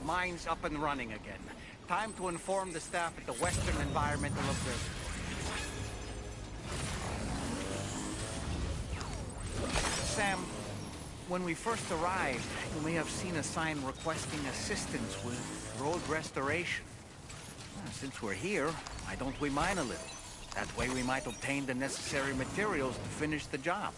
Mine's up and running again. Time to inform the staff at the Western Environmental Observatory. Sam, when we first arrived, you may have seen a sign requesting assistance with road restoration. Since we're here, why don't we mine a little? That way we might obtain the necessary materials to finish the job.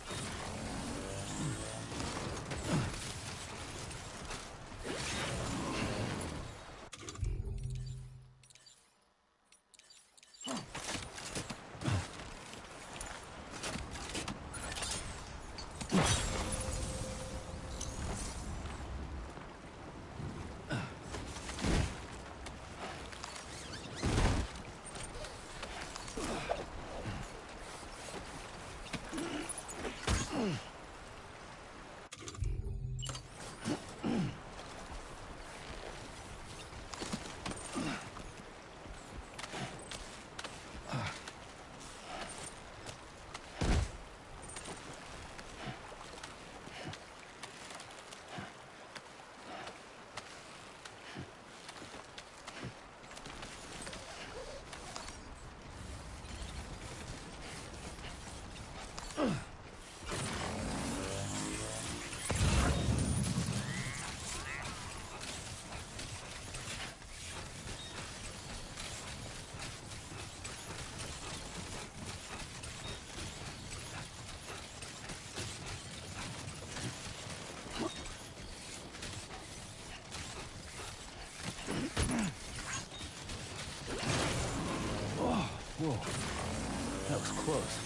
Whoa, that was close.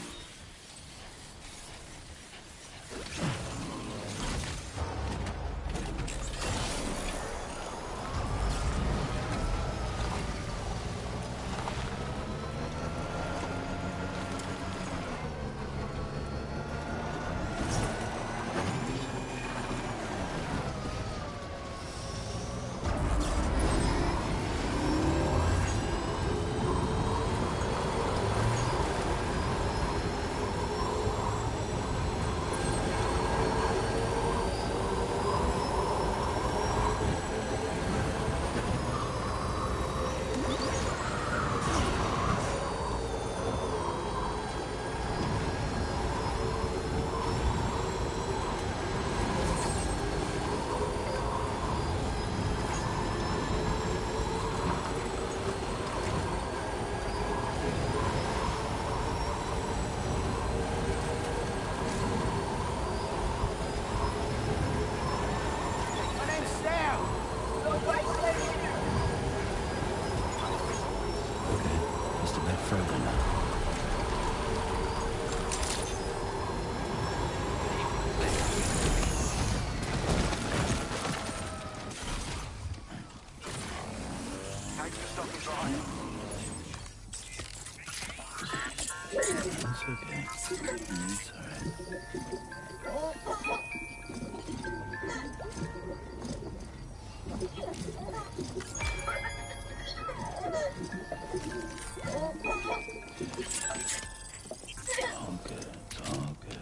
It's okay. It's all good. It's all good.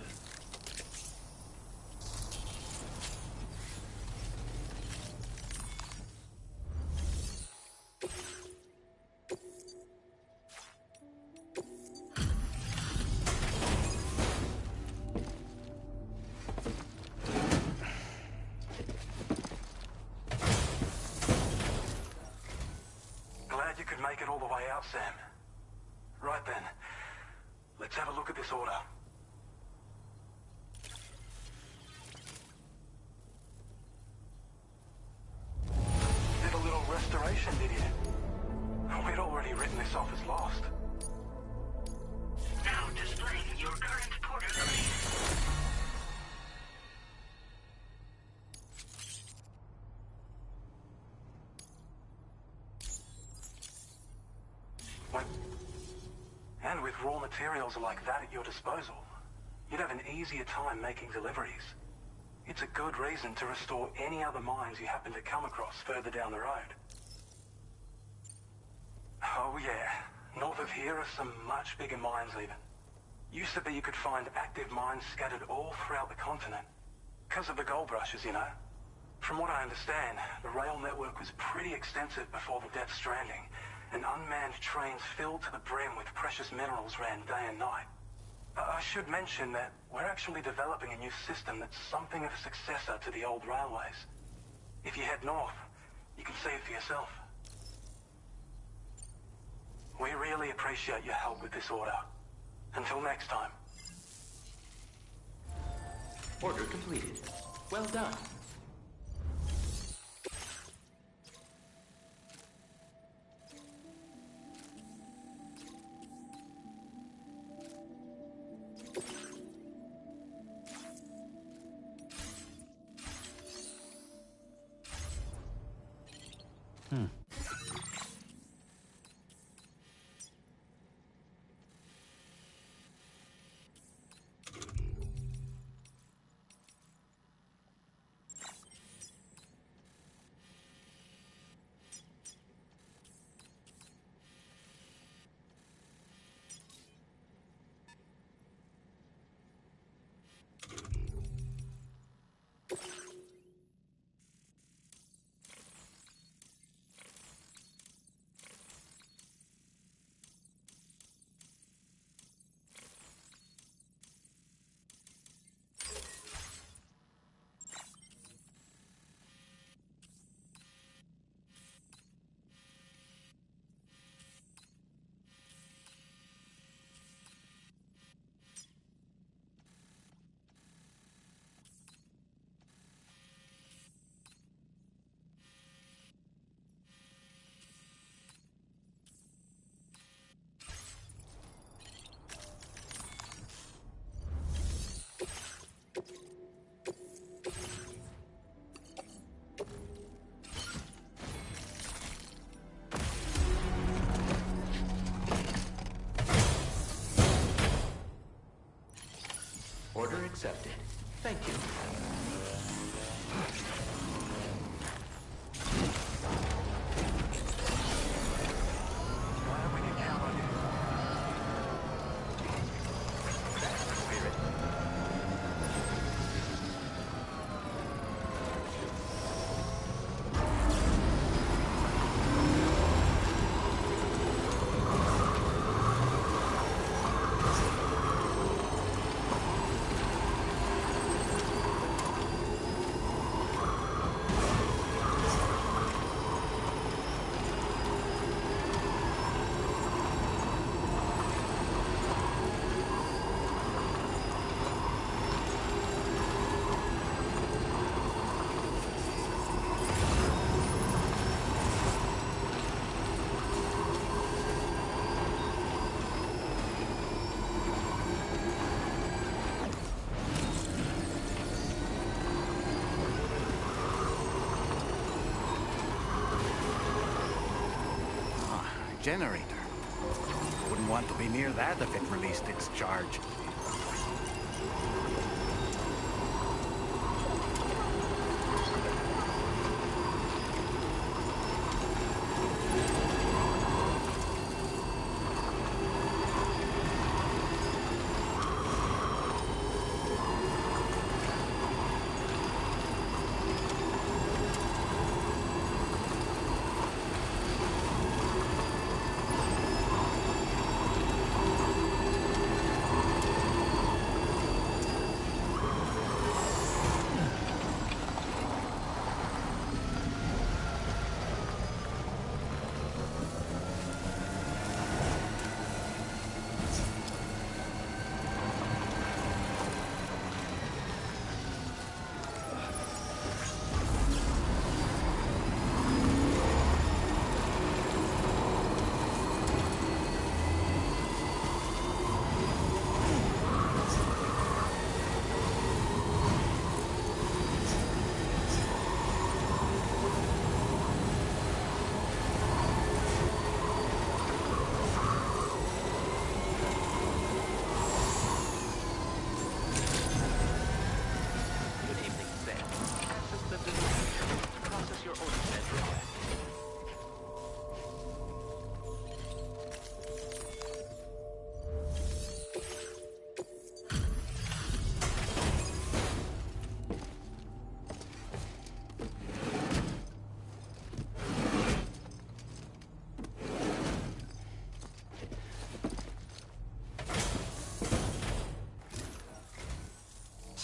You could make it all the way out, Sam. Right then, let's have a look at this order. Did a little restoration, did you? We'd already written this off as lost. Now displaying your current port ability. And with raw materials like that at your disposal, you'd have an easier time making deliveries. It's a good reason to restore any other mines you happen to come across further down the road. Oh yeah, north of here are some much bigger mines even. Used to be you could find active mines scattered all throughout the continent. Because of the gold rushes, you know. From what I understand, the rail network was pretty extensive before the Death Stranding, and unmanned trains filled to the brim with precious minerals ran day and night. I should mention that we're actually developing a new system that's something of a successor to the old railways. If you head north, you can see it for yourself. We really appreciate your help with this order. Until next time. Order completed. Well done. Order accepted. Thank you. We can count on you. That's the spirit. Generator. Wouldn't want to be near that if it released its charge.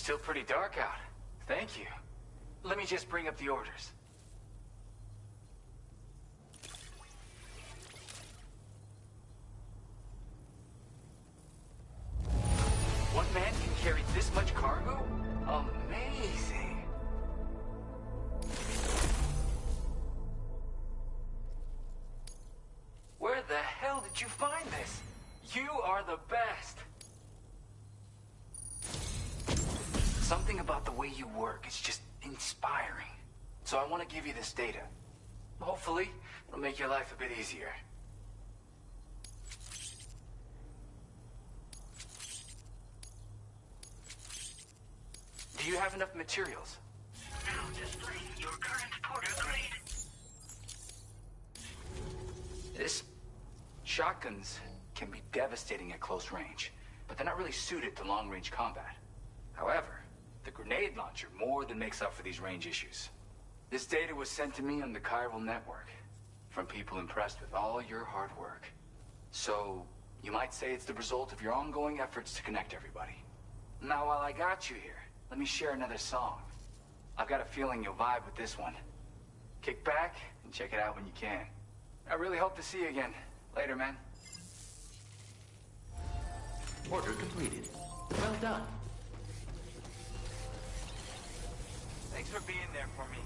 still pretty dark out. Thank you. Let me just bring up the orders. One man can carry this much cargo? Amazing. Where the hell did you find this? You are the best. Something about the way you work is just inspiring. So I want to give you this data. Hopefully, it'll make your life a bit easier. Do you have enough materials? Now displaying your current porter grade. Shotguns can be devastating at close range, but they're not really suited to long-range combat. However, the grenade launcher more than makes up for these range issues. This data was sent to me on the chiral network from people impressed with all your hard work. So, you might say it's the result of your ongoing efforts to connect everybody. Now, while I got you here, let me share another song. I've got a feeling you'll vibe with this one. Kick back and check it out when you can. I really hope to see you again. Later, man. Order completed. Well done. Thanks for being there for me.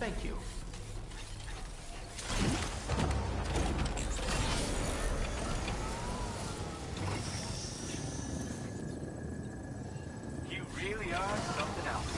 Thank you. You really are something else.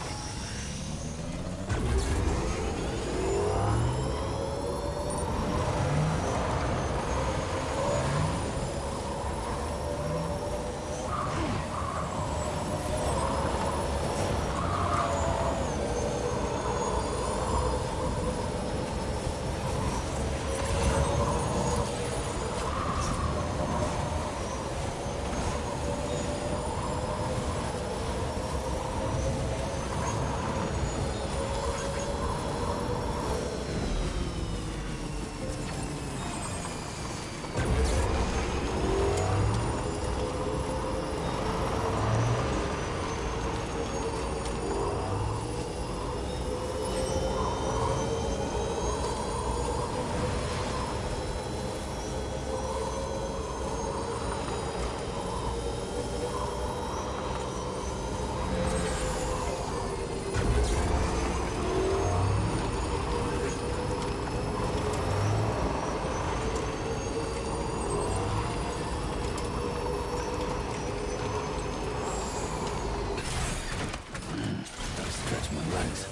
Stretch my legs.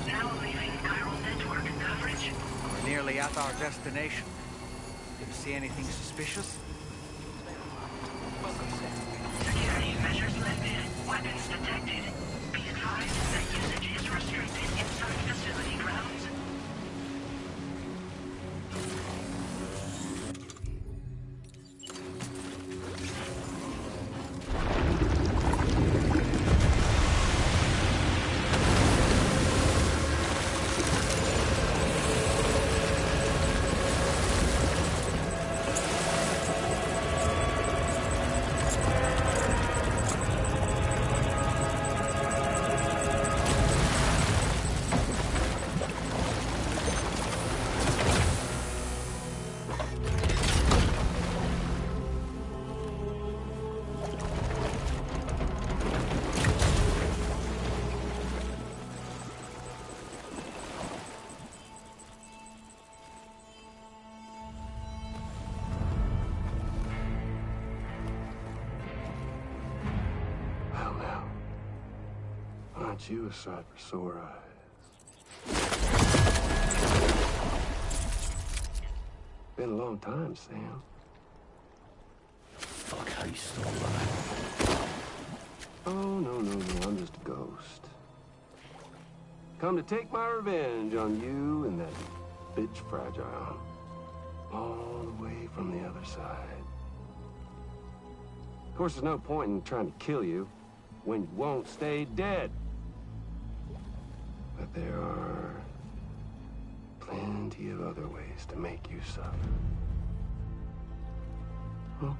Now leaving chiral network coverage. We're nearly at our destination. Did you see anything suspicious? Security measures lifted. Weapons detected. Be advised that usage is restricted inside facility grounds. Well, now, aren't you a sight for sore eyes? Been a long time, Sam. Fuck, how you still alive? Oh, no, I'm just a ghost. Come to take my revenge on you and that bitch Fragile. All the way from the other side. Of course, there's no point in trying to kill you when you won't stay dead. But there are plenty of other ways to make you suffer. Huh?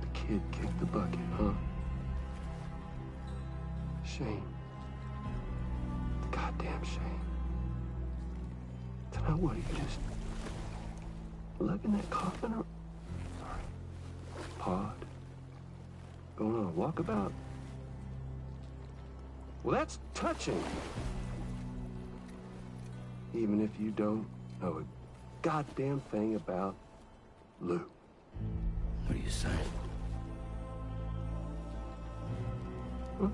The kid kicked the bucket, huh? Shame. The goddamn shame. So now what, are you just lugging that coffin or pod? Going on a walkabout? Well, that's touching. Even if you don't know a goddamn thing about Lou. What are you saying? Huh?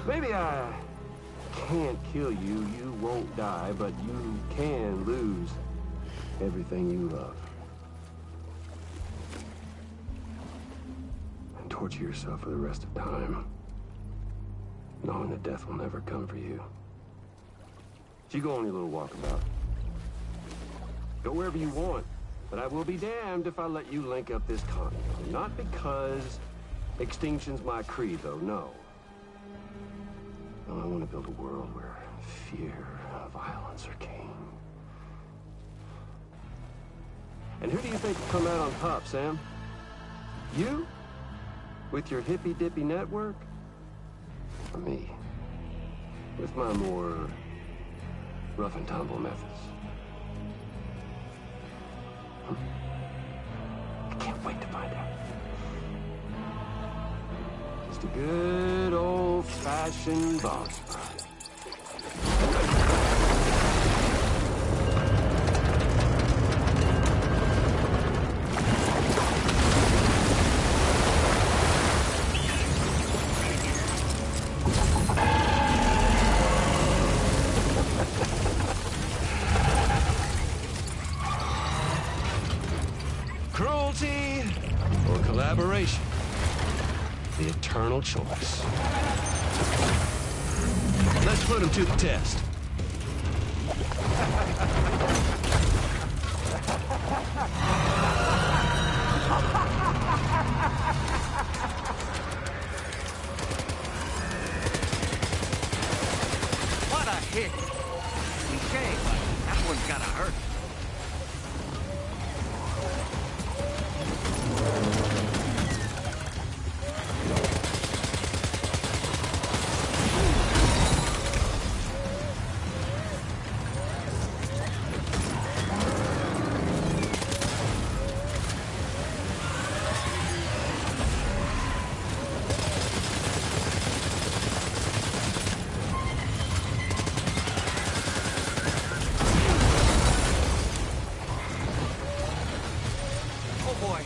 Maybe I can't kill you, you won't die, but you can lose everything you love. And torture yourself for the rest of time, knowing that death will never come for you. So you go on your little walkabout. Go wherever you want, But I will be damned if I let you link up this continent. Not because extinction's my creed, though, no. No, I want to build a world where fear and violence are king. And who do you think will come out on top, Sam? You? With your hippy-dippy network? Or me? With my more rough and tumble methods? I can't wait to find out. Just a good old-fashioned boss fight. Cruelty or collaboration? The eternal choice. Let's put him to the test. What a hit! Cliché, but that one's gotta hurt.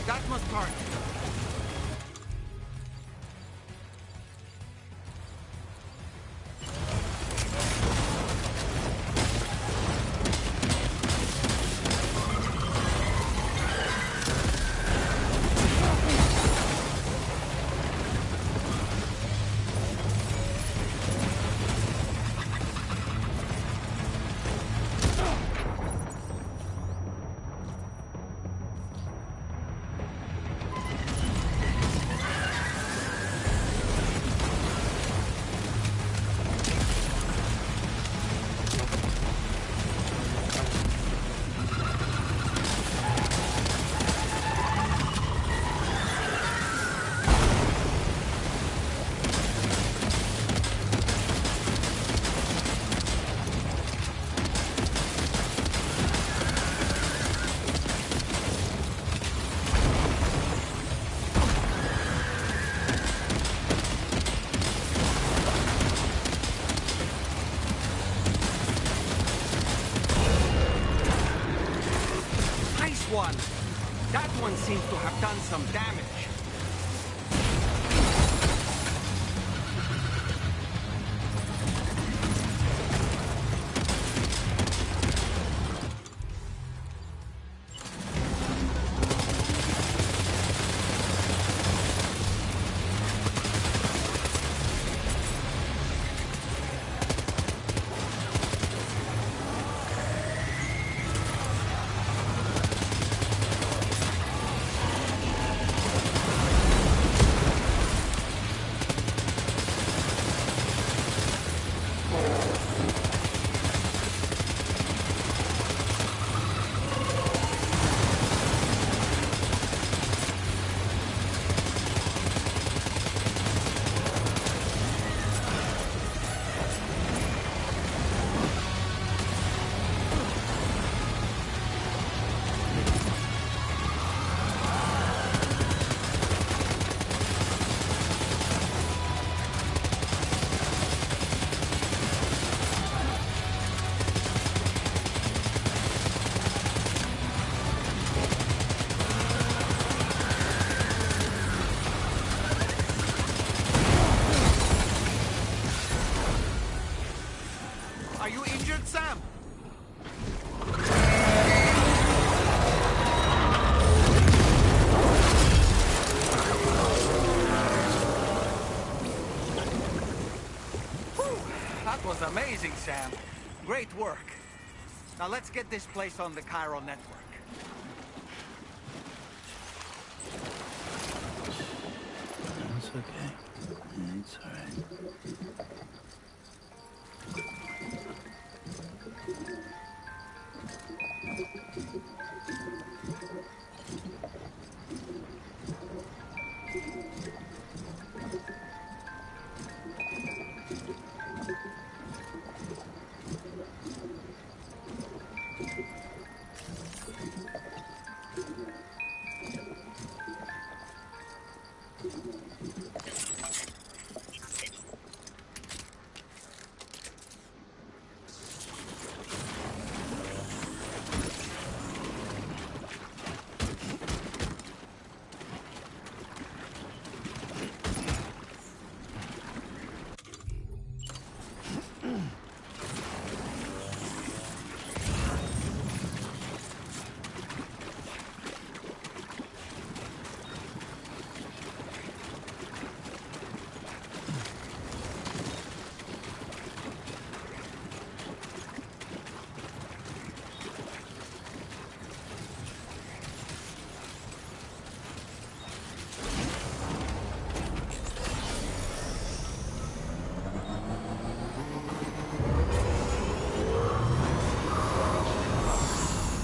That must hurt. One. That one seems to have done some damage. Are you injured, Sam? Whew, that was amazing, Sam. Great work. Now let's get this place on the Cairo network. okay. It's all right.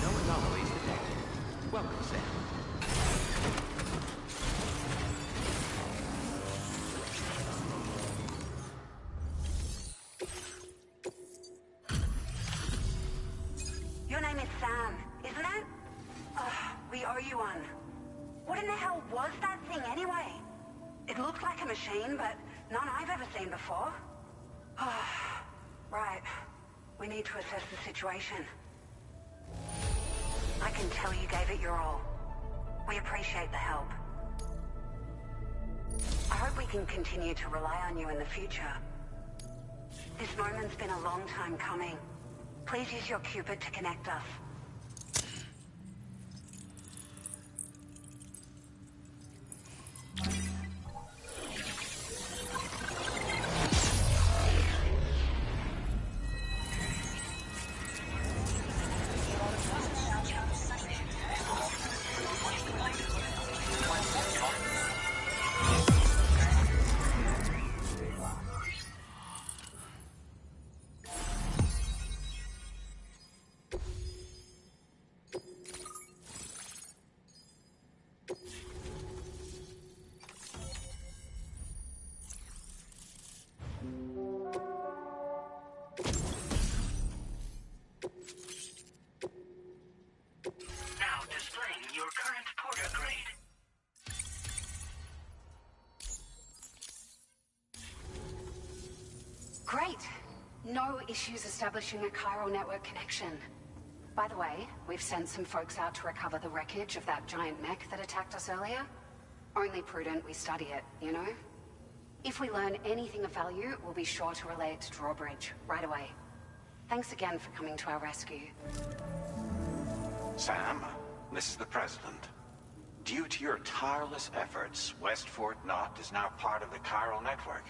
No anomalies detected. Welcome, Sam. Your name is Sam, isn't it? We owe you one. What in the hell was that thing anyway? It looked like a machine, but none I've ever seen before. Right. We need to assess the situation. I can tell you gave it your all. We appreciate the help. I hope we can continue to rely on you in the future. This moment's been a long time coming. Please use your Cupid to connect us. Now displaying your current Porter grade. Great. No issues establishing a chiral network connection. By the way, we've sent some folks out to recover the wreckage of that giant mech that attacked us earlier. Only prudent we study it, you know? If we learn anything of value, we'll be sure to relay it to Drawbridge right away. Thanks again for coming to our rescue. Sam, this is the President. Due to your tireless efforts, West Fort Knot is now part of the chiral network.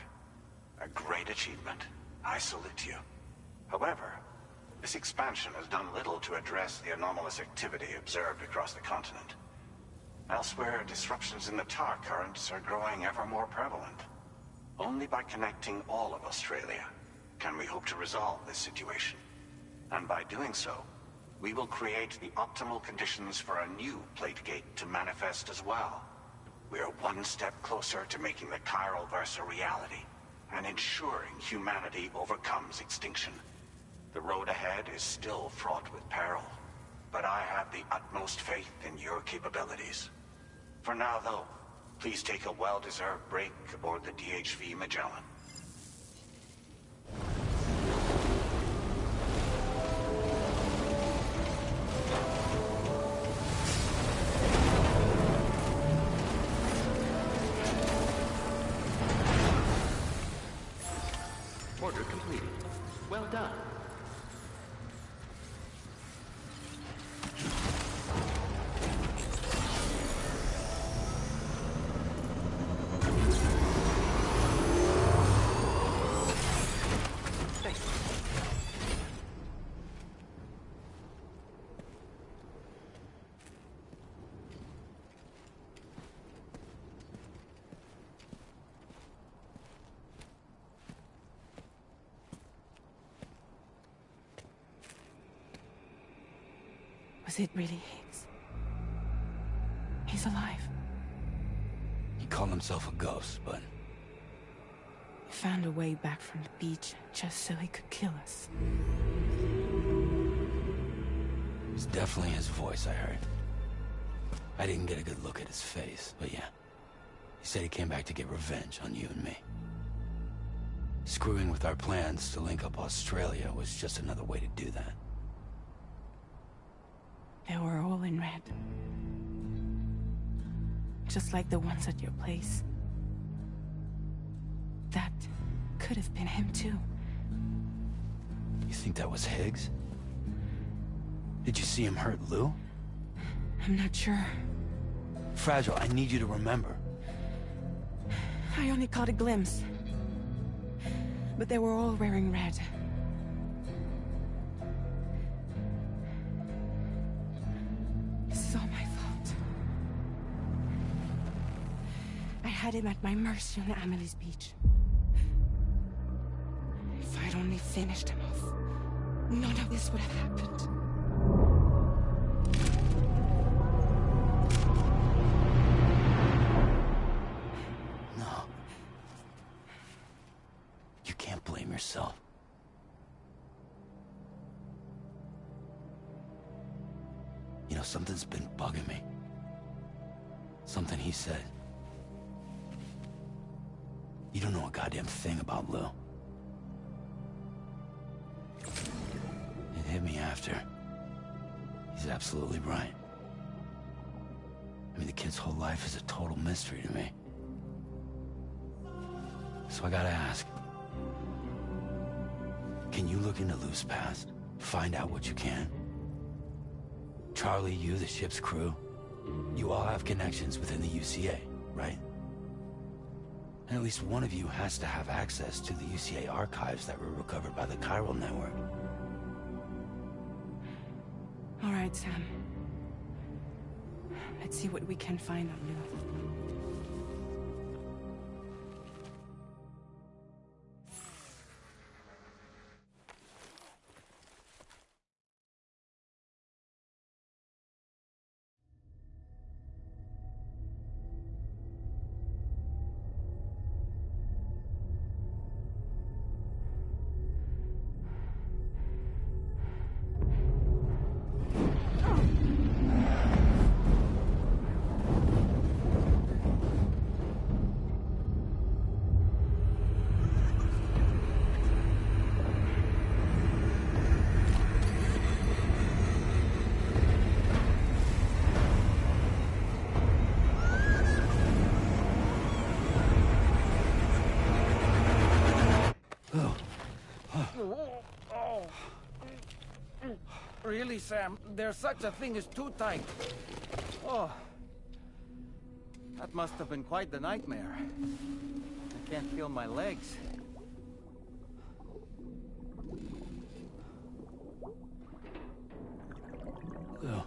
A great achievement. I salute you. However, this expansion has done little to address the anomalous activity observed across the continent. Elsewhere, disruptions in the tar currents are growing ever more prevalent. Only by connecting all of Australia can we hope to resolve this situation. And by doing so, we will create the optimal conditions for a new Plategate to manifest as well. We are one step closer to making the chiral verse a reality, and ensuring humanity overcomes extinction. The road ahead is still fraught with peril, but I have the utmost faith in your capabilities. For now, though, please take a well-deserved break aboard the DHV Magellan. Order completed. Well done. Thank you. Was it really Higgs? He's alive. He called himself a ghost, but... He found a way back from the beach just so he could kill us. It was definitely his voice I heard. I didn't get a good look at his face, but yeah. He said he came back to get revenge on you and me. Screwing with our plans to link up Australia was just another way to do that. They were all in red. Just like the ones at your place. That could have been him too. You think that was Higgs? Did you see him hurt Lou? I'm not sure. Fragile, I need you to remember. I only caught a glimpse. But they were all wearing red. This is all my fault. I had him at my mercy on Amelie's beach. If I'd only finished him off, none of this would have happened. Yourself. You know, something's been bugging me. Something he said. You don't know a goddamn thing about Lou. It hit me after. He's absolutely right. I mean, the kid's whole life is a total mystery to me. So I gotta ask. Can you look into Lou's past? Find out what you can? Charlie, you, the ship's crew, you all have connections within the UCA, right? And at least one of you has to have access to the UCA archives that were recovered by the Chiral Network. All right, Sam. Let's see what we can find on Lou. Really, Sam, there's such a thing as too tight. Oh. That must have been quite the nightmare. I can't feel my legs. Lou.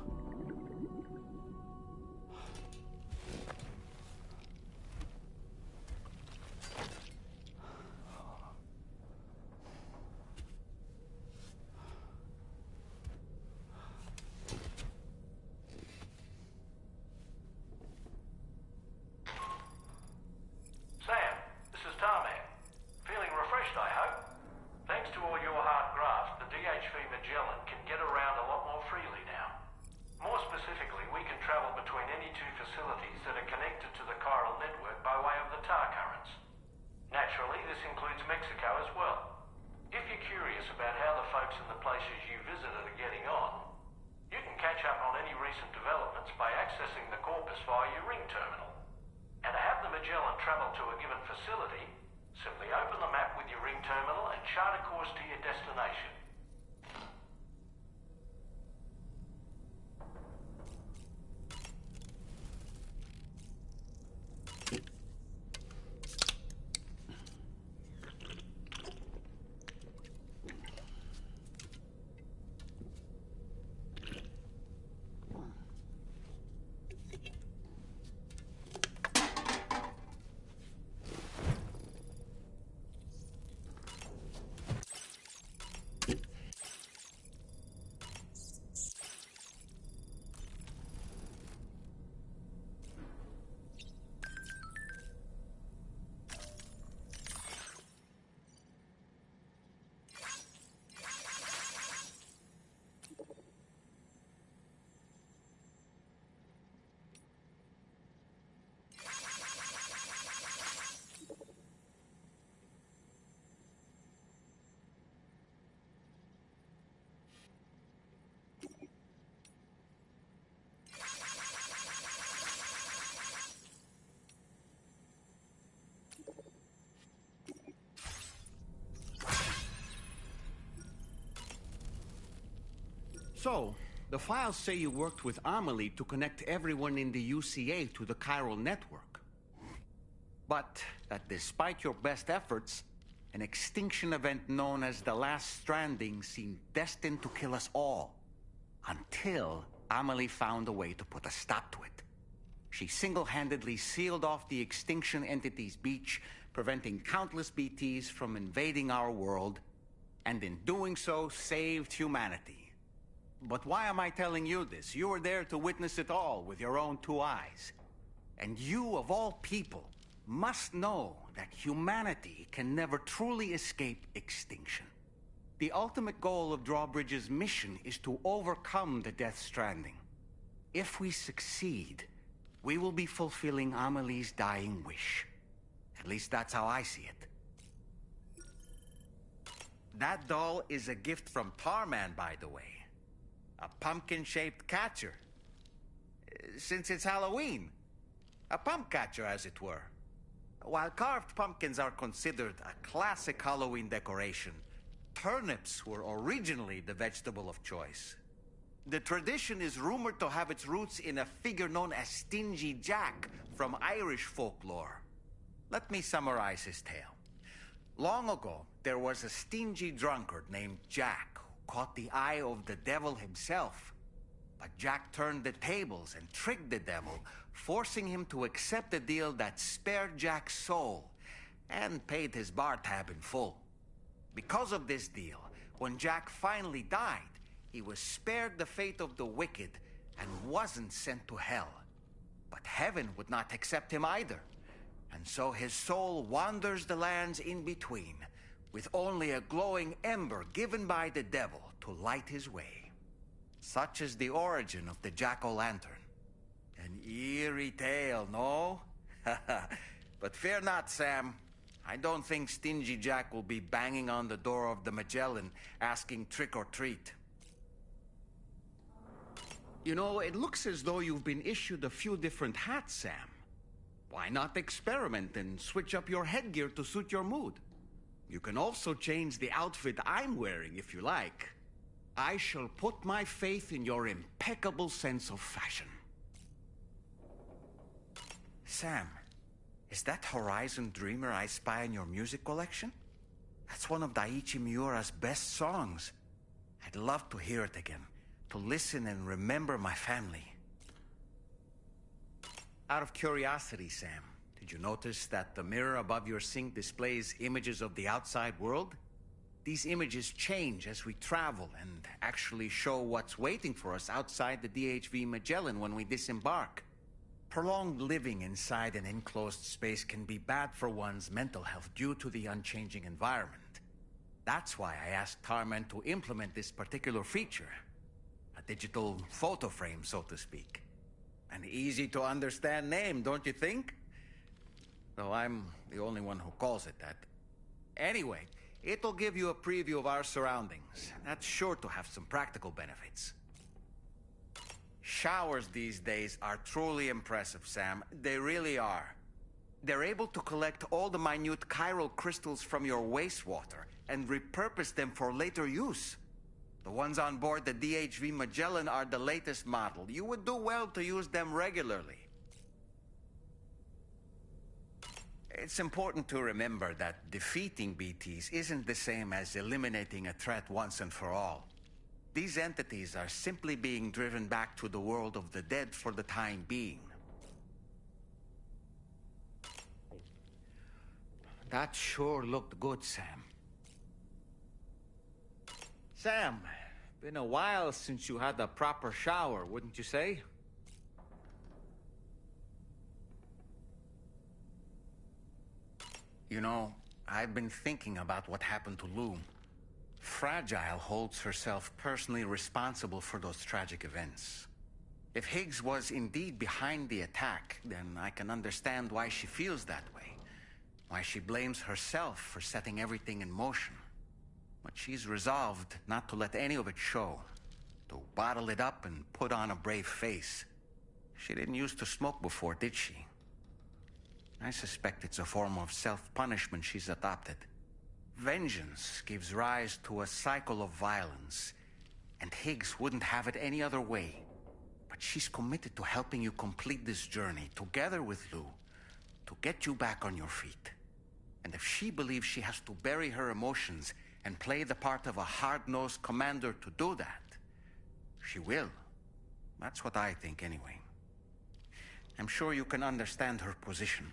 So, the files say you worked with Amelie to connect everyone in the UCA to the chiral network. But that despite your best efforts, an extinction event known as the Last Stranding seemed destined to kill us all. Until Amelie found a way to put a stop to it. She single-handedly sealed off the extinction entity's beach, preventing countless BTs from invading our world, and in doing so, saved humanity. But why am I telling you this? You were there to witness it all with your own two eyes. And you, of all people, must know that humanity can never truly escape extinction. The ultimate goal of Drawbridge's mission is to overcome the Death Stranding. If we succeed, we will be fulfilling Amelie's dying wish. At least that's how I see it. That doll is a gift from Tarman, by the way. A pumpkin-shaped catcher. Since it's Halloween. A pump catcher, as it were. While carved pumpkins are considered a classic Halloween decoration, turnips were originally the vegetable of choice. The tradition is rumored to have its roots in a figure known as Stingy Jack from Irish folklore. Let me summarize his tale. Long ago, there was a stingy drunkard named Jack who caught the eye of the devil himself. But Jack turned the tables and tricked the devil, forcing him to accept a deal that spared Jack's soul and paid his bar tab in full. Because of this deal, when Jack finally died, he was spared the fate of the wicked and wasn't sent to hell. But heaven would not accept him either. And so his soul wanders the lands in between, with only a glowing ember given by the devil to light his way. Such is the origin of the jack-o'-lantern. An eerie tale, no? But fear not, Sam. I don't think Stingy Jack will be banging on the door of the Magellan asking trick or treat. You know, it looks as though you've been issued a few different hats, Sam. Why not experiment and switch up your headgear to suit your mood? You can also change the outfit I'm wearing if you like. I shall put my faith in your impeccable sense of fashion. Sam, is that Horizon Dreamer I spy in your music collection? That's one of Daiichi Miura's best songs. I'd love to hear it again, to listen and remember my family. Out of curiosity, Sam, did you notice that the mirror above your sink displays images of the outside world? These images change as we travel and actually show what's waiting for us outside the DHV Magellan when we disembark. Prolonged living inside an enclosed space can be bad for one's mental health due to the unchanging environment. That's why I asked Tarman to implement this particular feature. A digital photo frame, so to speak. An easy-to-understand name, don't you think? Though I'm the only one who calls it that. Anyway, it'll give you a preview of our surroundings. That's sure to have some practical benefits. Showers these days are truly impressive, Sam. They really are. They're able to collect all the minute chiral crystals from your wastewater and repurpose them for later use. The ones on board the DHV Magellan are the latest model. You would do well to use them regularly. It's important to remember that defeating BTs isn't the same as eliminating a threat once and for all. These entities are simply being driven back to the world of the dead for the time being. That sure looked good, Sam. Sam, been a while since you had a proper shower, wouldn't you say? You know, I've been thinking about what happened to Lou. Fragile holds herself personally responsible for those tragic events. If Higgs was indeed behind the attack, then I can understand why she feels that way. Why she blames herself for setting everything in motion. But she's resolved not to let any of it show. To bottle it up and put on a brave face. She didn't used to smoke before, did she? I suspect it's a form of self-punishment she's adopted. Vengeance gives rise to a cycle of violence. and Higgs wouldn't have it any other way. But she's committed to helping you complete this journey, together with Lou, to get you back on your feet. And if she believes she has to bury her emotions and play the part of a hard-nosed commander to do that, she will. That's what I think, anyway. I'm sure you can understand her position.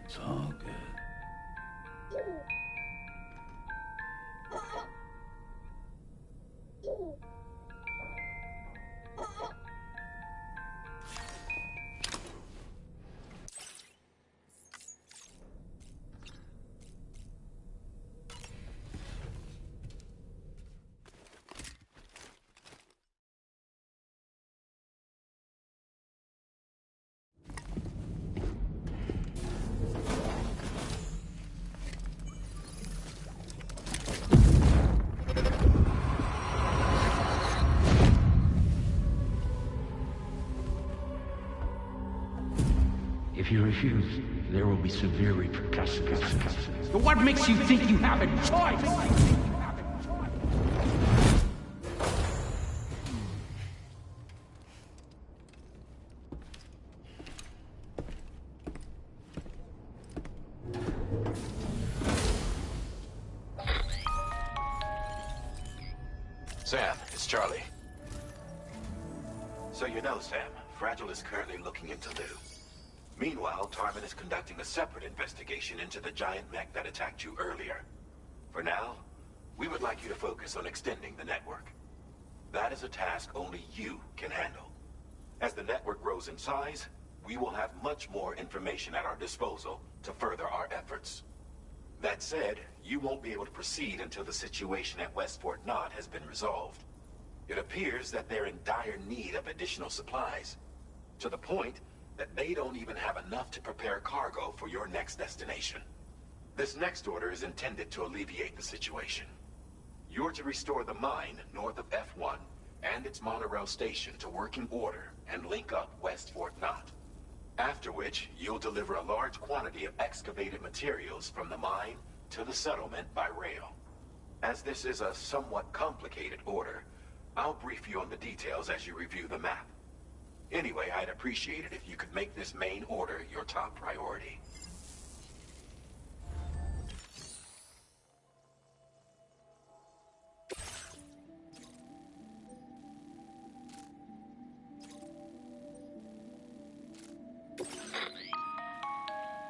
It's all good. If you refuse, there will be severe repercussions. What makes you think you have a choice? Sam, it's Charlie. So you know, Sam, Fragile is currently looking into Lou. Meanwhile, Tarman is conducting a separate investigation into the giant mech that attacked you earlier. For now, we would like you to focus on extending the network. That is a task only you can handle. As the network grows in size, we will have much more information at our disposal to further our efforts. That said, you won't be able to proceed until the situation at West Fort Knott has been resolved. It appears that they're in dire need of additional supplies, to the point that they don't even have enough to prepare cargo for your next destination. This next order is intended to alleviate the situation. You're to restore the mine north of F1 and its monorail station to working order and link up West Fort Knott. After which, you'll deliver a large quantity of excavated materials from the mine to the settlement by rail. As this is a somewhat complicated order, I'll brief you on the details as you review the map. Anyway, I'd appreciate it if you could make this main order your top priority.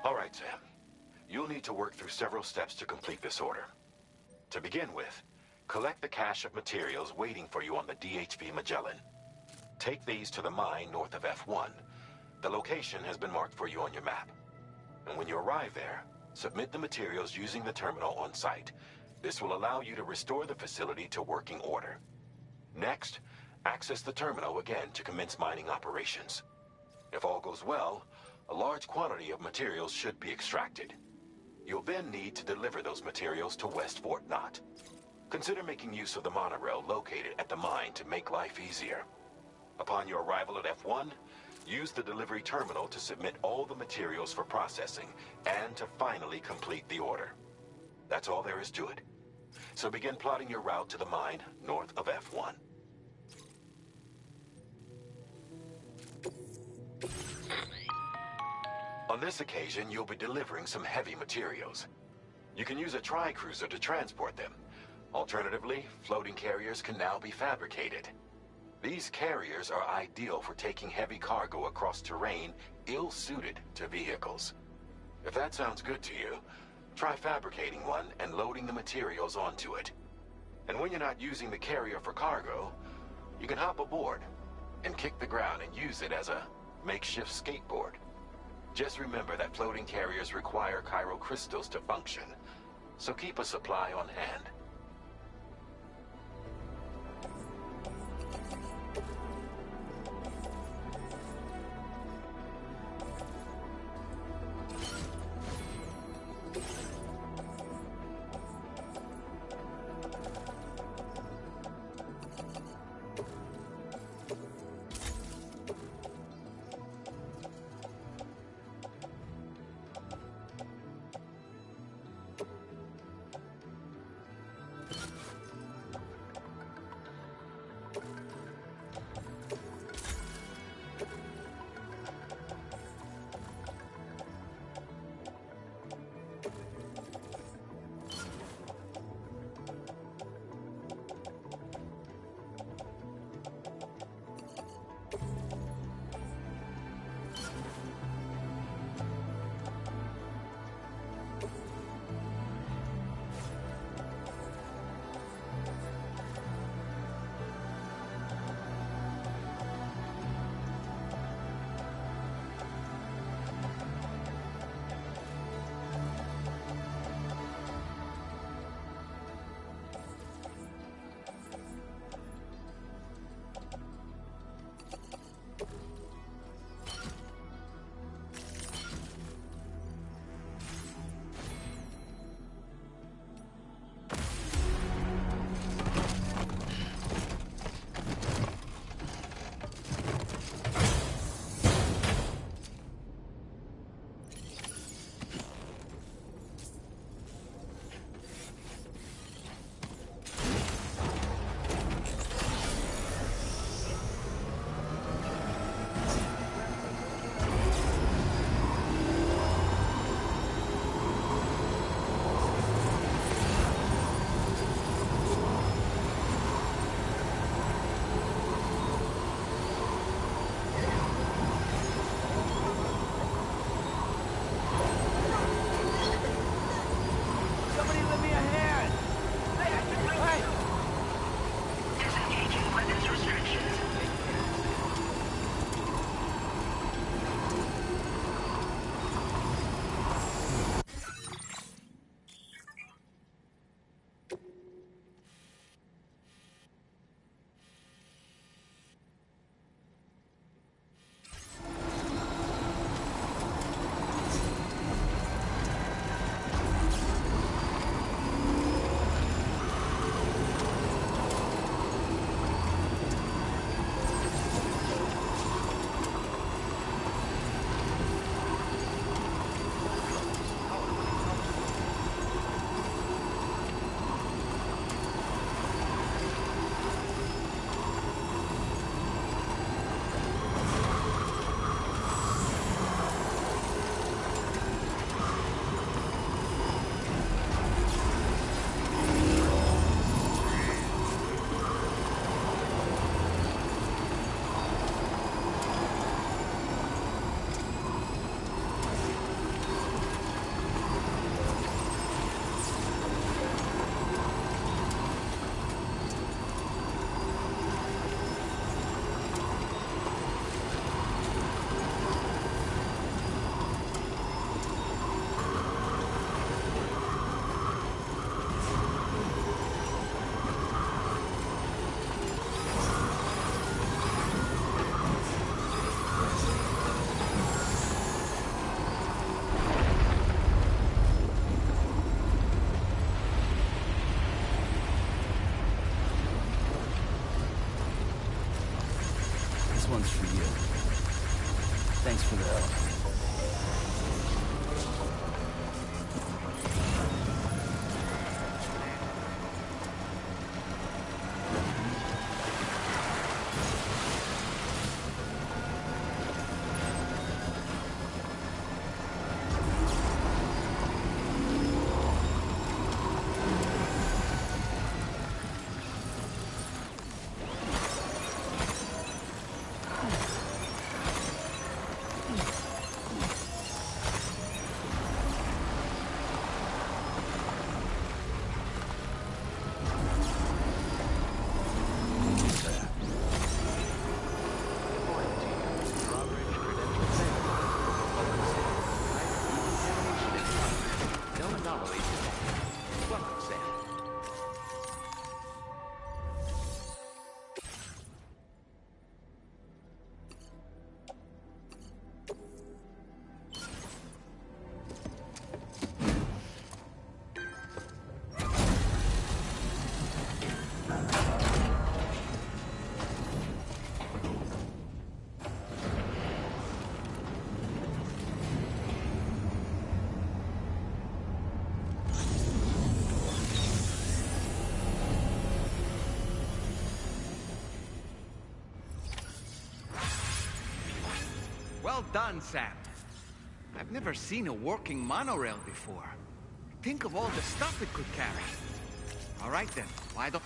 All right, Sam. You'll need to work through several steps to complete this order. To begin with, collect the cache of materials waiting for you on the DHV Magellan. Take these to the mine north of F1. The location has been marked for you on your map. And when you arrive there, submit the materials using the terminal on site. This will allow you to restore the facility to working order. Next, access the terminal again to commence mining operations. If all goes well, a large quantity of materials should be extracted. You'll then need to deliver those materials to West Fort Knott. Consider making use of the monorail located at the mine to make life easier. Upon your arrival at F1, use the delivery terminal to submit all the materials for processing and to finally complete the order. That's all there is to it. So begin plotting your route to the mine north of F1. On this occasion, you'll be delivering some heavy materials. You can use a tri-cruiser to transport them. Alternatively, floating carriers can now be fabricated. These carriers are ideal for taking heavy cargo across terrain ill-suited to vehicles. If that sounds good to you, try fabricating one and loading the materials onto it. And when you're not using the carrier for cargo, you can hop aboard and kick the ground and use it as a makeshift skateboard. Just remember that floating carriers require chiral crystals to function, so keep a supply on hand. one's for you. Thanks for the help. Well done, Sam. I've never seen a working monorail before. Think of all the stuff it could carry. All right then, why don't...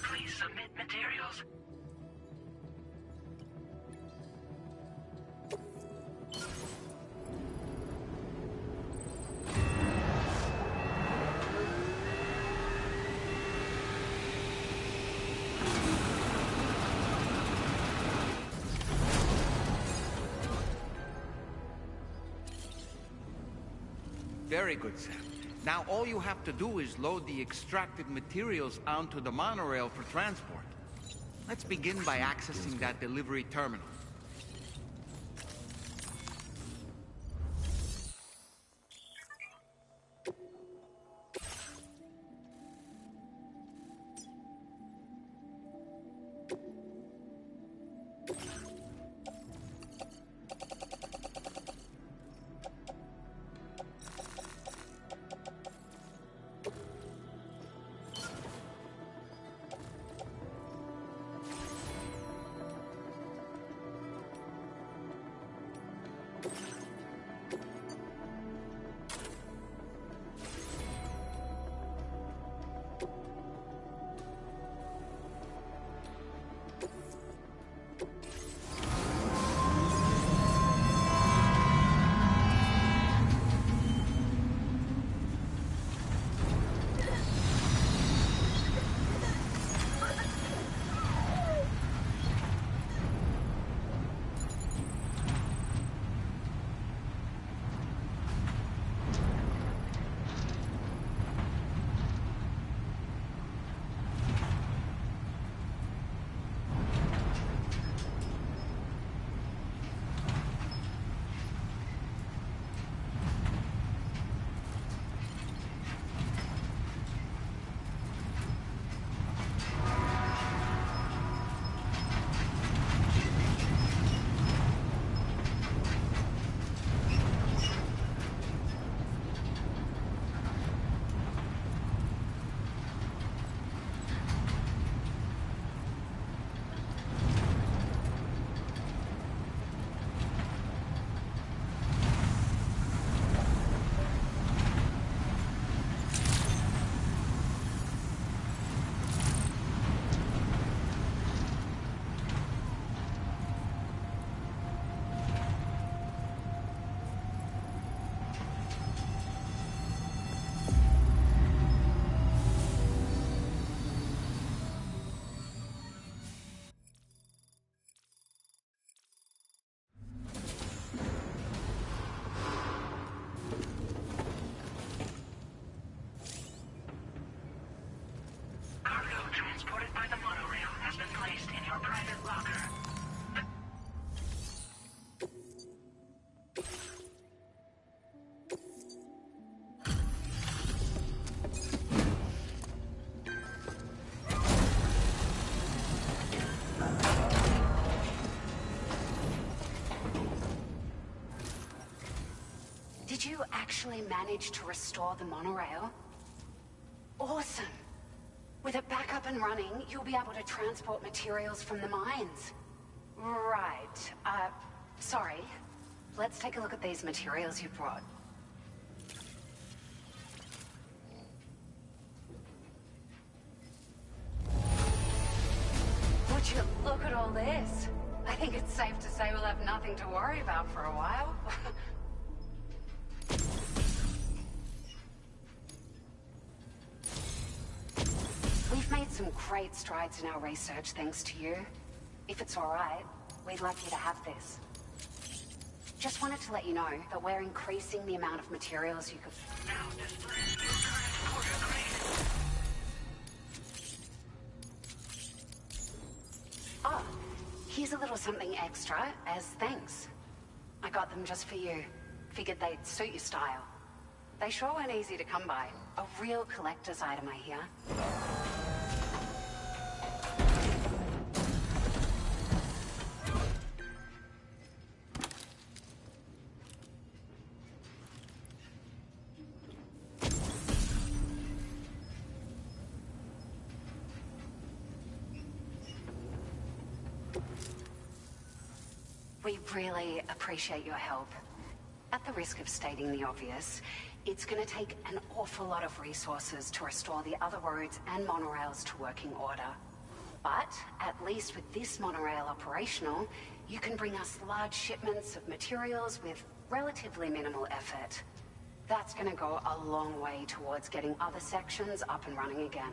Please submit materials. Very good, Sam. Now all you have to do is load the extracted materials onto the monorail for transport. Let's begin by accessing that delivery terminal. Did you actually manage to restore the monorail? Awesome! With it back up and running, you'll be able to transport materials from the mines. Right. Sorry. Let's take a look at these materials you brought. Would you look at all this? I think it's safe to say we'll have nothing to worry about for a while. We've made some great strides in our research thanks to you. If it's all right, we'd like you to have this. Just wanted to let you know that we're increasing the amount of materials you could... Now display your current order grade. Oh, here's a little something extra as thanks. I got them just for you. Figured they'd suit your style. They sure weren't easy to come by. A real collector's item, I hear. We really appreciate your help. At the risk of stating the obvious, it's gonna take an awful lot of resources to restore the other roads and monorails to working order. But at least with this monorail operational, you can bring us large shipments of materials with relatively minimal effort. That's gonna go a long way towards getting other sections up and running again.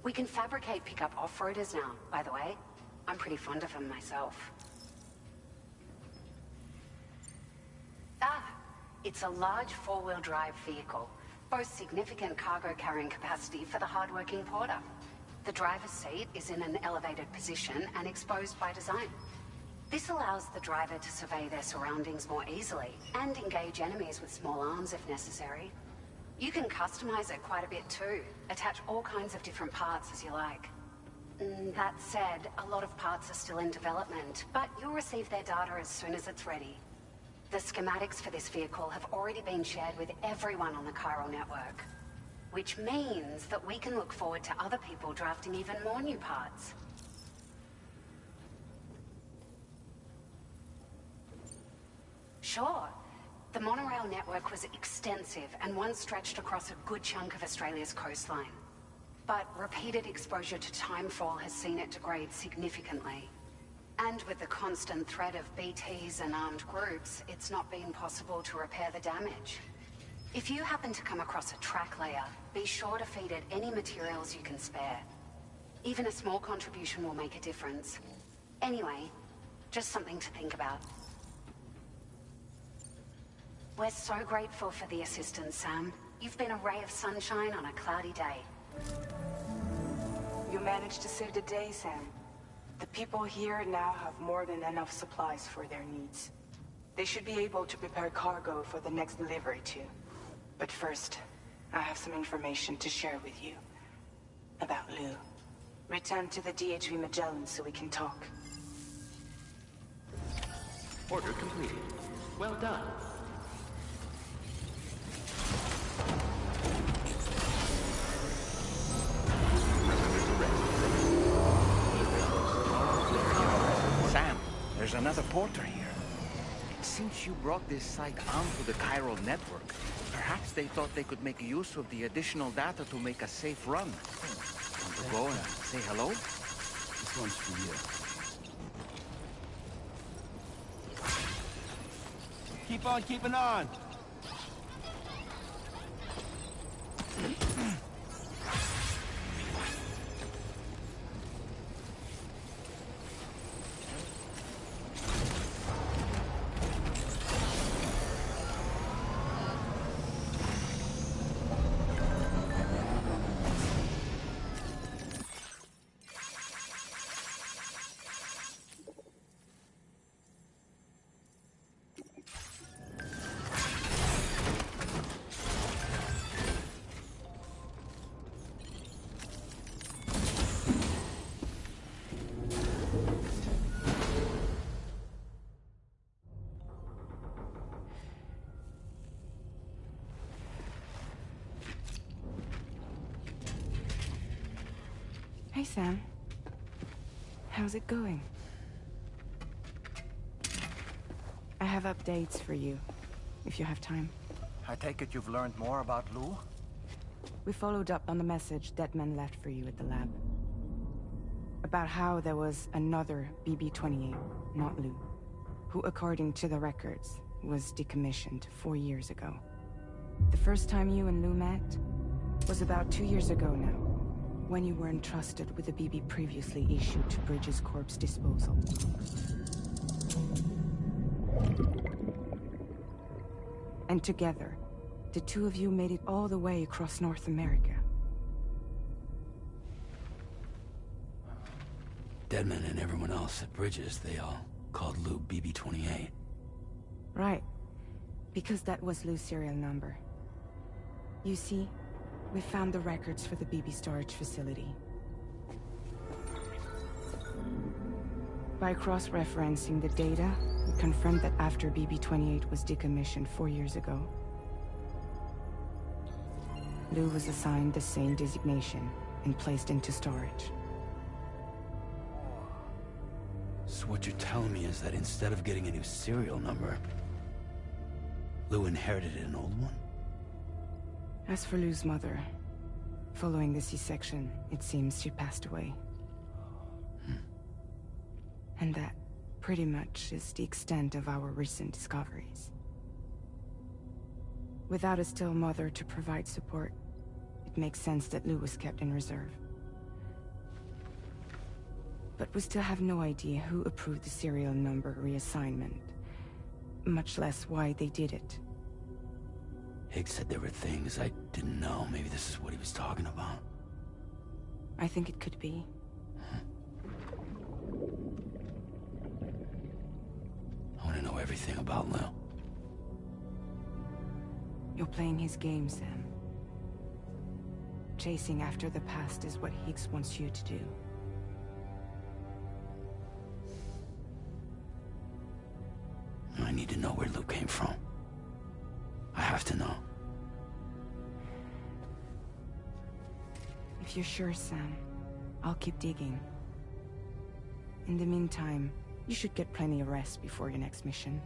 We can fabricate pickup off-roaders now, by the way. I'm pretty fond of them myself. It's a large four-wheel drive vehicle, boasts significant cargo carrying capacity for the hard-working porter. The driver's seat is in an elevated position and exposed by design. This allows the driver to survey their surroundings more easily and engage enemies with small arms if necessary. You can customize it quite a bit too, attach all kinds of different parts as you like. That said, a lot of parts are still in development, but you'll receive their data as soon as it's ready. The schematics for this vehicle have already been shared with everyone on the chiral network, which means that we can look forward to other people drafting even more new parts. Sure. The monorail network was extensive and once stretched across a good chunk of Australia's coastline. But repeated exposure to timefall has seen it degrade significantly. And with the constant threat of BTs and armed groups, it's not been possible to repair the damage. If you happen to come across a track layer, be sure to feed it any materials you can spare. Even a small contribution will make a difference. Anyway, just something to think about. We're so grateful for the assistance, Sam. You've been a ray of sunshine on a cloudy day. You managed to save the day, Sam. The people here now have more than enough supplies for their needs. They should be able to prepare cargo for the next delivery too. But first, I have some information to share with you. About Lou. Return to the DHV Magellan so we can talk. Order completed. Well done. There's another porter here. Since you brought this site onto the chiral network, perhaps they thought they could make use of the additional data to make a safe run. Want to go and say hello? This one's for you. Keep on keeping on! Hey, Sam. How's it going? I have updates for you, if you have time. I take it you've learned more about Lou? We followed up on the message Deadman left for you at the lab. About how there was another BB-28, not Lou, who, according to the records, was decommissioned 4 years ago. The first time you and Lou met was about 2 years ago now, when you were entrusted with a BB previously issued to Bridges Corp's disposal. And together, the two of you made it all the way across North America. Deadman and everyone else at Bridges, they all called Lou BB-28. Right. Because that was Lou's serial number. You see, we found the records for the BB storage facility. By cross-referencing the data, we confirmed that after BB-28 was decommissioned 4 years ago, Lou was assigned the same designation and placed into storage. So what you're telling me is that instead of getting a new serial number, Lou inherited an old one? As for Lou's mother, following the C-section, it seems she passed away. And that, pretty much, is the extent of our recent discoveries. Without a still mother to provide support, it makes sense that Lou was kept in reserve. But we still have no idea who approved the serial number reassignment, much less why they did it. Higgs said there were things I didn't know. Maybe this is what he was talking about. I think it could be. I want to know everything about Lou. You're playing his game, Sam. Chasing after the past is what Higgs wants you to do. I need to know where Lou came from. I have to know. If you're sure, Sam, I'll keep digging. In the meantime, you should get plenty of rest before your next mission.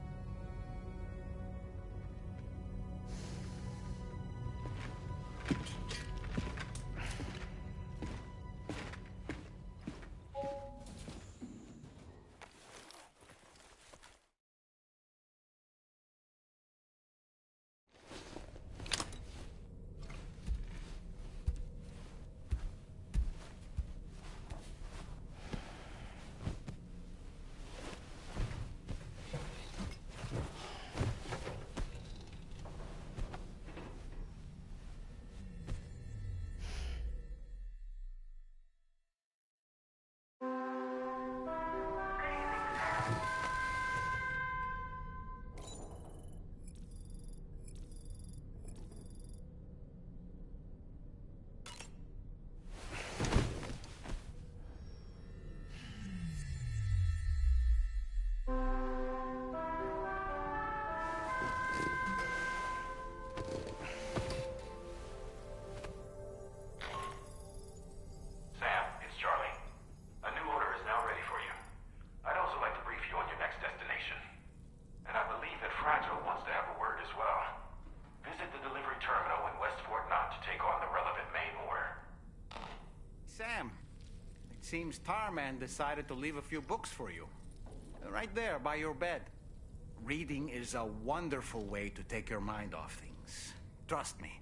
Seems Tarman decided to leave a few books for you. Right there, by your bed. Reading is a wonderful way to take your mind off things. Trust me.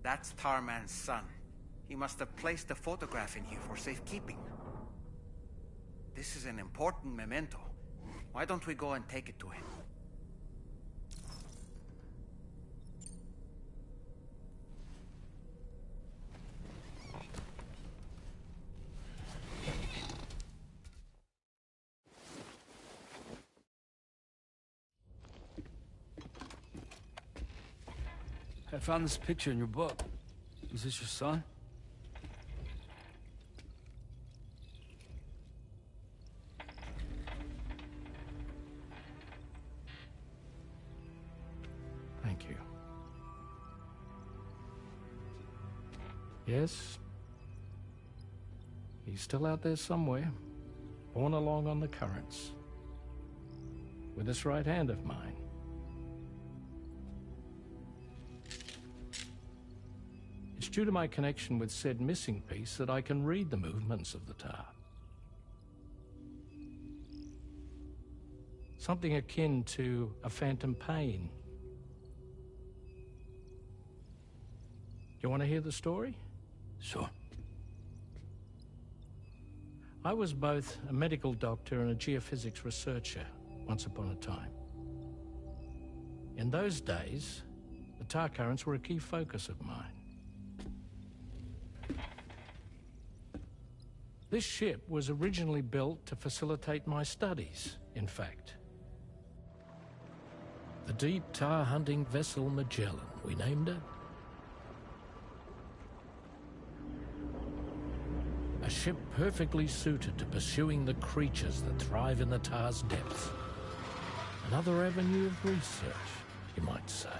That's Tarman's son. He must have placed a photograph in here for safekeeping. This is an important memento. Why don't we go and take it to him? I found this picture in your book. Is this your son? thank you. Yes, he's still out there somewhere, borne along on the currents, with this right hand of mine. It's due to my connection with said missing piece that I can read the movements of the tar. Something akin to a phantom pain. You want to hear the story? Sure. I was both a medical doctor and a geophysics researcher once upon a time. In those days, the tar currents were a key focus of mine. This ship was originally built to facilitate my studies, in fact. The deep tar hunting vessel Magellan, we named it. A ship perfectly suited to pursuing the creatures that thrive in the tar's depths. Another avenue of research, you might say.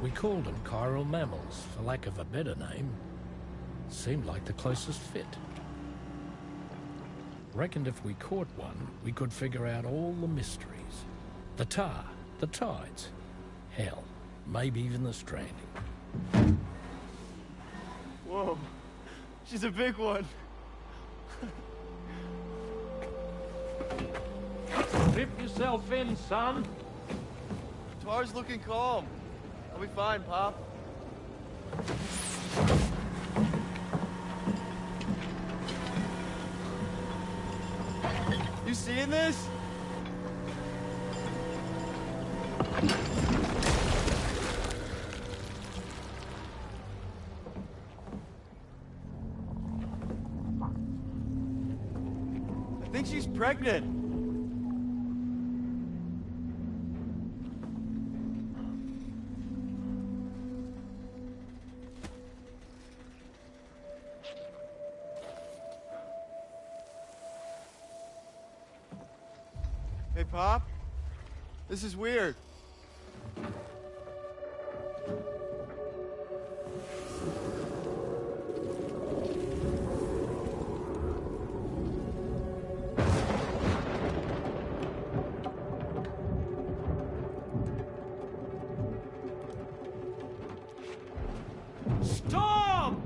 We called them chiral mammals, for lack of a better name. Seemed like the closest fit. Reckoned if we caught one, we could figure out all the mysteries. The tar, the tides, hell, maybe even the stranding. Whoa, she's a big one. Dip yourself in, son. Tar's looking calm. I'll be fine, Pop. You seeing this? I think she's pregnant. Hey, Pop. This is weird. Storm!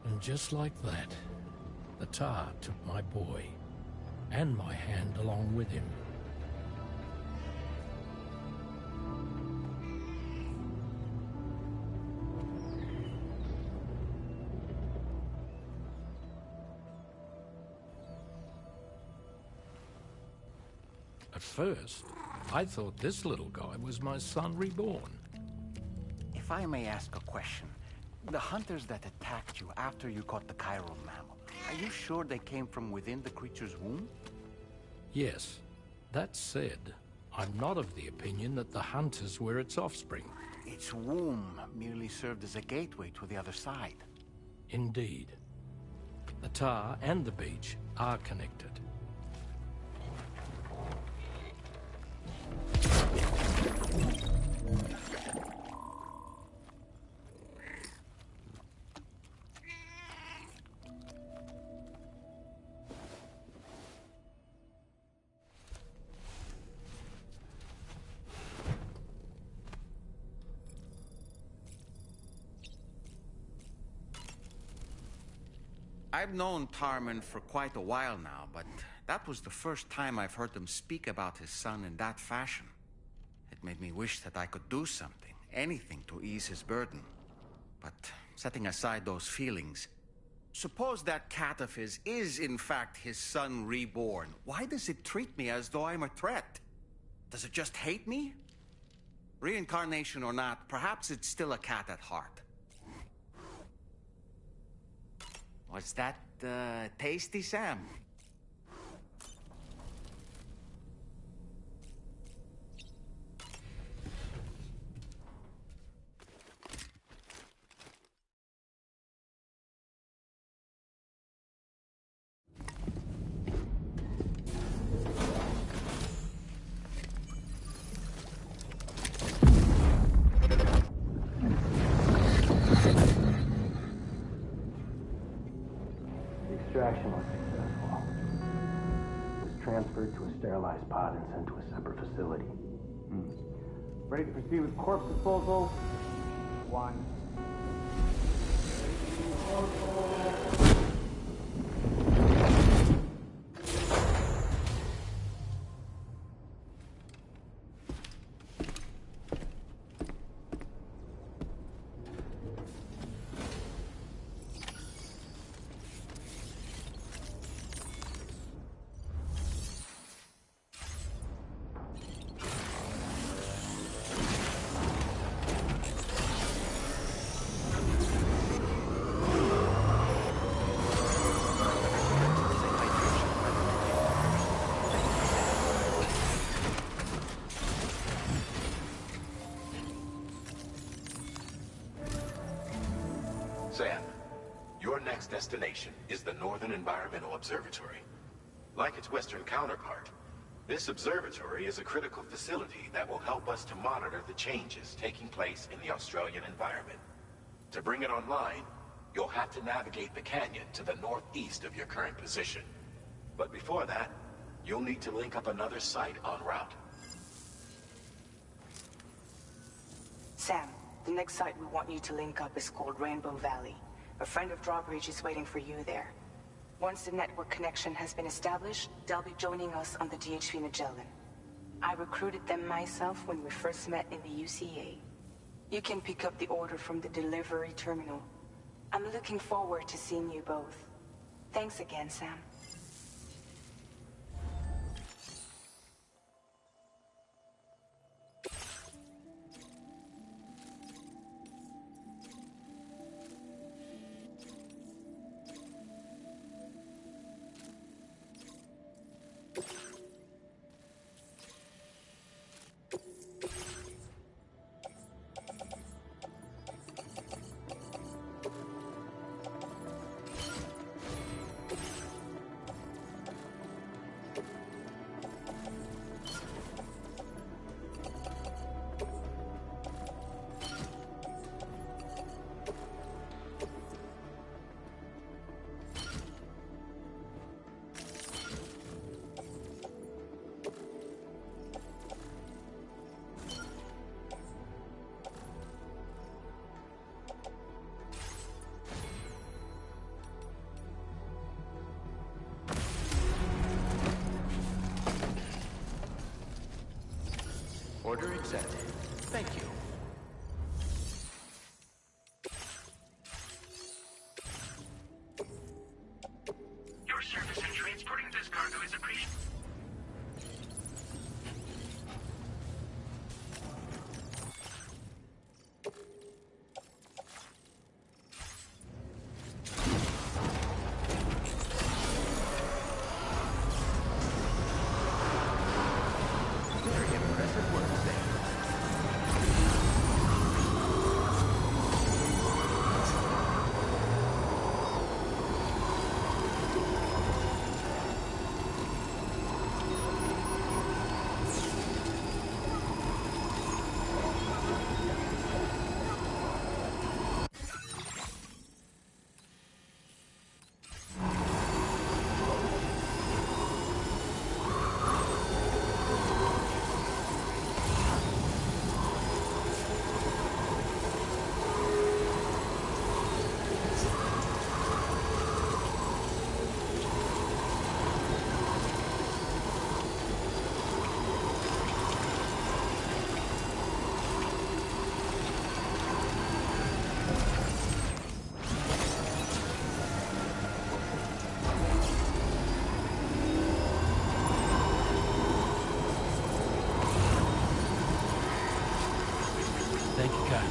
And just like that, the tar took my boy, and my hand along with him. first, I thought this little guy was my son reborn. If I may ask a question, the hunters that attacked you after you caught the chiral mammal, are you sure they came from within the creature's womb? Yes. That said, I'm not of the opinion that the hunters were its offspring. Its womb merely served as a gateway to the other side. Indeed. The tar and the beach are connected. I've known Tarman for quite a while now, but that was the first time I've heard him speak about his son in that fashion. It made me wish that I could do something, anything to ease his burden. But setting aside those feelings, suppose that cat of his is in fact his son reborn. Why does it treat me as though I'm a threat? Does it just hate me? Reincarnation or not, perhaps it's still a cat at heart. Was that, tasty, Sam? Extraction was successful. It was transferred to a sterilized pod and sent to a separate facility. Ready to proceed with corpse disposal? 1. Sam, your next destination is the Northern Environmental Observatory. Like its Western counterpart, this observatory is a critical facility that will help us to monitor the changes taking place in the Australian environment. To bring it online, you'll have to navigate the canyon to the northeast of your current position. But before that, you'll need to link up another site en route. Sam, the next site we want you to link up is called Rainbow Valley. A friend of Drawbridge is waiting for you there. Once the network connection has been established, they'll be joining us on the DHV Magellan. I recruited them myself when we first met in the UCA. You can pick up the order from the delivery terminal. I'm looking forward to seeing you both. Thanks again, Sam. Order accepted. Thank you. Your service in transporting this cargo is appreciated. Thank you, Kyle.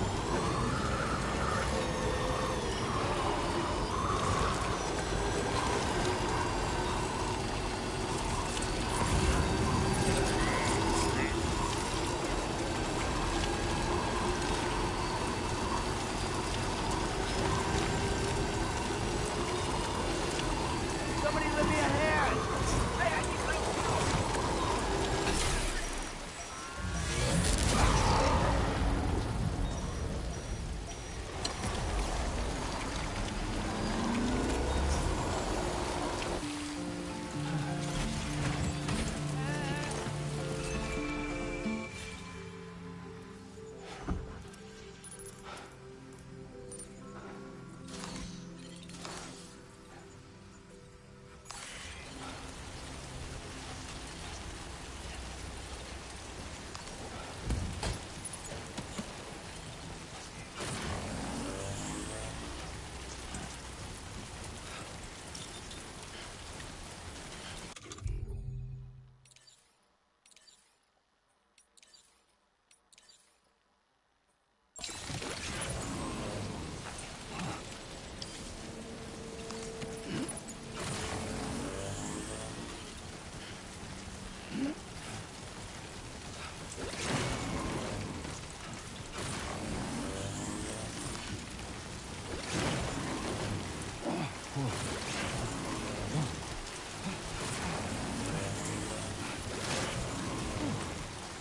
Somebody lend me a hand! Hey, I need help!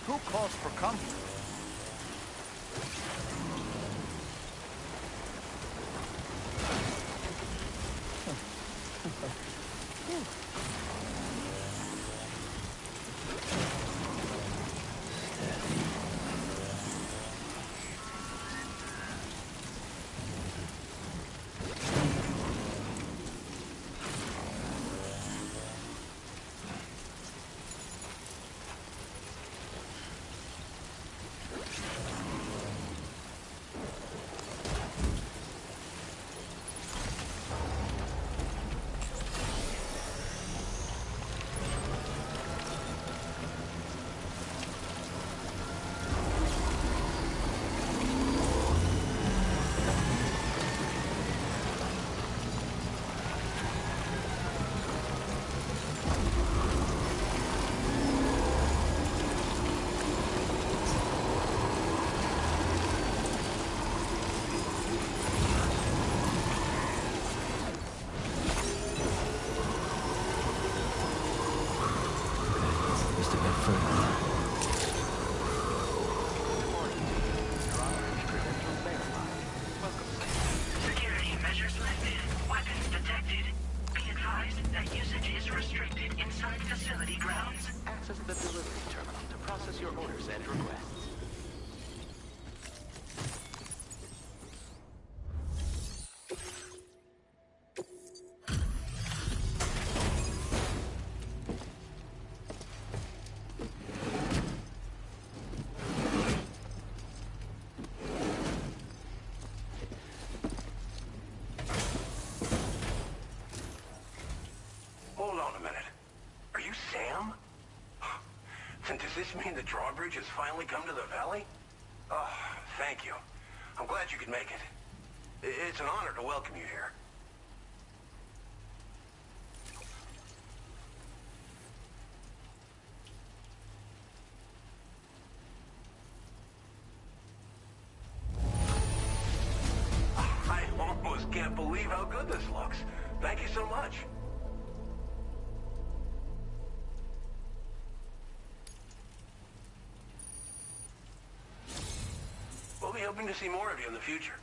Who calls for comfort? Just a bit further. Security measures lifted. Weapons detected. Be advised that usage is restricted inside facility grounds. Access the delivery terminal to process your orders and requests. Hold on a minute. Are you Sam? And does this mean the drawbridge has finally come to the valley? Oh, thank you. I'm glad you could make it. It's an honor to welcome you here. I almost can't believe how good this looks. Thank you so much. We'll be hoping to see more of you in the future.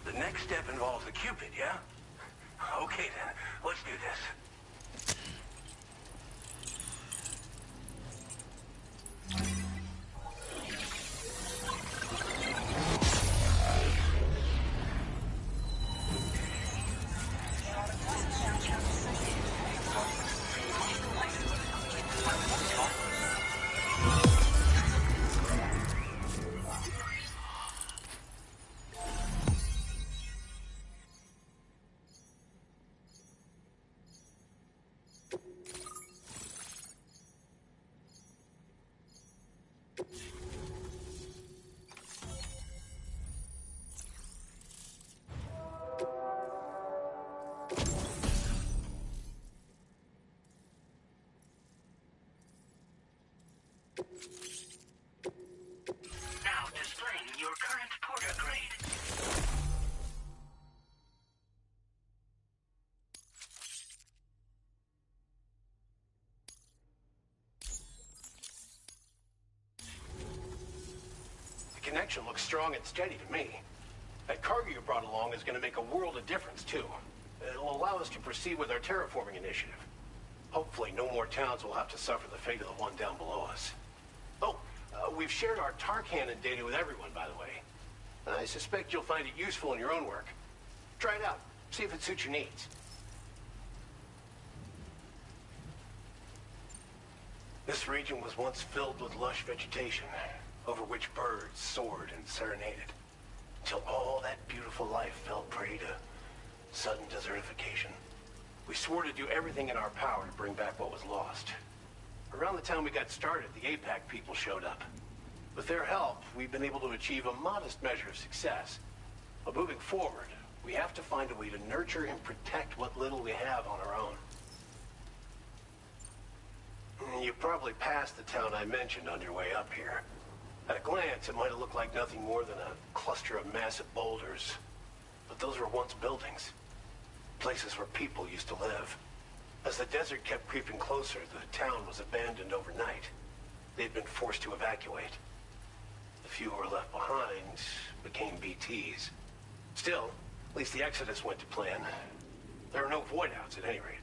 The next step involves the Cupid, yeah? Okay then, let's do this. Agreed. The connection looks strong and steady to me. That cargo you brought along is going to make a world of difference, too. It'll allow us to proceed with our terraforming initiative. Hopefully, no more towns will have to suffer the fate of the one down below us. Oh, we've shared our tar cannon data with everyone, by the way. I suspect you'll find it useful in your own work. Try it out. See if it suits your needs. This region was once filled with lush vegetation, over which birds soared and serenaded, until all that beautiful life fell prey to sudden desertification. We swore to do everything in our power to bring back what was lost. Around the time we got started, the APAC people showed up. With their help, we've been able to achieve a modest measure of success. But moving forward, we have to find a way to nurture and protect what little we have on our own. You probably passed the town I mentioned on your way up here. At a glance, it might have looked like nothing more than a cluster of massive boulders. But those were once buildings. Places where people used to live. As the desert kept creeping closer, the town was abandoned overnight. They'd been forced to evacuate. The few who were left behind became BTs. Still, at least the exodus went to plan. There are no void-outs at any rate.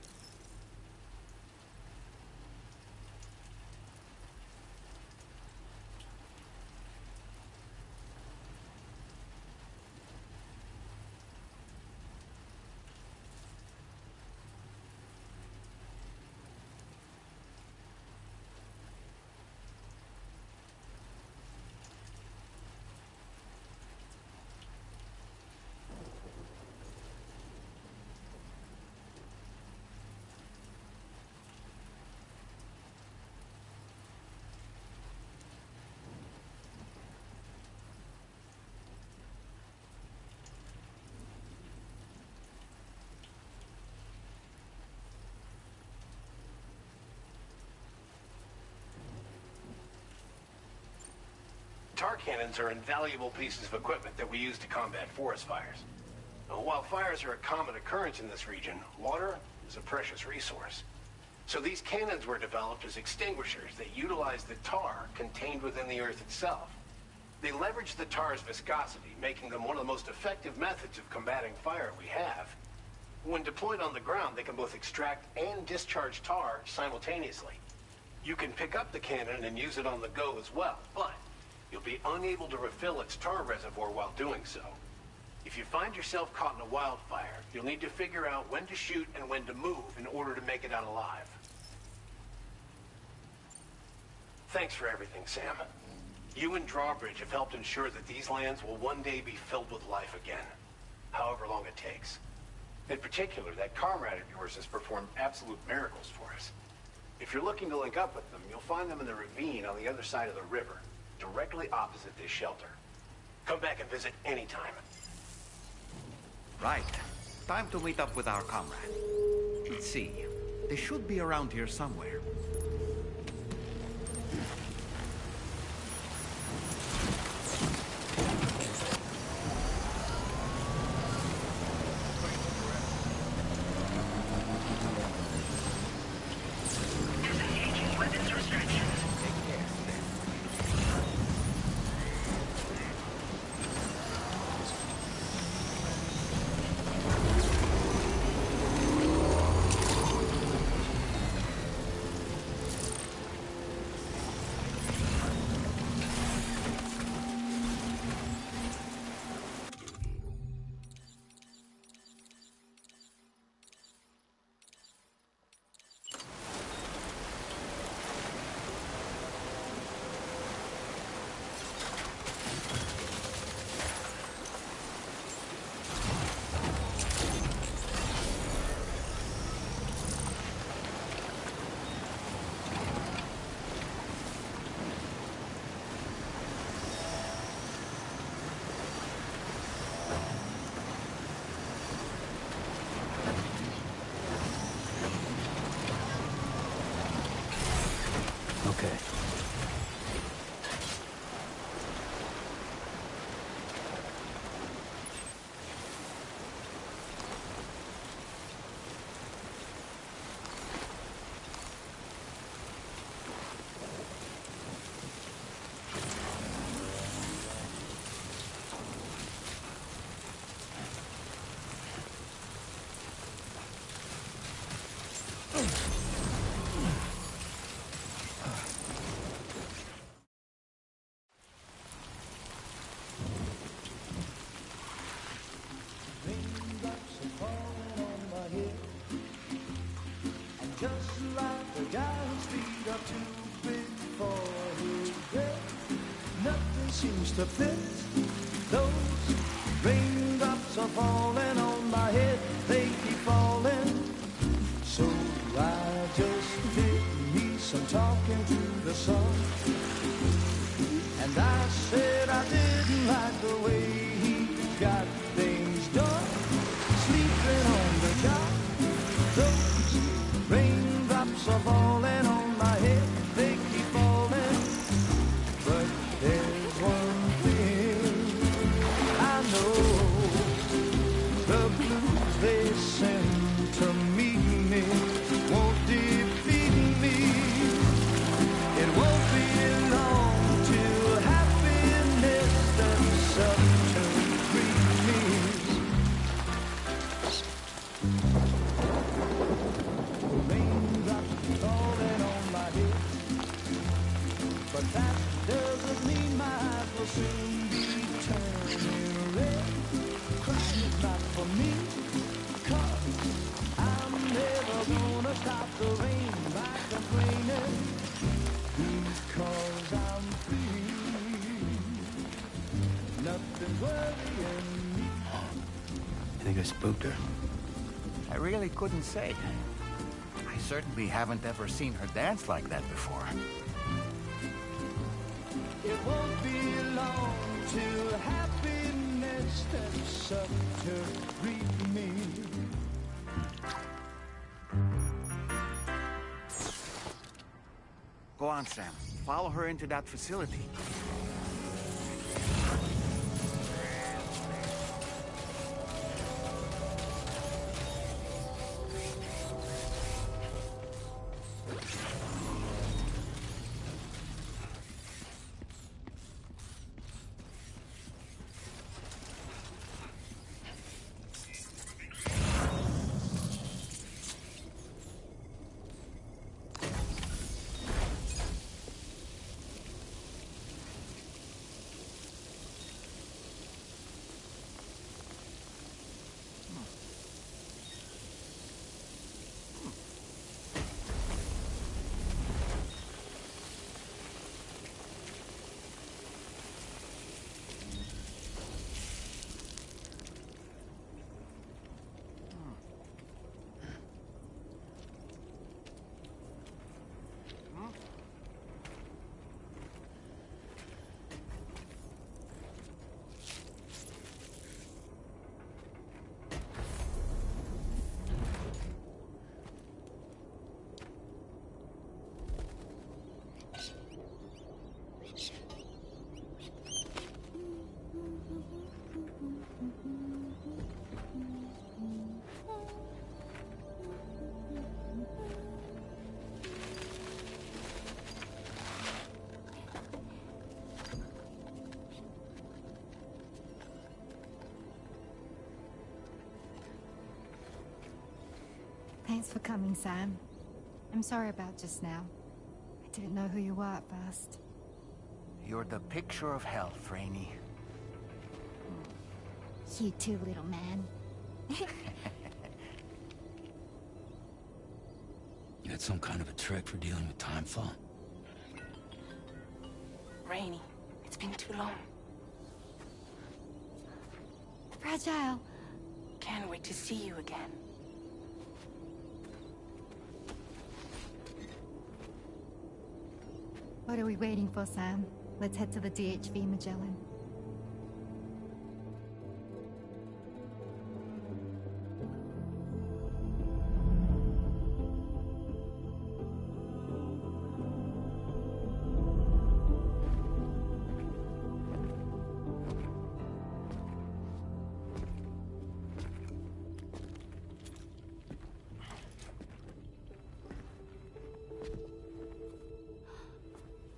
Tar cannons are invaluable pieces of equipment that we use to combat forest fires. While fires are a common occurrence in this region, water is a precious resource. So these cannons were developed as extinguishers that utilize the tar contained within the earth itself. They leverage the tar's viscosity, making them one of the most effective methods of combating fire we have. When deployed on the ground, they can both extract and discharge tar simultaneously. You can pick up the cannon and use it on the go as well, but you'll be unable to refill its tar reservoir while doing so. If you find yourself caught in a wildfire, you'll need to figure out when to shoot and when to move in order to make it out alive. Thanks for everything, Sam. You and Drawbridge have helped ensure that these lands will one day be filled with life again, however long it takes. In particular, that comrade of yours has performed absolute miracles for us. If you're looking to link up with them, you'll find them in the ravine on the other side of the river, directly opposite this shelter. Come back and visit anytime. Right. Time to meet up with our comrade. Let's see. They should be around here somewhere. seems to fit. Those raindrops are falling on my head, they keep falling. So I just did me some talking to the sun. And I said I didn't like the way he got things done. Sleeping on the job, those raindrops are falling on my head, they keep falling. But there's one thing I know, the blues they send to meet me won't defeat me. It won't be long till happiness themselves to greet me. Raindrops falling on my head, but that doesn't mean my eyes will soon be turning red. Crying is not for me, 'cause I'm never gonna stop the rain by complaining, because I'm free. Nothing's worrying me. I think I spooked her. I really couldn't say. I certainly haven't ever seen her dance like that before. It won't be long till happiness steps up to greet me. Go on, Sam. Follow her into that facility. Thanks for coming, Sam. I'm sorry about just now. I didn't know who you were at first. You're the picture of health, Rainey. You too, little man. You had some kind of a trick for dealing with time fall? Rainey, it's been too long. Fragile. Can't wait to see you again. What are we waiting for, Sam? Let's head to the DHV Magellan.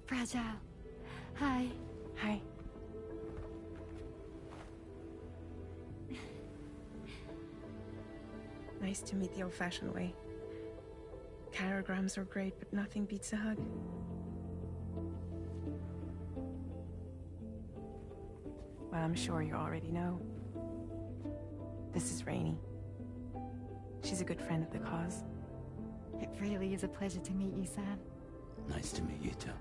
Fragile. Hi. Hi. Nice to meet the old-fashioned way. Carograms are great, but nothing beats a hug. Well, I'm sure you already know. This is Rainey. She's a good friend of the cause. It really is a pleasure to meet you, Sam. Nice to meet you too.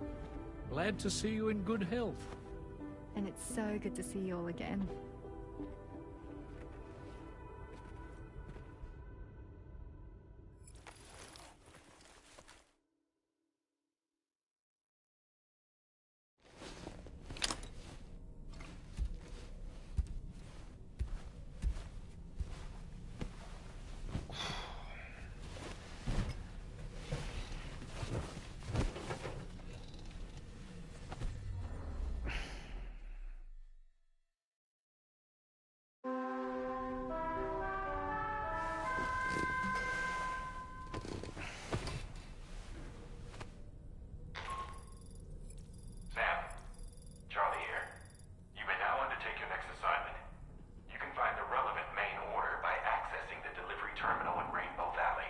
Glad to see you in good health. And it's so good to see you all again. Sam, Charlie here. You may now undertake your next assignment. You can find the relevant main order by accessing the delivery terminal in Rainbow Valley.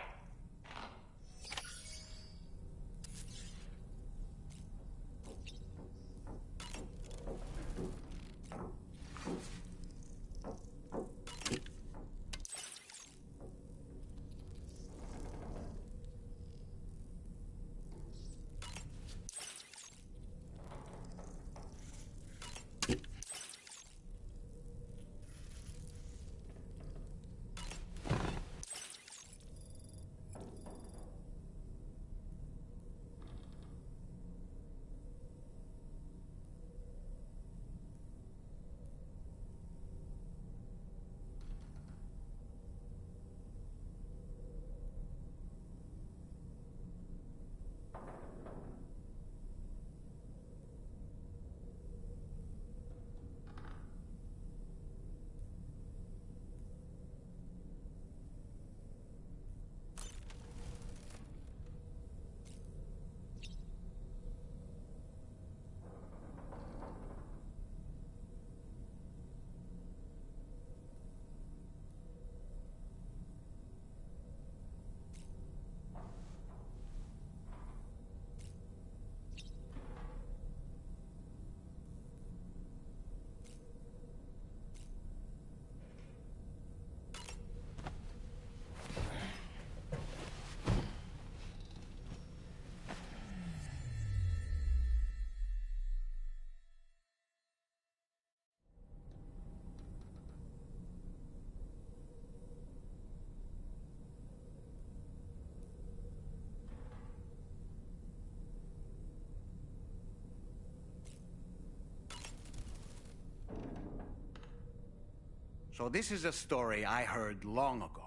So this is a story I heard long ago.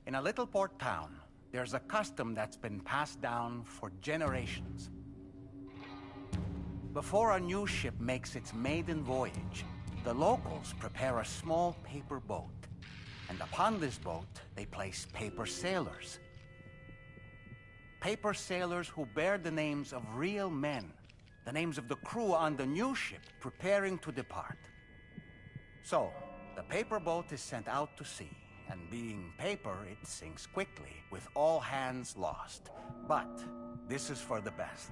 In a little port town, there's a custom that's been passed down for generations. Before a new ship makes its maiden voyage, the locals prepare a small paper boat. And upon this boat, they place paper sailors. Paper sailors who bear the names of real men, the names of the crew on the new ship preparing to depart. So, the paper boat is sent out to sea, and being paper, it sinks quickly, with all hands lost. But this is for the best.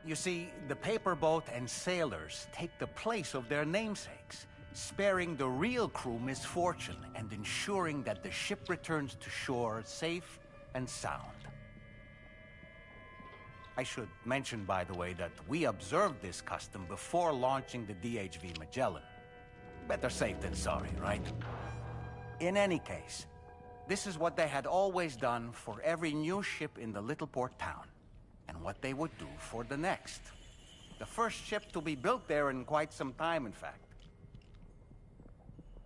You see, the paper boat and sailors take the place of their namesakes, sparing the real crew misfortune and ensuring that the ship returns to shore safe and sound. I should mention, by the way, that we observed this custom before launching the DHV Magellan. Better safe than sorry, right? In any case, this is what they had always done for every new ship in the little port town, and what they would do for the next. The first ship to be built there in quite some time, in fact.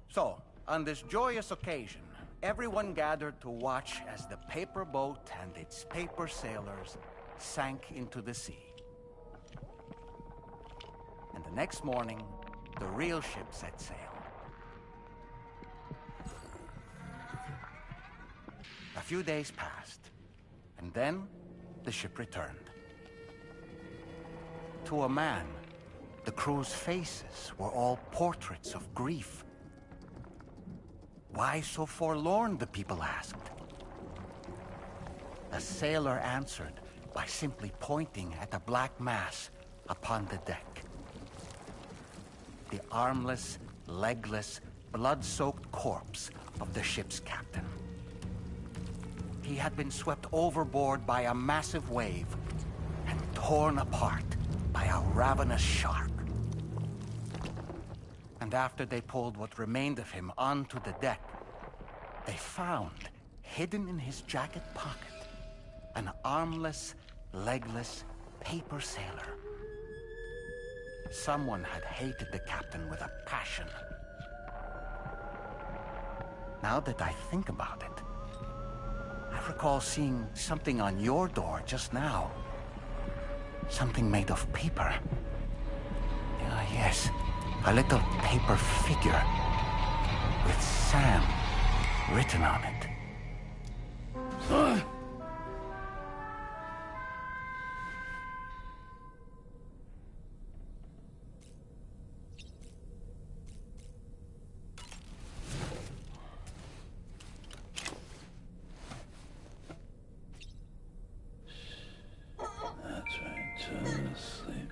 So, on this joyous occasion, everyone gathered to watch as the paper boat and its paper sailors sank into the sea. And the next morning, the real ship set sail. A few days passed, and then the ship returned. To a man, the crew's faces were all portraits of grief. Why so forlorn, the people asked. The sailor answered by simply pointing at a black mass upon the deck. The armless, legless, blood-soaked corpse of the ship's captain. He had been swept overboard by a massive wave torn apart by a ravenous shark. And after they pulled what remained of him onto the deck, they found, hidden in his jacket pocket, an armless, legless paper sailor. Someone had hated the captain with a passion. Now that I think about it, I recall seeing something on your door just now. Something made of paper. Ah, yes. A little paper figure with Sam written on it. That's right, just sleep.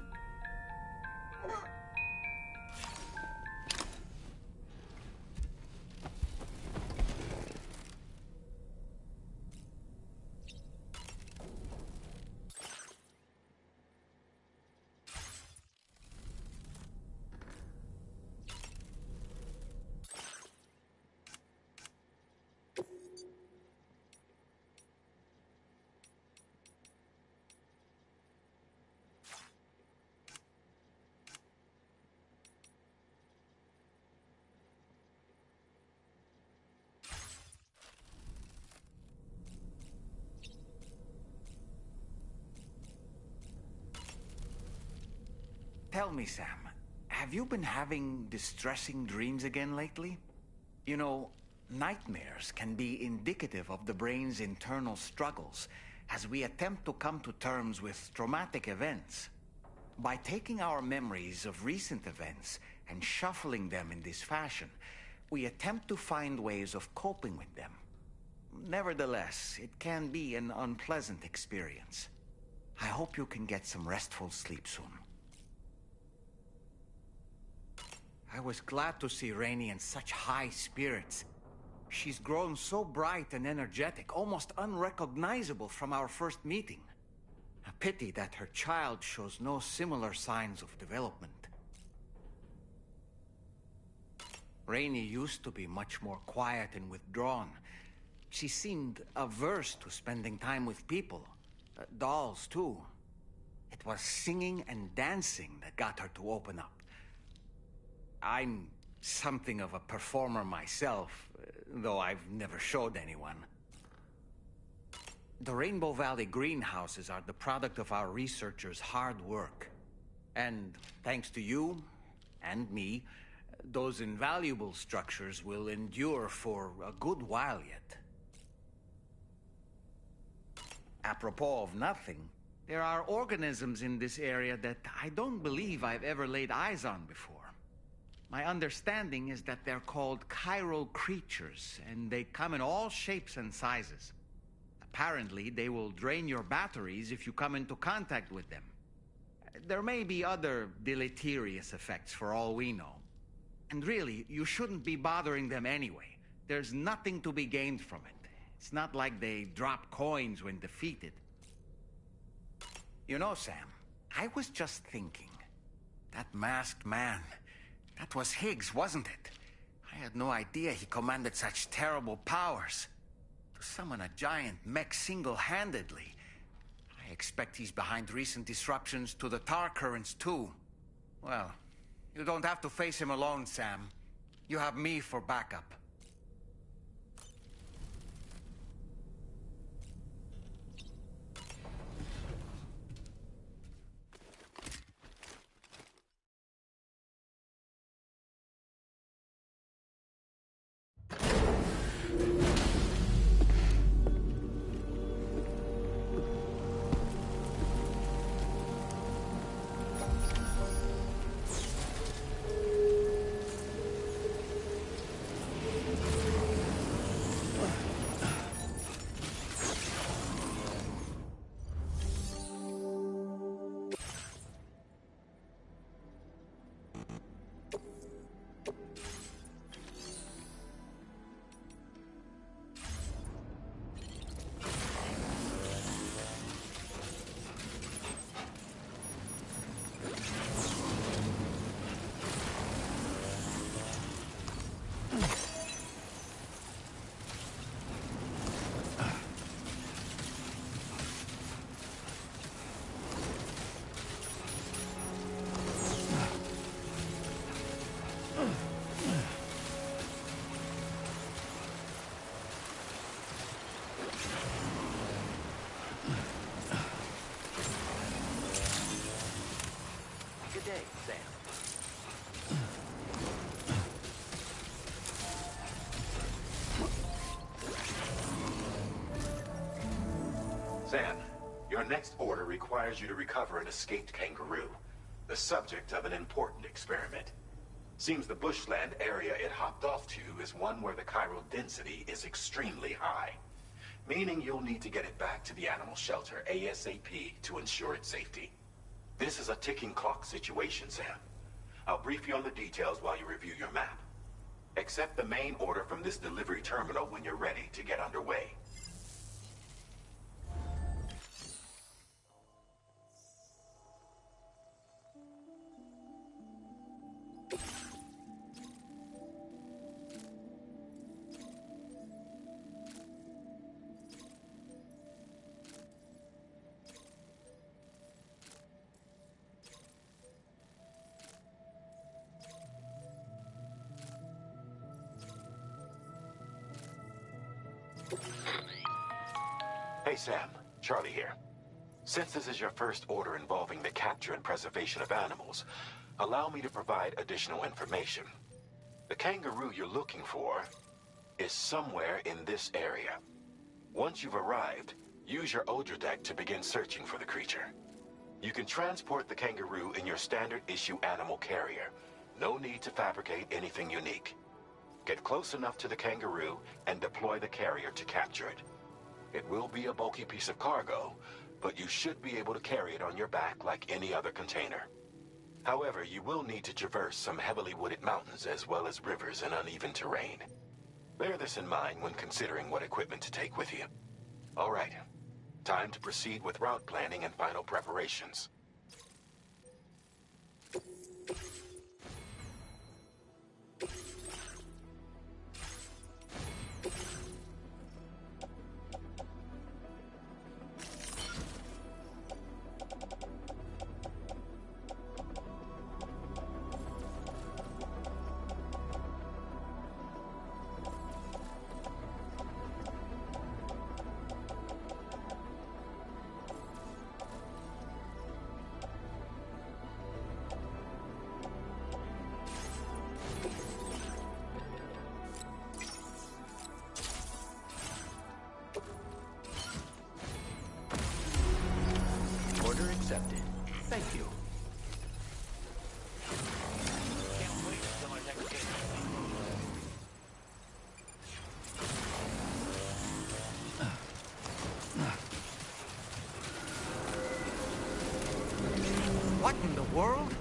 Tell me, Sam, have you been having distressing dreams again lately? You know, nightmares can be indicative of the brain's internal struggles as we attempt to come to terms with traumatic events. By taking our memories of recent events and shuffling them in this fashion, we attempt to find ways of coping with them. Nevertheless, it can be an unpleasant experience. I hope you can get some restful sleep soon. I was glad to see Rainey in such high spirits. She's grown so bright and energetic, almost unrecognizable from our first meeting. A pity that her child shows no similar signs of development. Rainey used to be much more quiet and withdrawn. She seemed averse to spending time with people. Dolls, too. It was singing and dancing that got her to open up. I'm something of a performer myself, though I've never showed anyone. The Rainbow Valley greenhouses are the product of our researchers' hard work. And thanks to you and me, those invaluable structures will endure for a good while yet. Apropos of nothing, there are organisms in this area that I don't believe I've ever laid eyes on before. My understanding is that they're called chiral creatures, and they come in all shapes and sizes. Apparently, they will drain your batteries if you come into contact with them. There may be other deleterious effects for all we know. And really, you shouldn't be bothering them anyway. There's nothing to be gained from it. It's not like they drop coins when defeated. You know, Sam, I was just thinking. That masked man, that was Higgs, wasn't it? I had no idea he commanded such terrible powers. To summon a giant mech single-handedly. I expect he's behind recent disruptions to the tar currents, too. Well, you don't have to face him alone, Sam. You have me for backup. day, Sam. Sam, your next order requires you to recover an escaped kangaroo, the subject of an important experiment. Seems the bushland area it hopped off to is one where the chiral density is extremely high, meaning you'll need to get it back to the animal shelter ASAP to ensure its safety. This is a ticking clock situation, Sam. I'll brief you on the details while you review your map. Accept the main order from this delivery terminal when you're ready to get underway. Hey Sam, Charlie here. Since this is your first order involving the capture and preservation of animals, allow me to provide additional information. The kangaroo you're looking for is somewhere in this area. Once you've arrived, use your Odradek to begin searching for the creature. You can transport the kangaroo in your standard issue animal carrier. No need to fabricate anything unique. Get close enough to the kangaroo and deploy the carrier to capture it. It will be a bulky piece of cargo, but you should be able to carry it on your back like any other container. However, you will need to traverse some heavily wooded mountains as well as rivers and uneven terrain. Bear this in mind when considering what equipment to take with you. All right, time to proceed with route planning and final preparations. Order accepted. Thank you. Can't wait until our next game. What in the world?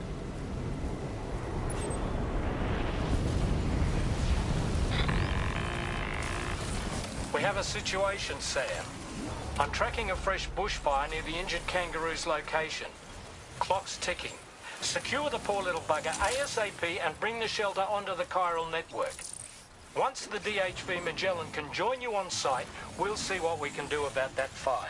We have a situation, Sam. I'm tracking a fresh bushfire near the injured kangaroo's location. Clock's ticking. Secure the poor little bugger ASAP and bring the shelter onto the chiral network. Once the DHV Magellan can join you on site, we'll see what we can do about that fire.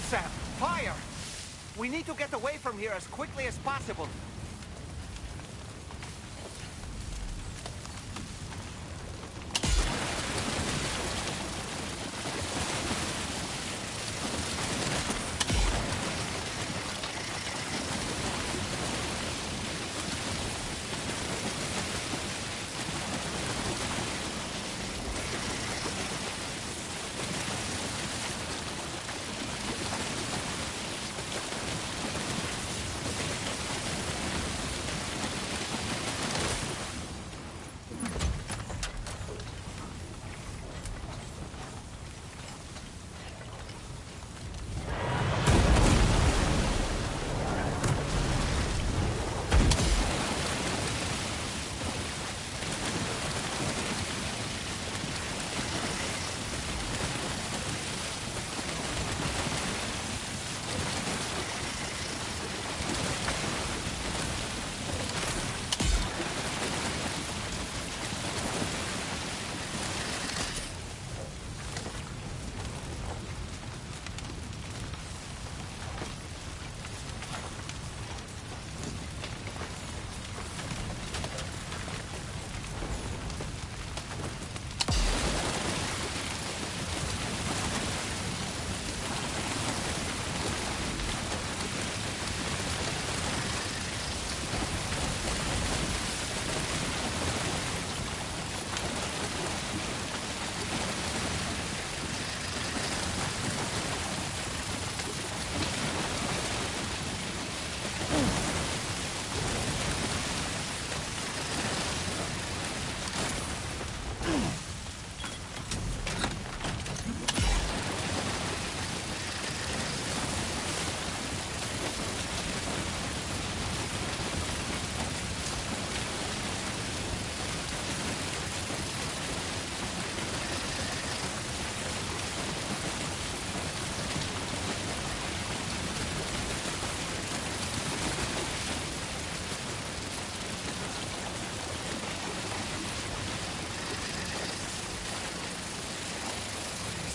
Sam, fire! We need to get away from here as quickly as possible.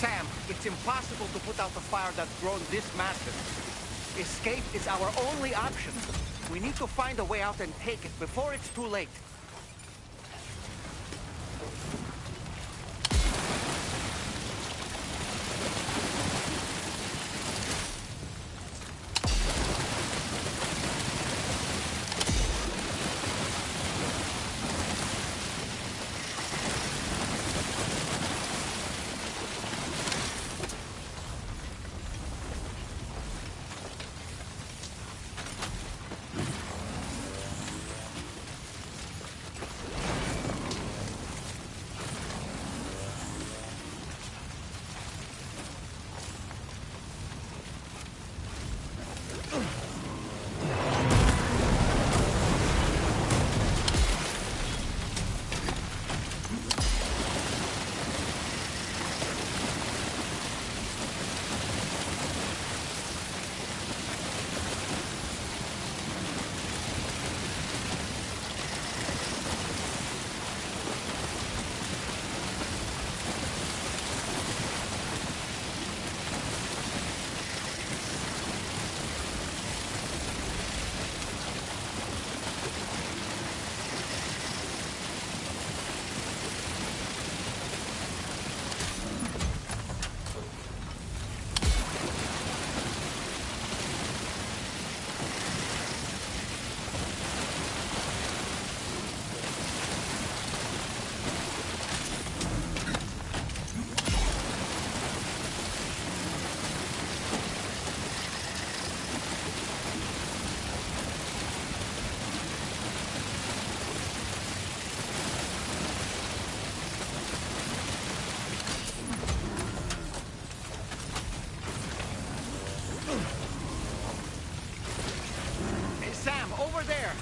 Sam, it's impossible to put out the fire that's grown this massive. Escape is our only option. We need to find a way out and take it before it's too late.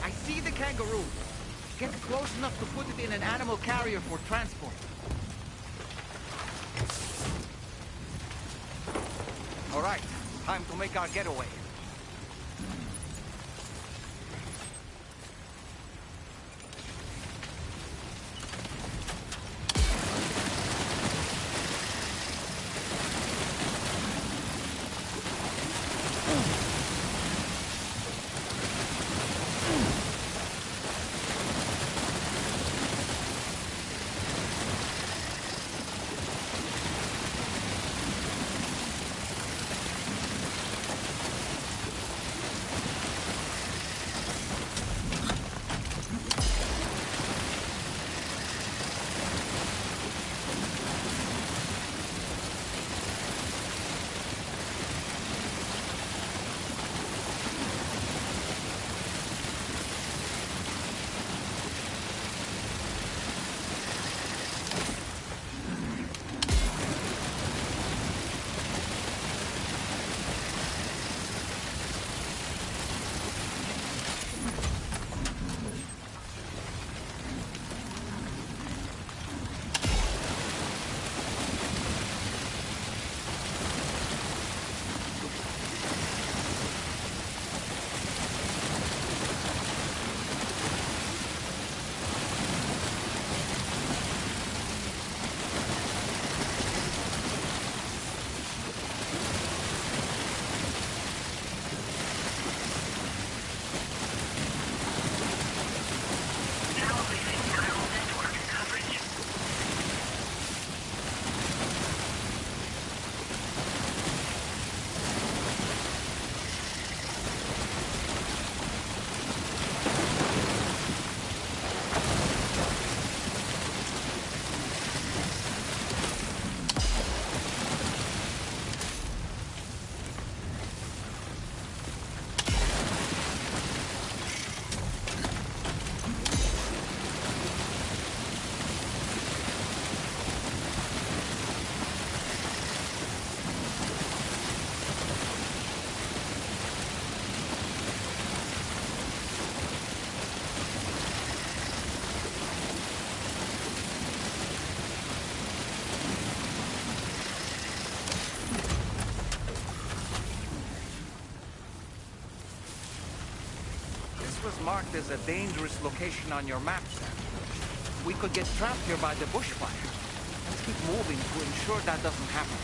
I see the kangaroo. Get close enough to put it in an animal carrier for transport. All right, time to make our getaway. marked as a dangerous location on your map, Sam. We could get trapped here by the bushfire. Let's keep moving to ensure that doesn't happen.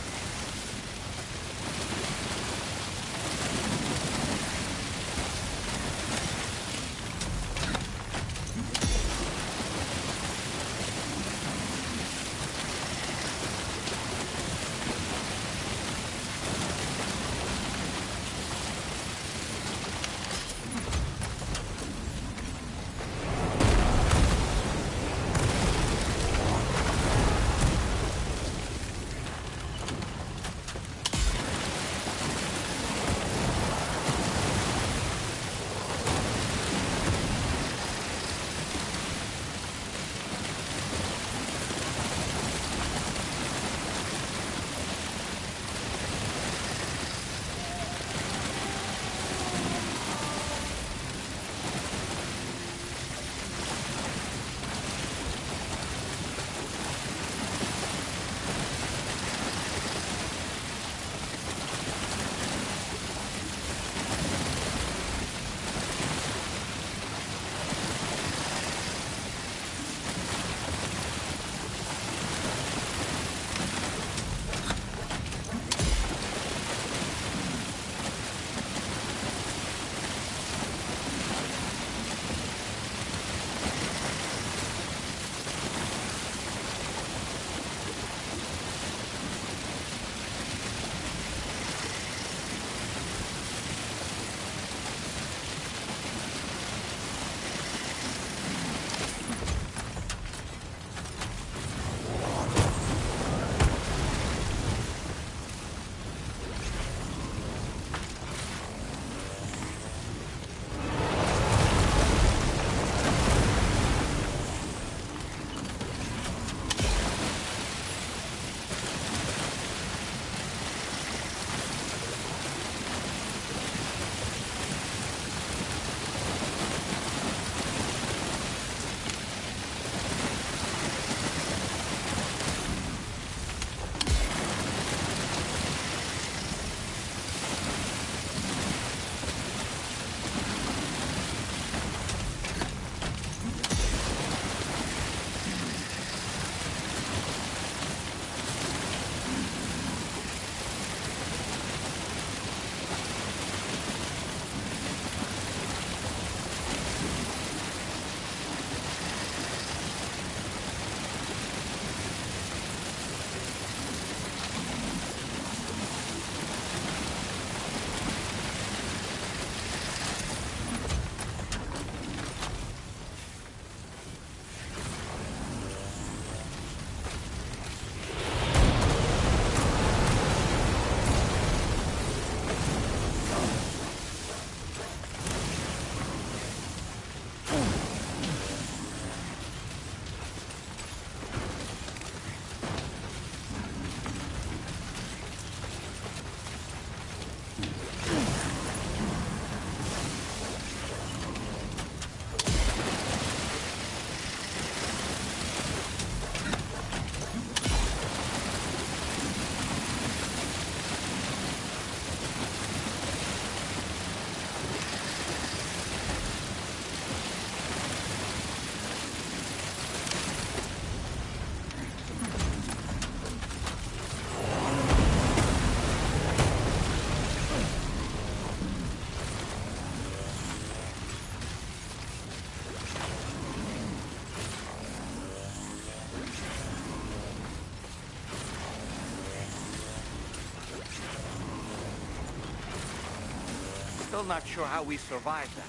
Still not sure how we survived that.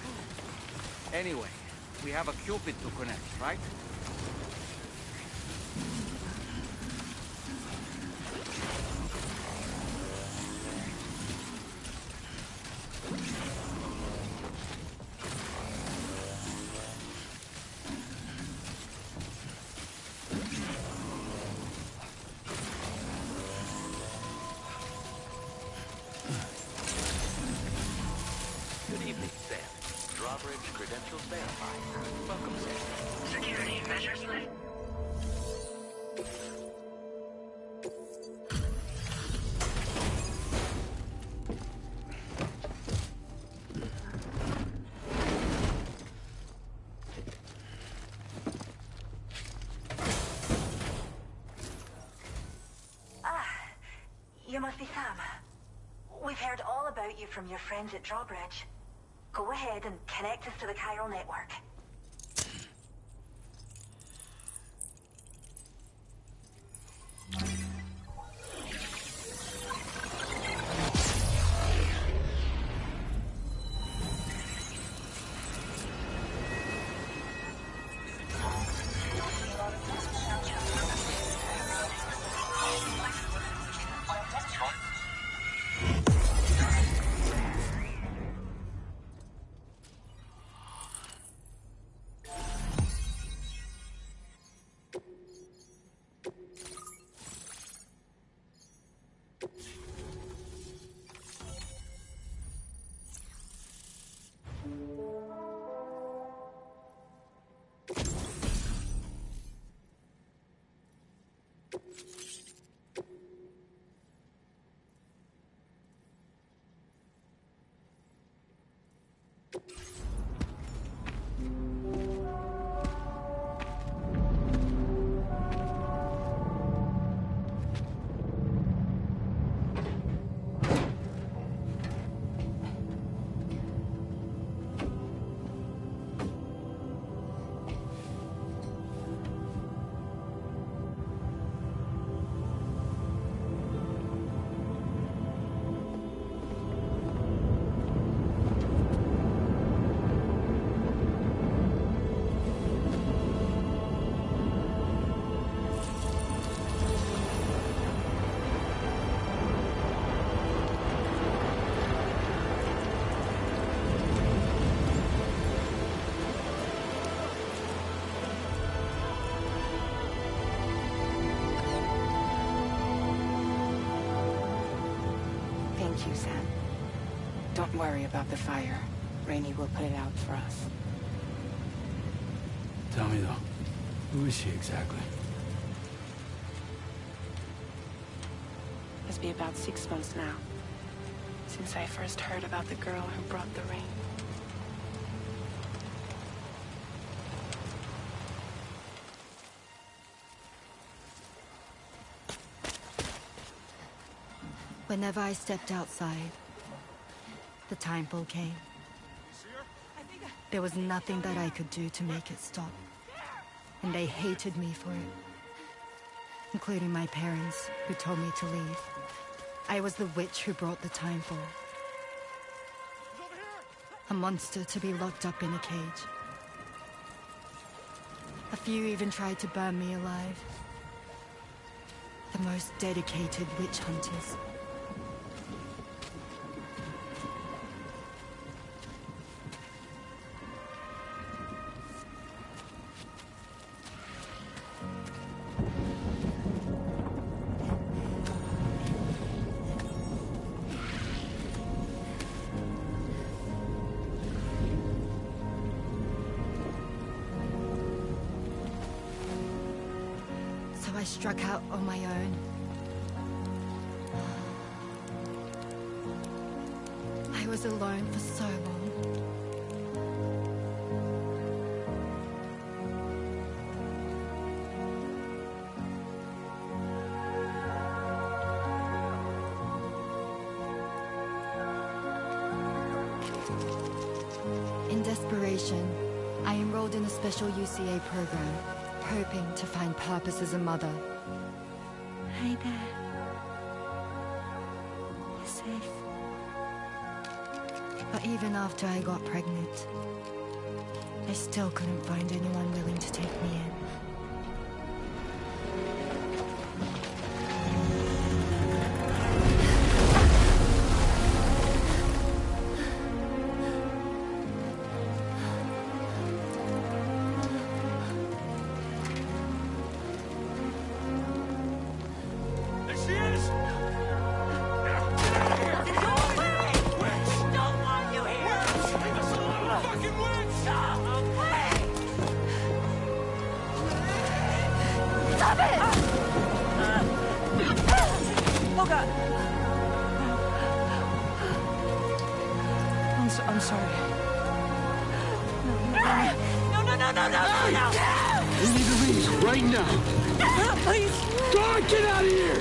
Anyway, we have a Cupid to connect, right? Good evening, Sam. Drawbridge credentials verified. Welcome, Sam. Security measures lifted. You must be Sam. We've heard all about you from your friends at Drawbridge. Go ahead and connect us to the chiral network. Thank you, Sam. Don't worry about the fire. Rainey will put it out for us. Tell me, though, who is she exactly? Must be about 6 months now, since I first heard about the girl who brought the rain. Whenever I stepped outside, the timefall came. There was nothing that I could do to make it stop. And they hated me for it. Including my parents, who told me to leave. I was the witch who brought the timefall. A monster to be locked up in a cage. A few even tried to burn me alive. The most dedicated witch hunters. I struck out on my own. I was alone for so long. In desperation, I enrolled in a special UCA program. Hoping to find purpose as a mother. Hi there. You're safe. But even after I got pregnant, I still couldn't find anyone willing to take me in. I'm sorry. No. We need to leave right now. Please. Go on, get out of here!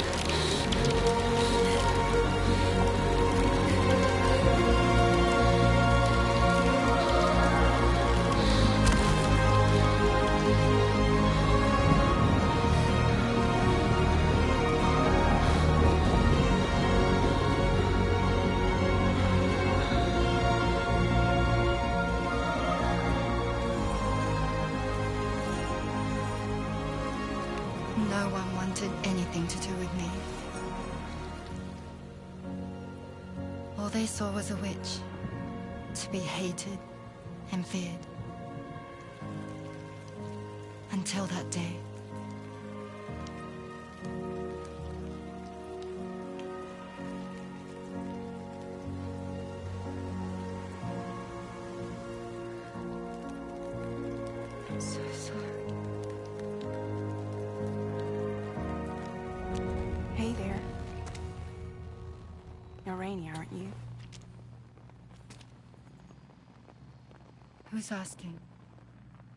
No one wanted anything to do with me. All they saw was a witch, to be hated and feared. Until that day. I'm so sorry. Hey there. You're Rainey, aren't you? Who's asking?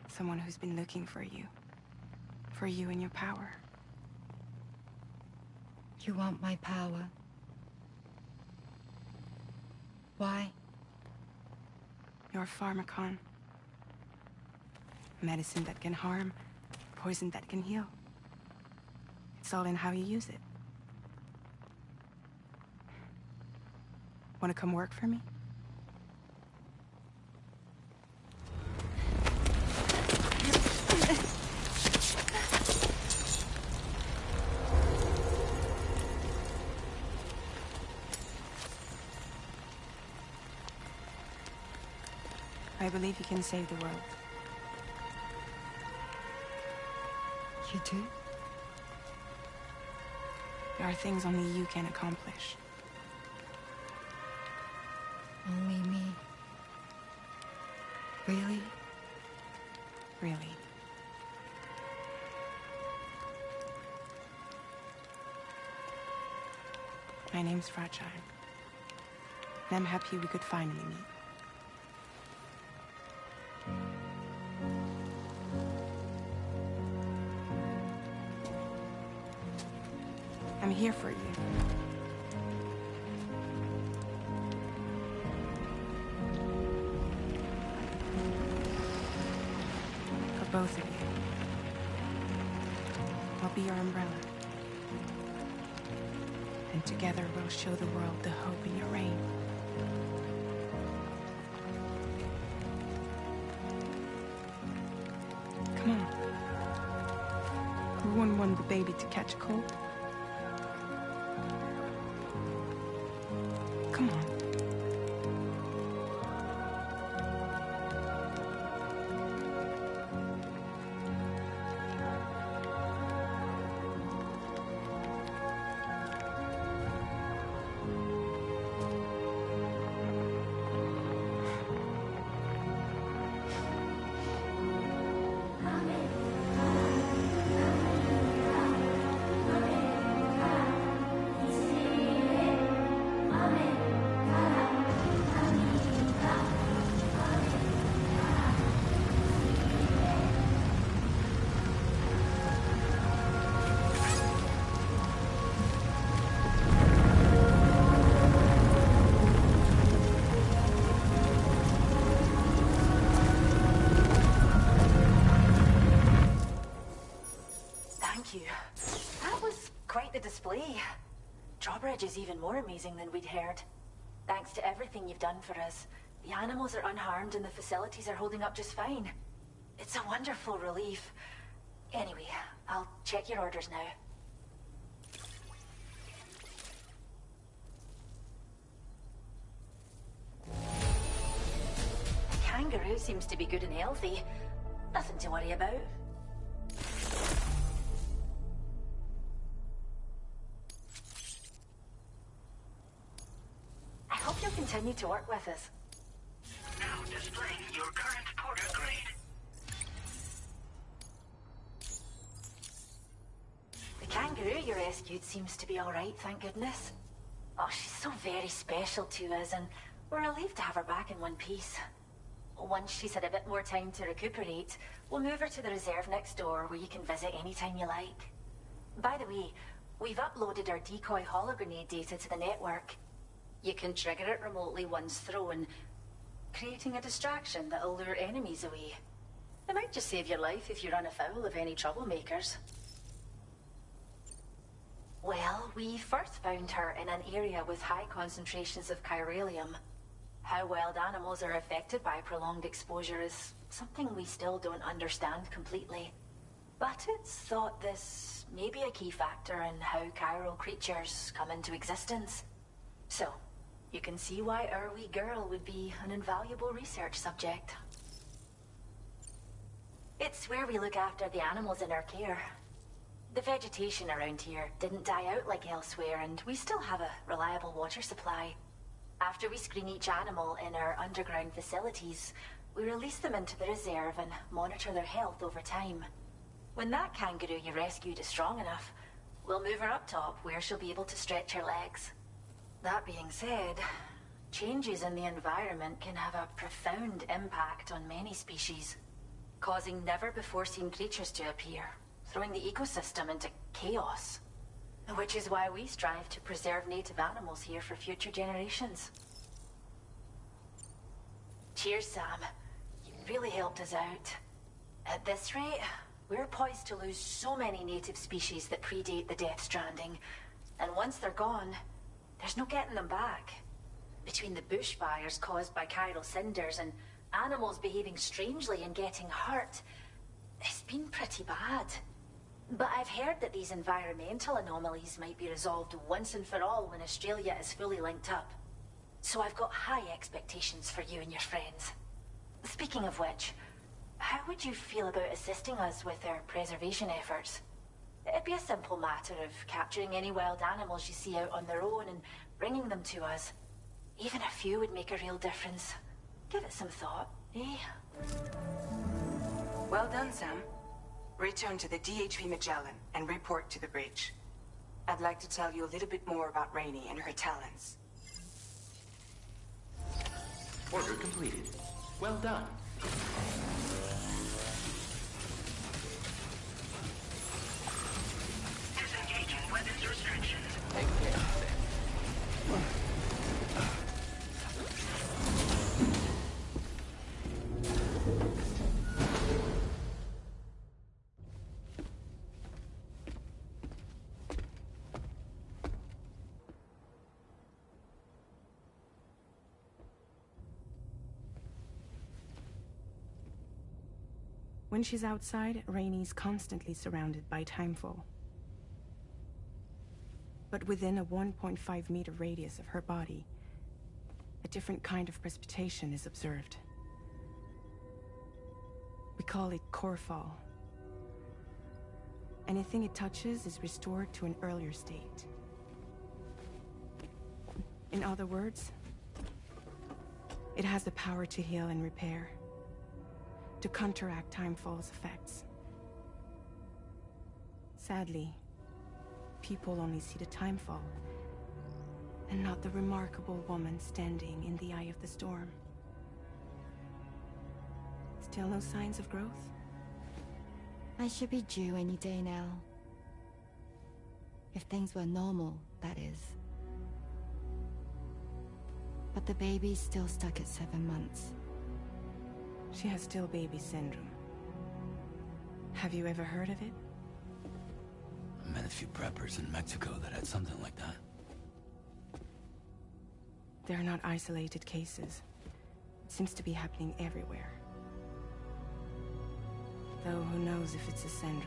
Someone who's been looking for you. For you and your power. You want my power? Why? You're a pharmacon. Medicine that can harm, poison that can heal. It's all in how you use it. Want to come work for me? I believe you can save the world. You do? There are things only you can accomplish. Only me. Really? Really. My name's Fragile. And I'm happy we could finally meet. I'm here for you. For both of you. I'll be your umbrella. And together we'll show the world the hope in your reign. Come on. Who wouldn't want the baby to catch a cold? Come on. display. Drawbridge is even more amazing than we'd heard. Thanks to everything you've done for us, the animals are unharmed and the facilities are holding up just fine. It's a wonderful relief. Anyway, I'll check your orders now. The kangaroo seems to be good and healthy. Nothing to worry about. I hope you'll continue to work with us. Now displaying your current porter grade. The kangaroo you rescued seems to be alright, thank goodness. Oh, she's so very special to us, and we're relieved to have her back in one piece. Once she's had a bit more time to recuperate, we'll move her to the reserve next door where you can visit anytime you like. By the way, we've uploaded our decoy hologrenade data to the network. You can trigger it remotely once thrown, creating a distraction that'll lure enemies away. It might just save your life if you run afoul of any troublemakers. Well, we first found her in an area with high concentrations of chiralium. How wild animals are affected by prolonged exposure is something we still don't understand completely. But it's thought this may be a key factor in how chiral creatures come into existence. So, you can see why our wee girl would be an invaluable research subject. It's where we look after the animals in our care. The vegetation around here didn't die out like elsewhere, and we still have a reliable water supply. After we screen each animal in our underground facilities, we release them into the reserve and monitor their health over time. When that kangaroo you rescued is strong enough, we'll move her up top where she'll be able to stretch her legs. That being said, changes in the environment can have a profound impact on many species, causing never-before-seen creatures to appear, throwing the ecosystem into chaos. Which is why we strive to preserve native animals here for future generations. Cheers, Sam. You really helped us out. At this rate, we're poised to lose so many native species that predate the Death Stranding. And once they're gone, there's no getting them back. Between the bushfires caused by chiral cinders and animals behaving strangely and getting hurt, it's been pretty bad. But I've heard that these environmental anomalies might be resolved once and for all when Australia is fully linked up. So I've got high expectations for you and your friends. Speaking of which, how would you feel about assisting us with our preservation efforts? It'd be a simple matter of capturing any wild animals you see out on their own and bringing them to us. Even a few would make a real difference. Give it some thought, eh? Well done, Sam. Return to the DHV Magellan and report to the bridge. I'd like to tell you a little bit more about Rainey and her talents. Order completed. Well done. Disengaging weapons restrictions. Take care, Sam. When she's outside, Rainey's constantly surrounded by timefall. But within a 1.5-meter radius of her body, a different kind of precipitation is observed. We call it core fall. Anything it touches is restored to an earlier state. In other words, it has the power to heal and repair, to counteract timefall's effects. Sadly, people only see the timefall, and not the remarkable woman standing in the eye of the storm. Still no signs of growth? I should be due any day now. If things were normal, that is. But the baby's still stuck at 7 months. She has still baby syndrome. Have you ever heard of it? I met a few preppers in Mexico that had something like that. They're not isolated cases. It seems to be happening everywhere. Though who knows if it's a syndrome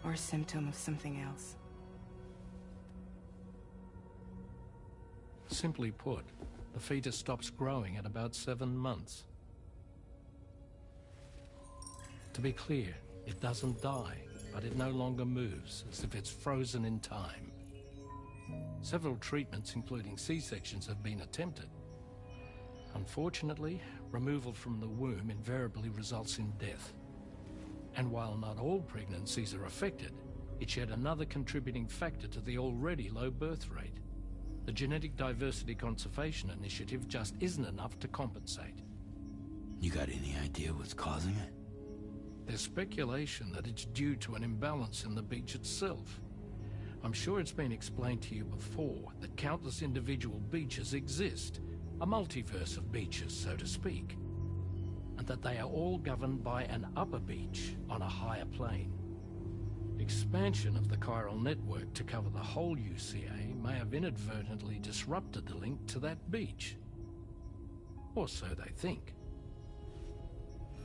or a symptom of something else. Simply put, the fetus stops growing at about 7 months. To be clear, it doesn't die, but it no longer moves, as if it's frozen in time. Several treatments, including C-sections, have been attempted. Unfortunately, removal from the womb invariably results in death. And while not all pregnancies are affected, it's yet another contributing factor to the already low birth rate. The Genetic Diversity Conservation Initiative just isn't enough to compensate. You got any idea what's causing it? There's speculation that it's due to an imbalance in the beach itself. I'm sure it's been explained to you before that countless individual beaches exist, a multiverse of beaches, so to speak, and that they are all governed by an upper beach on a higher plane. Expansion of the chiral network to cover the whole UCA may have inadvertently disrupted the link to that beach. Or so they think.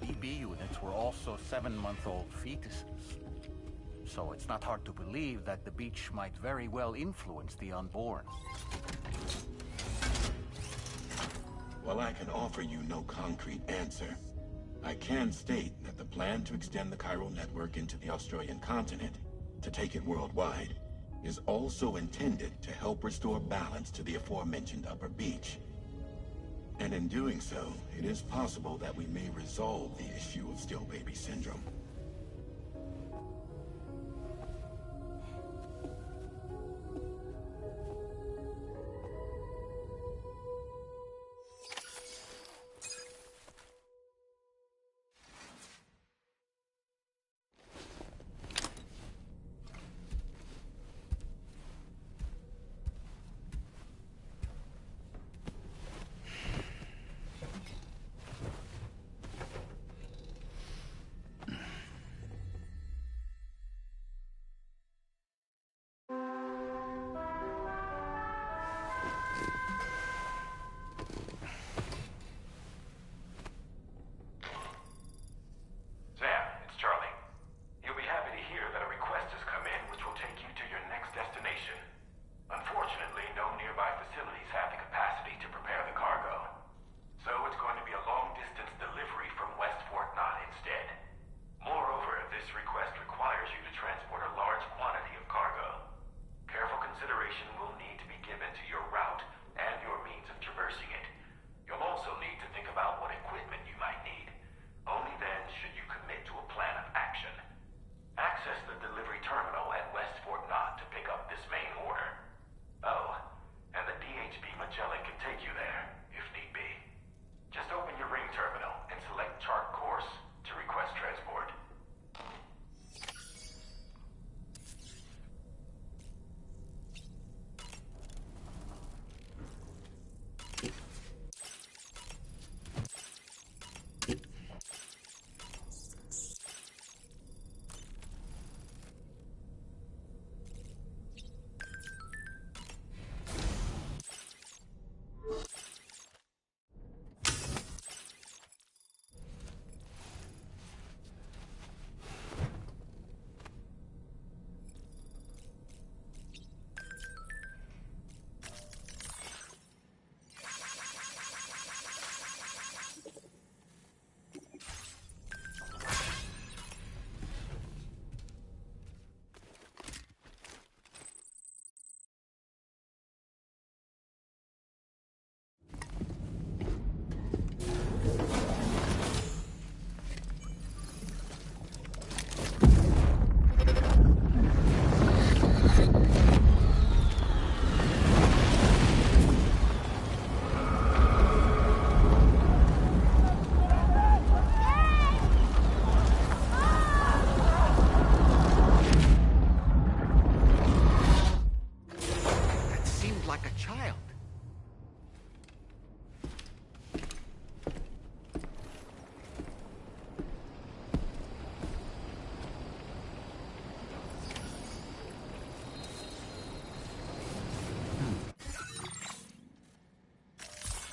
BB units were also 7-month-old fetuses. So it's not hard to believe that the beach might very well influence the unborn. While I can offer you no concrete answer, I can state that the plan to extend the chiral network into the Australian continent, to take it worldwide, is also intended to help restore balance to the aforementioned upper beach. And in doing so, it is possible that we may resolve the issue of still baby syndrome.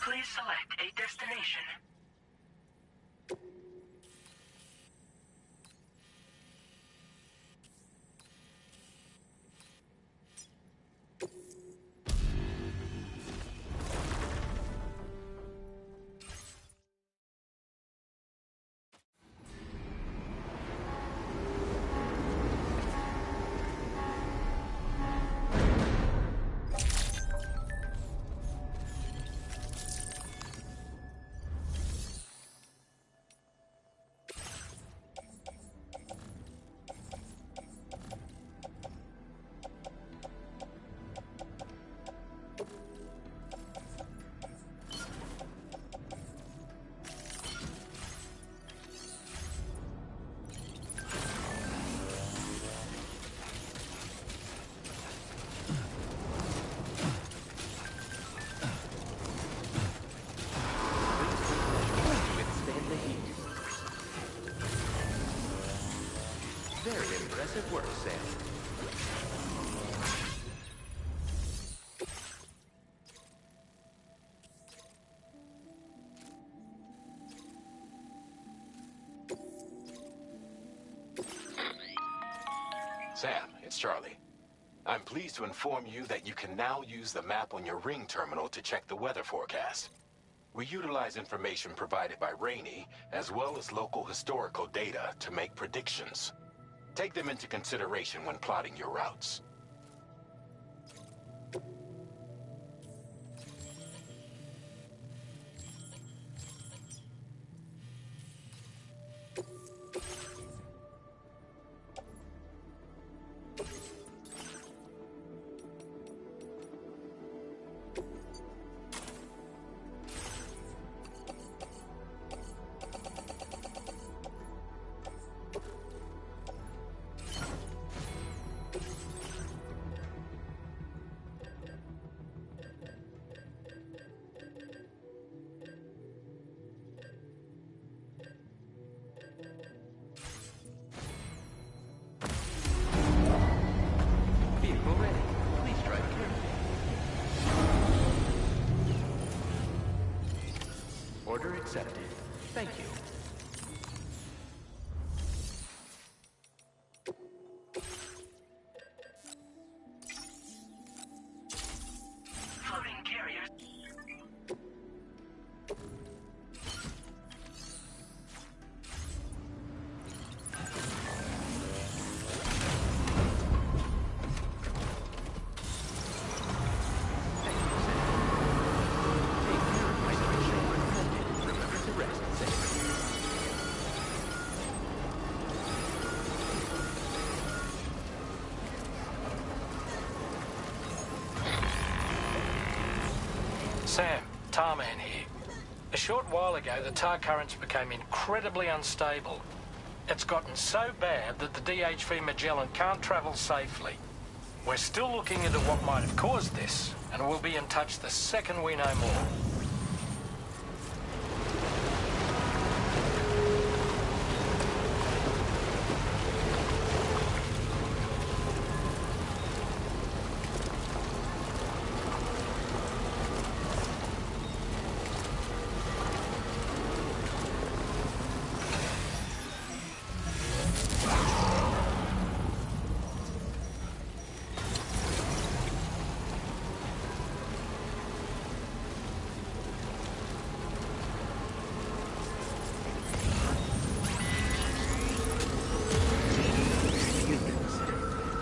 Please select a destination. Very impressive work, Sam. Sam, it's Charlie. I'm pleased to inform you that you can now use the map on your ring terminal to check the weather forecast. We utilize information provided by Rainey, as well as local historical data, to make predictions. Take them into consideration when plotting your routes. Vehicle ready. Please drive carefully. Order accepted. Thank you. Floating carriers. Sam, Tarman here. A short while ago, the tar currents became incredibly unstable. It's gotten so bad that the DHV Magellan can't travel safely. We're still looking into what might have caused this, and we'll be in touch the second we know more.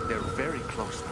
They're very close now.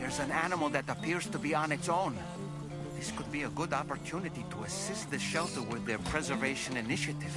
there's an animal that appears to be on its own. This could be a good opportunity to assist the shelter with their preservation initiative.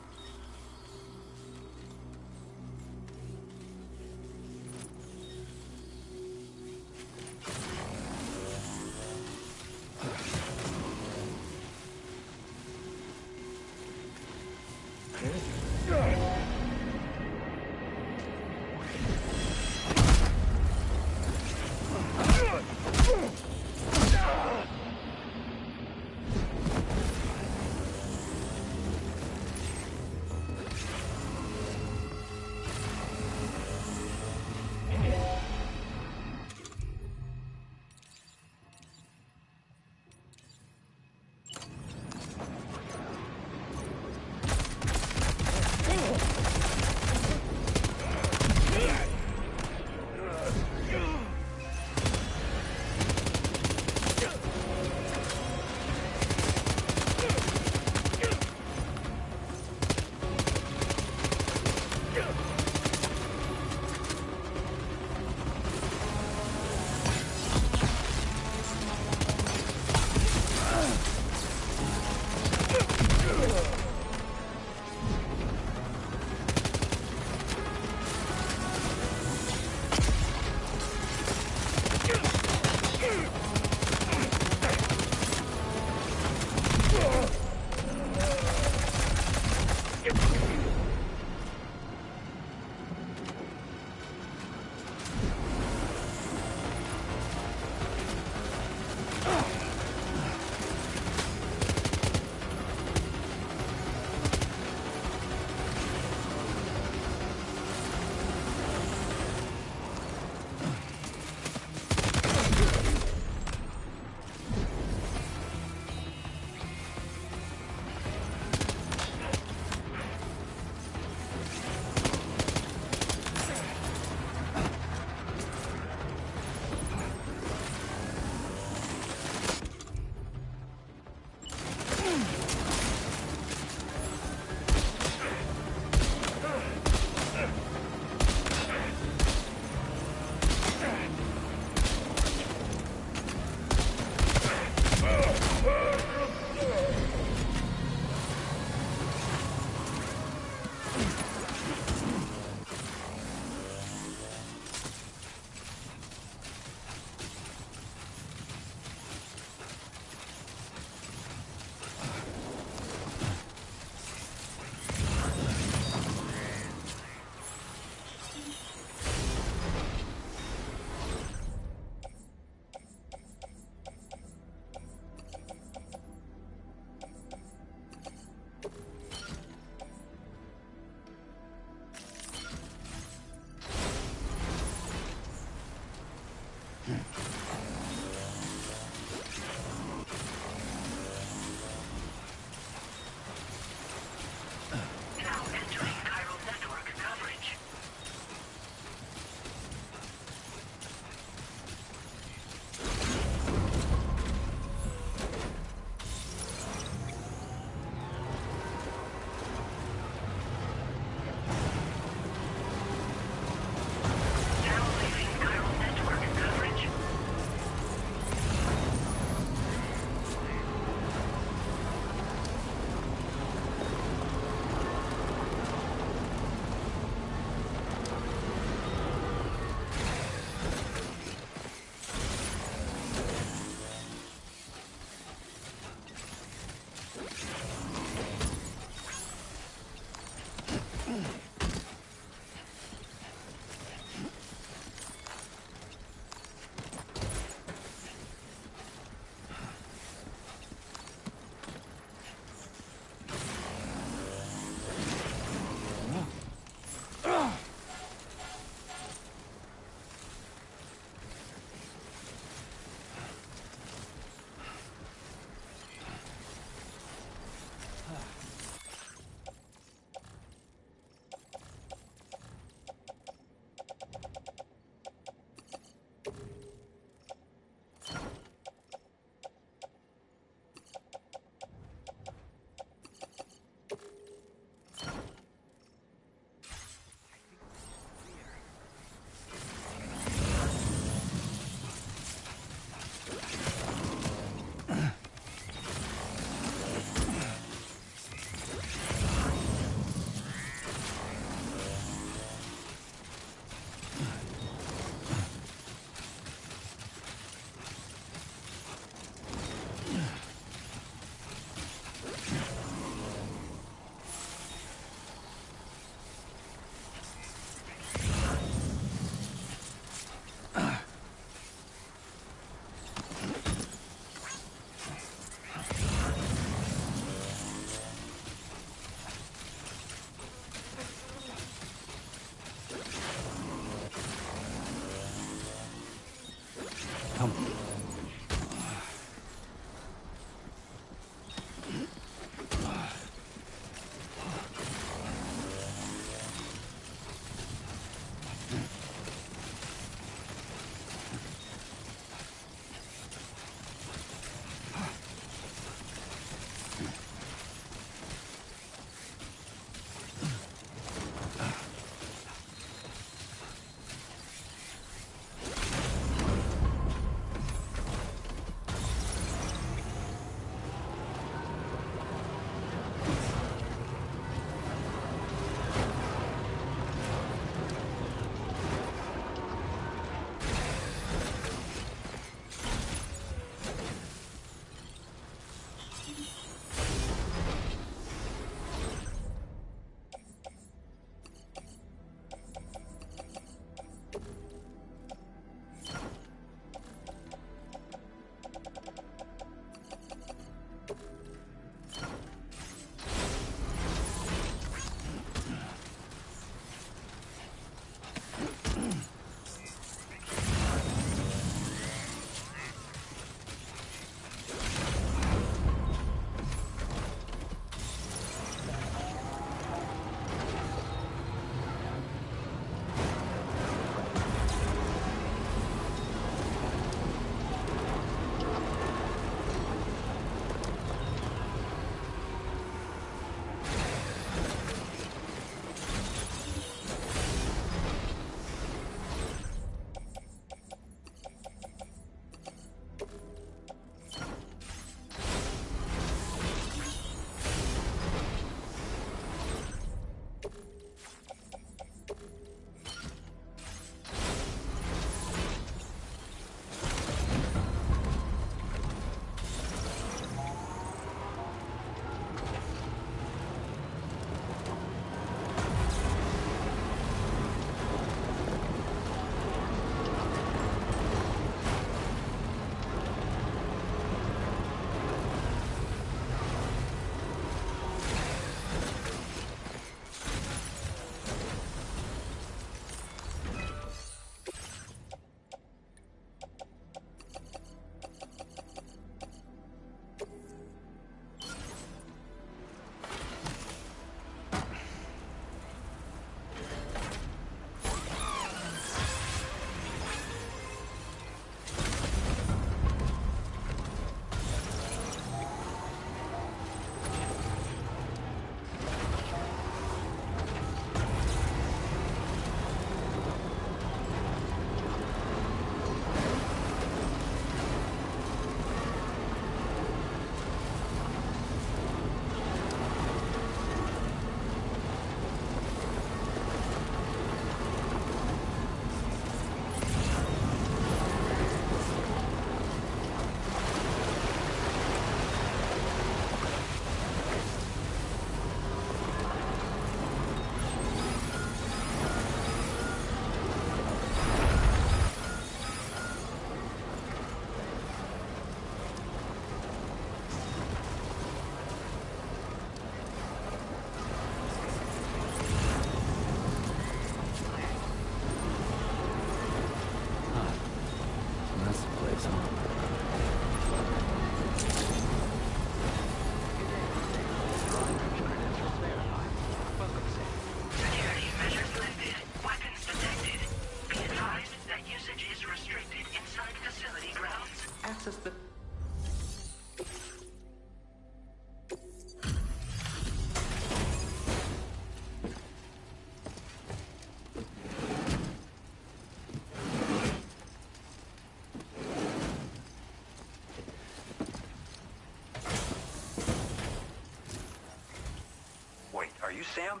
you Sam?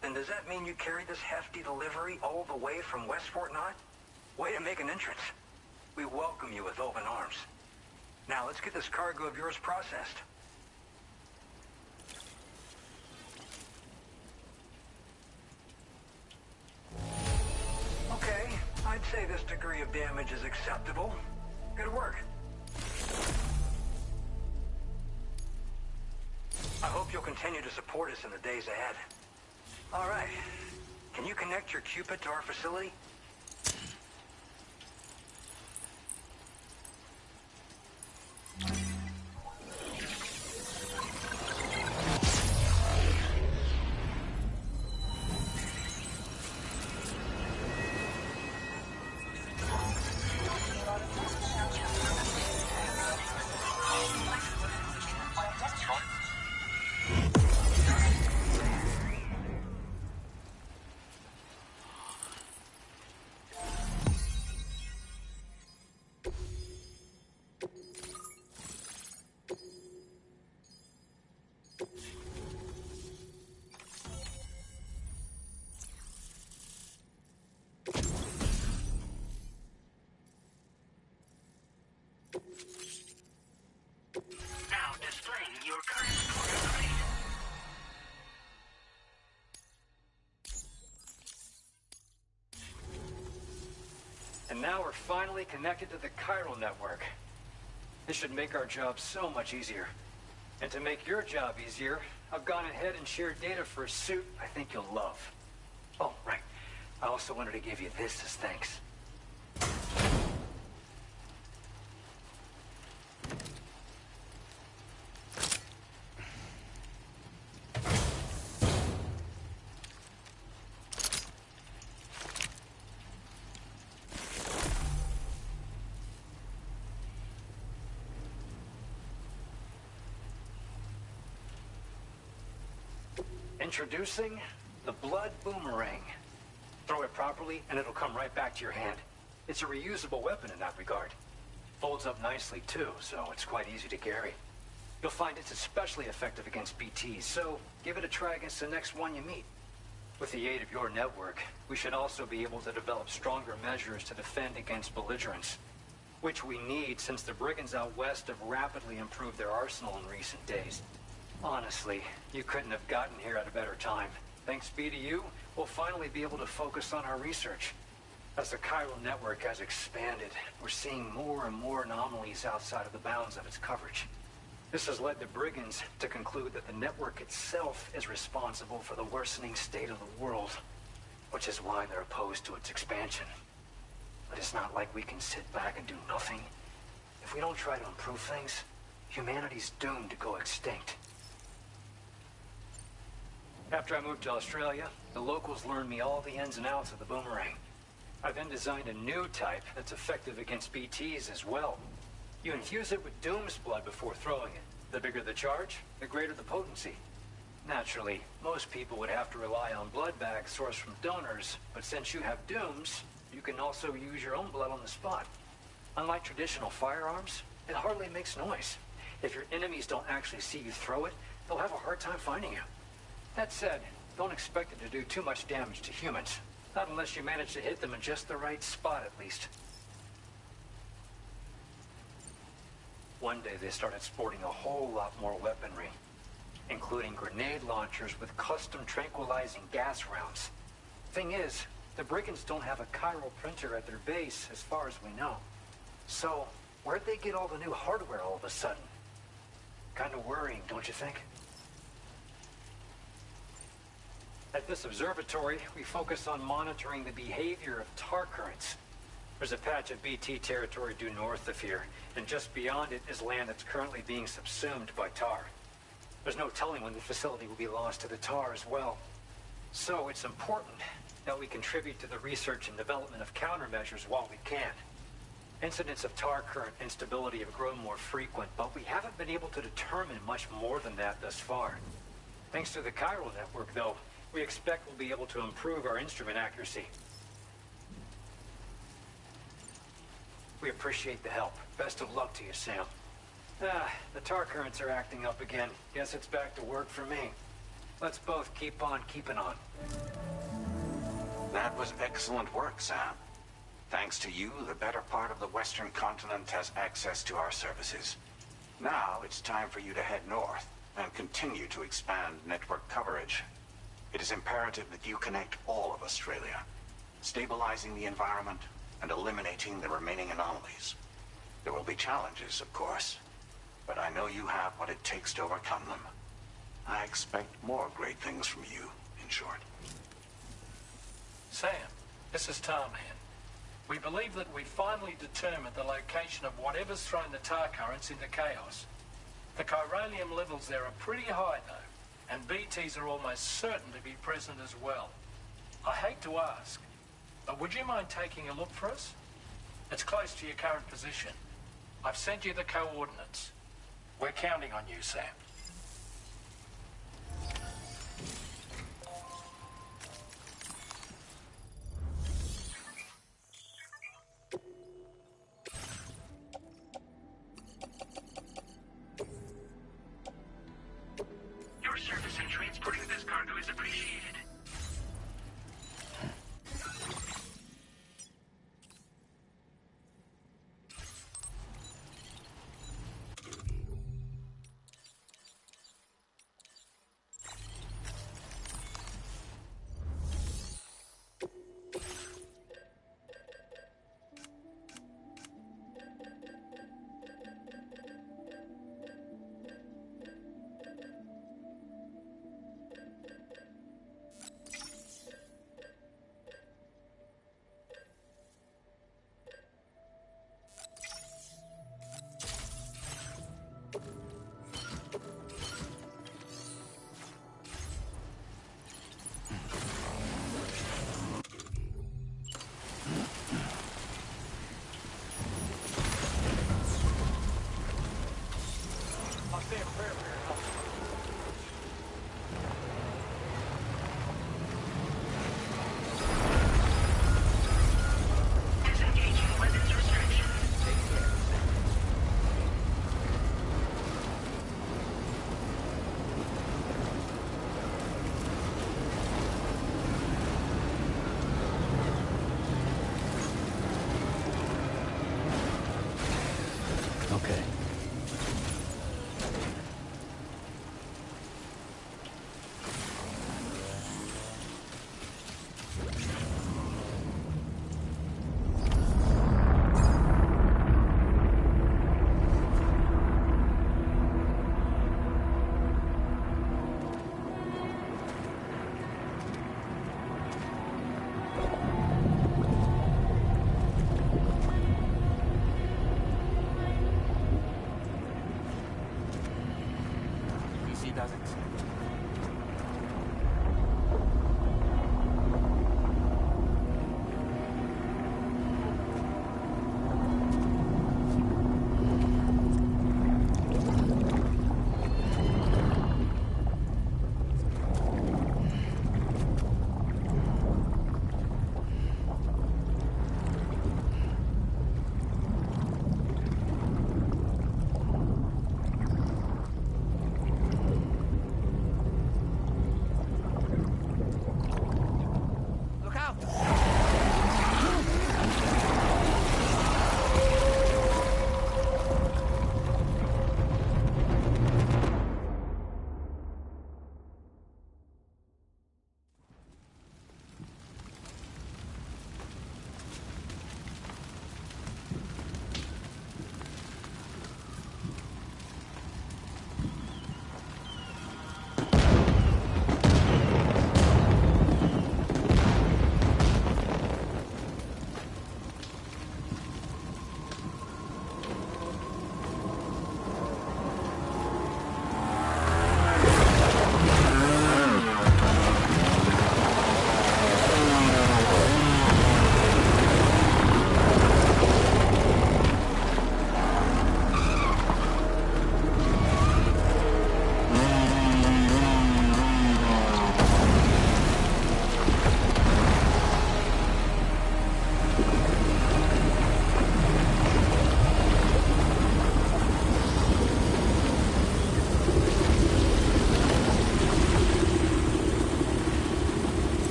Then does that mean you carried this hefty delivery all the way from Westport Knot? Way to make an entrance. We welcome you with open arms. Now let's get this cargo of yours processed. Okay, I'd say this degree of damage is acceptable. Good work. I hope you'll continue to support us in the days ahead. All right. Can you connect your Cupid to our facility? Now displaying your current order grade. And now we're finally connected to the chiral network. This should make our job so much easier. And to make your job easier, I've gone ahead and shared data for a suit I think you'll love. Oh, right. I also wanted to give you this as thanks. Introducing the Blood Boomerang. Throw it properly and it'll come right back to your hand. It's a reusable weapon in that regard. Folds up nicely too, so it's quite easy to carry. You'll find it's especially effective against BTs, so give it a try against the next one you meet. With the aid of your network, we should also be able to develop stronger measures to defend against belligerents, which we need since the brigands out west have rapidly improved their arsenal in recent days. Honestly, you couldn't have gotten here at a better time. Thanks be to you, we'll finally be able to focus on our research. As the chiral network has expanded, we're seeing more and more anomalies outside of the bounds of its coverage. This has led the brigands to conclude that the network itself is responsible for the worsening state of the world, which is why they're opposed to its expansion. But it's not like we can sit back and do nothing. If we don't try to improve things, humanity's doomed to go extinct. After I moved to Australia, the locals learned me all the ins and outs of the boomerang. I then designed a new type that's effective against BTs as well. You infuse it with Doom's blood before throwing it. The bigger the charge, the greater the potency. Naturally, most people would have to rely on blood bags sourced from donors, but since you have Doom's, you can also use your own blood on the spot. Unlike traditional firearms, it hardly makes noise. If your enemies don't actually see you throw it, they'll have a hard time finding you. That said, don't expect it to do too much damage to humans. Not unless you manage to hit them in just the right spot, at least. One day they started sporting a whole lot more weaponry, including grenade launchers with custom tranquilizing gas rounds. Thing is, the brigands don't have a chiral printer at their base, as far as we know. So, where'd they get all the new hardware all of a sudden? Kind of worrying, don't you think? At this observatory, we focus on monitoring the behavior of tar currents. There's a patch of BT territory due north of here, and just beyond it is land that's currently being subsumed by tar. There's no telling when the facility will be lost to the tar as well. So it's important that we contribute to the research and development of countermeasures while we can. Incidents of tar current instability have grown more frequent, but we haven't been able to determine much more than that thus far. Thanks to the chiral network, though, we expect we'll be able to improve our instrument accuracy. We appreciate the help. Best of luck to you, Sam. The tar currents are acting up again. Guess it's back to work for me. Let's both keep on keeping on. That was excellent work, Sam. Thanks to you, the better part of the Western continent has access to our services. Now it's time for you to head north and continue to expand network coverage. It is imperative that you connect all of Australia, stabilizing the environment and eliminating the remaining anomalies. There will be challenges, of course, but I know you have what it takes to overcome them. I expect more great things from you, in short. Sam, this is Tarman. We believe that we finally determined the location of whatever's thrown the tar currents into chaos. The chiralium levels there are pretty high, though, and BTs are almost certain to be present as well. I hate to ask, but would you mind taking a look for us? It's close to your current position. I've sent you the coordinates. We're counting on you, Sam. Your service in transporting this cargo is appreciated.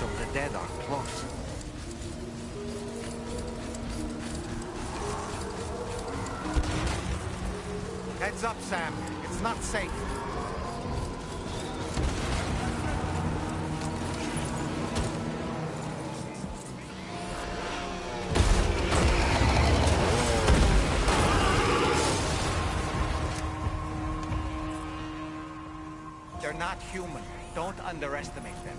graveyards of the dead are close. Heads up, Sam. It's not safe. They're not human. Don't underestimate them.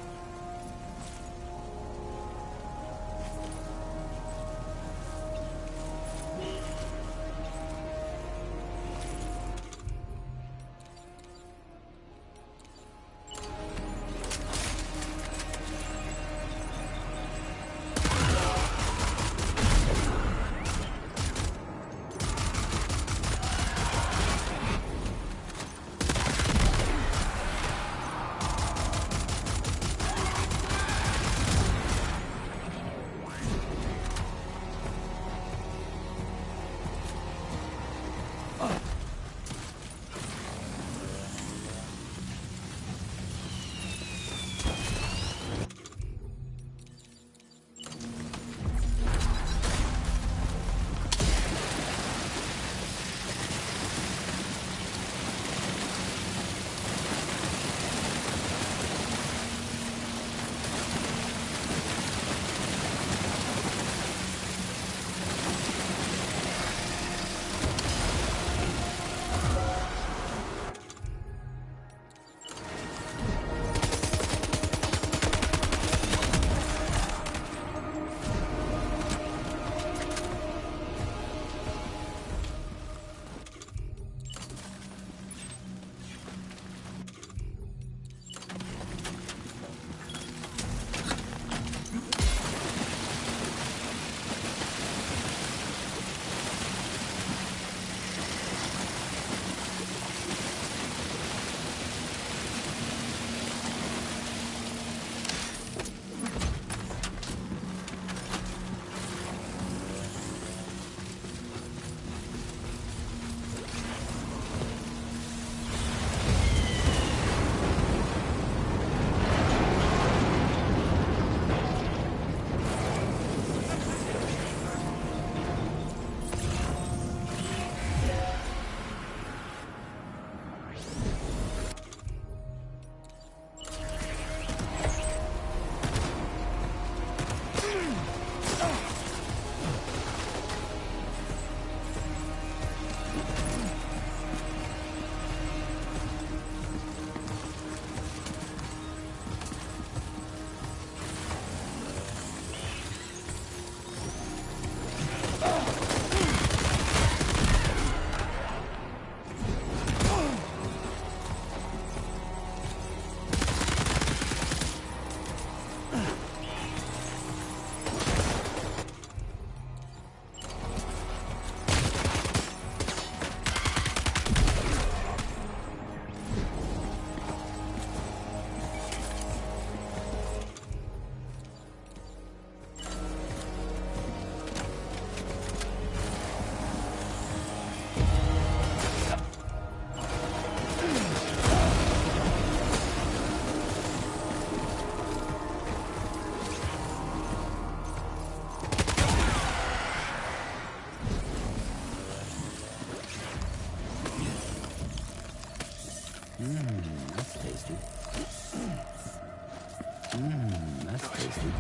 That's tasty. That's tasty.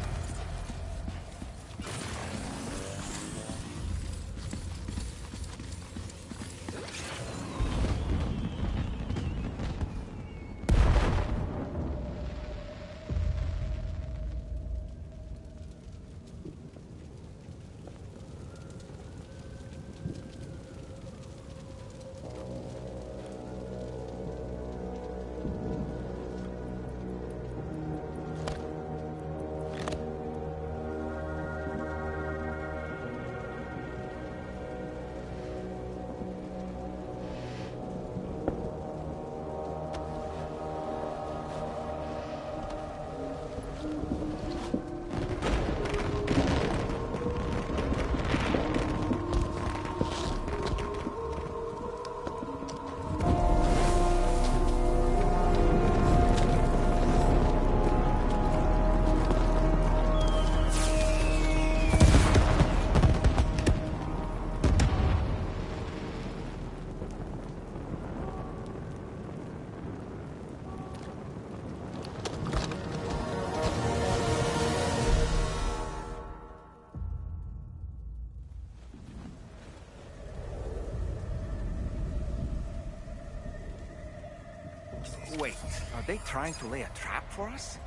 Wait, are they trying to lay a trap for us?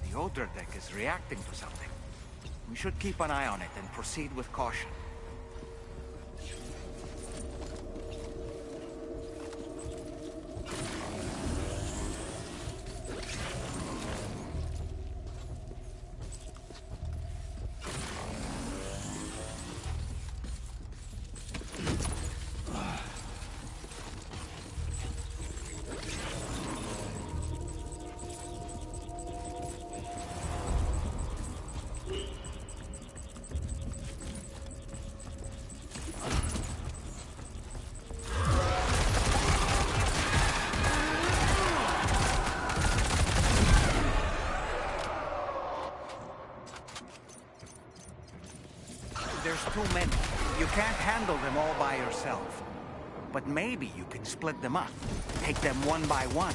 The Odra deck is reacting to something. We should keep an eye on it and proceed with caution. There's too many. You can't handle them all by yourself. But maybe you can split them up. Take them one by one.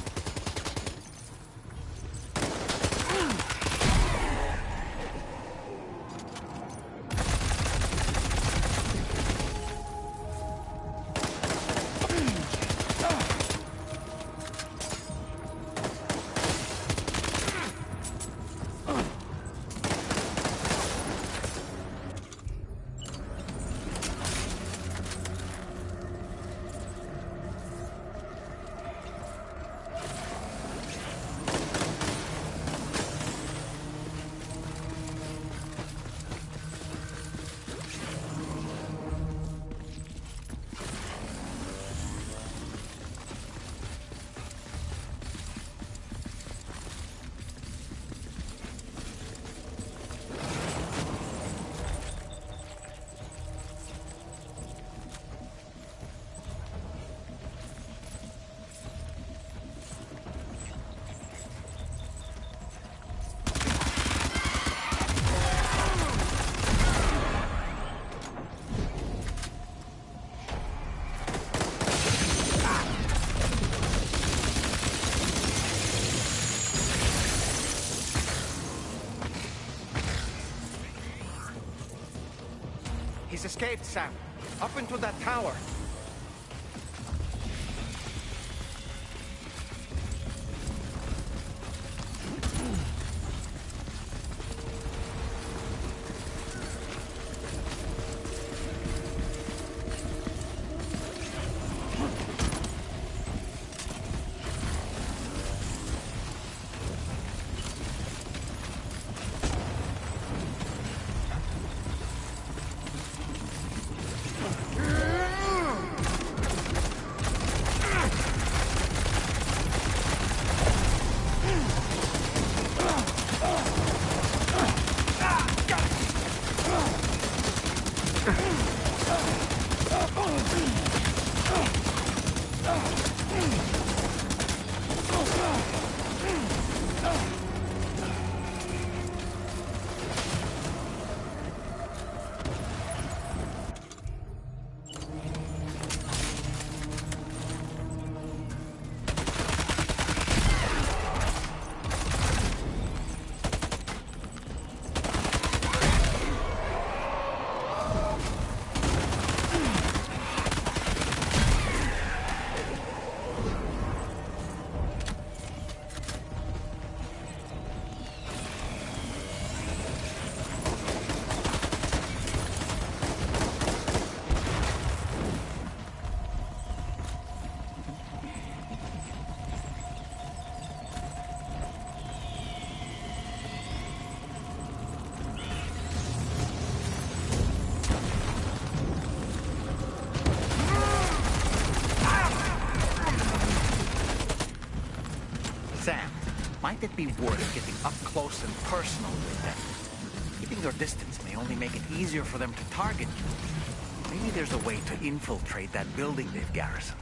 He's escaped, Sam. Up into that tower. Might it be worth getting up close and personal with them? Keeping your distance may only make it easier for them to target you. Maybe there's a way to infiltrate that building they've garrisoned.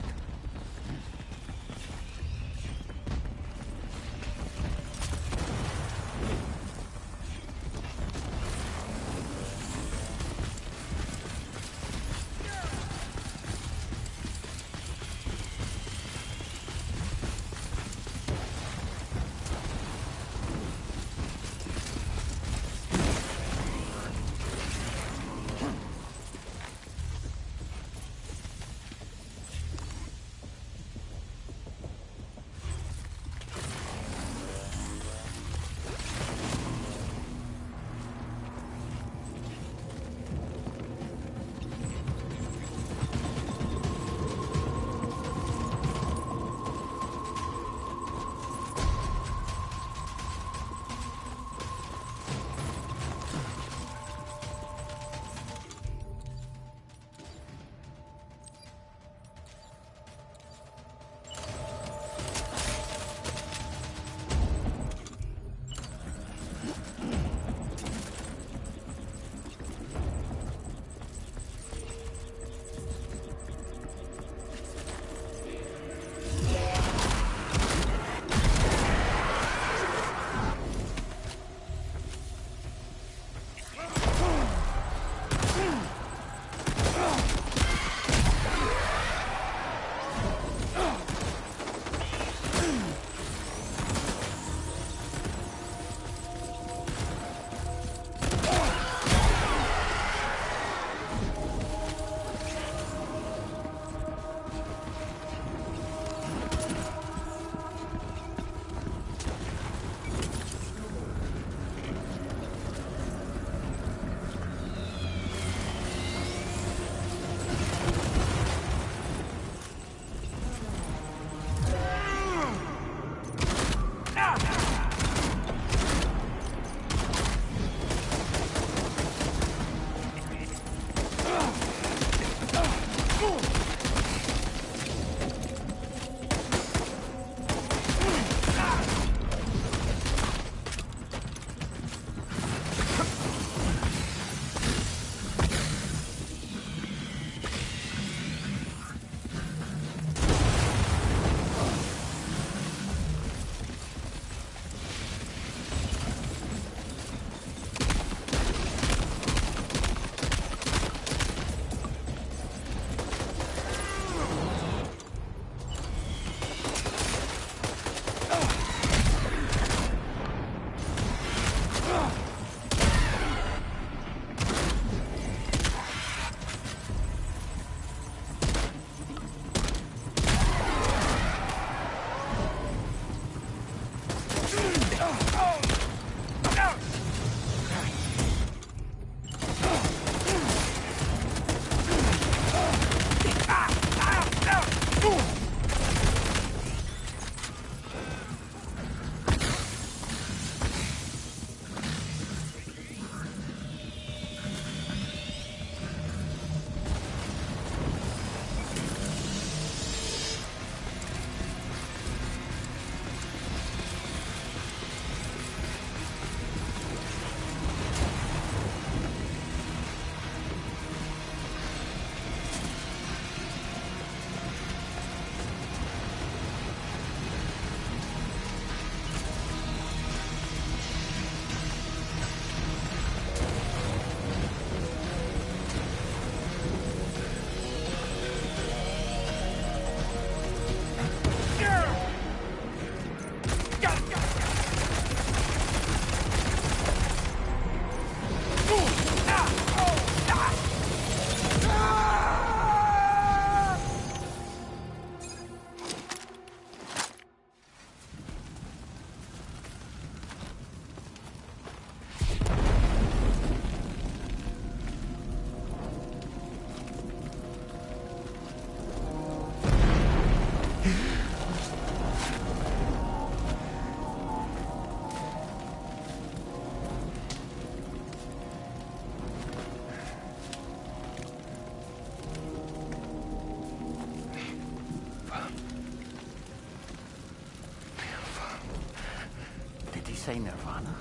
Say Nirvana?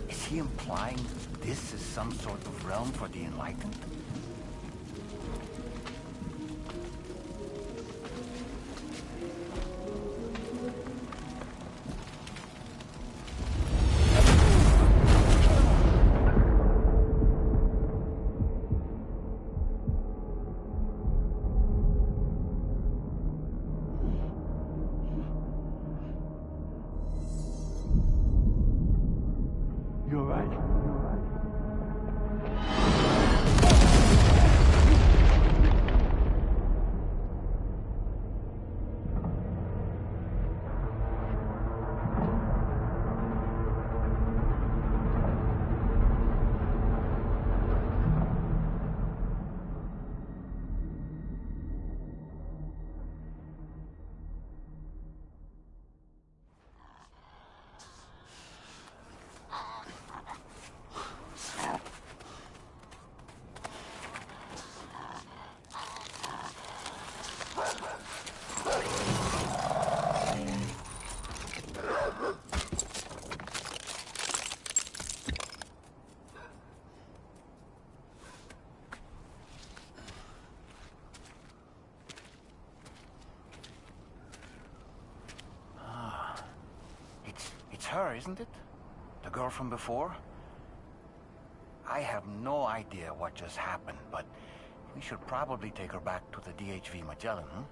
Is he implying this is some sort of realm for the enlightened? You're right. It's her, isn't it? The girl from before? I have no idea what just happened, but we should probably take her back to the DHV Magellan, huh?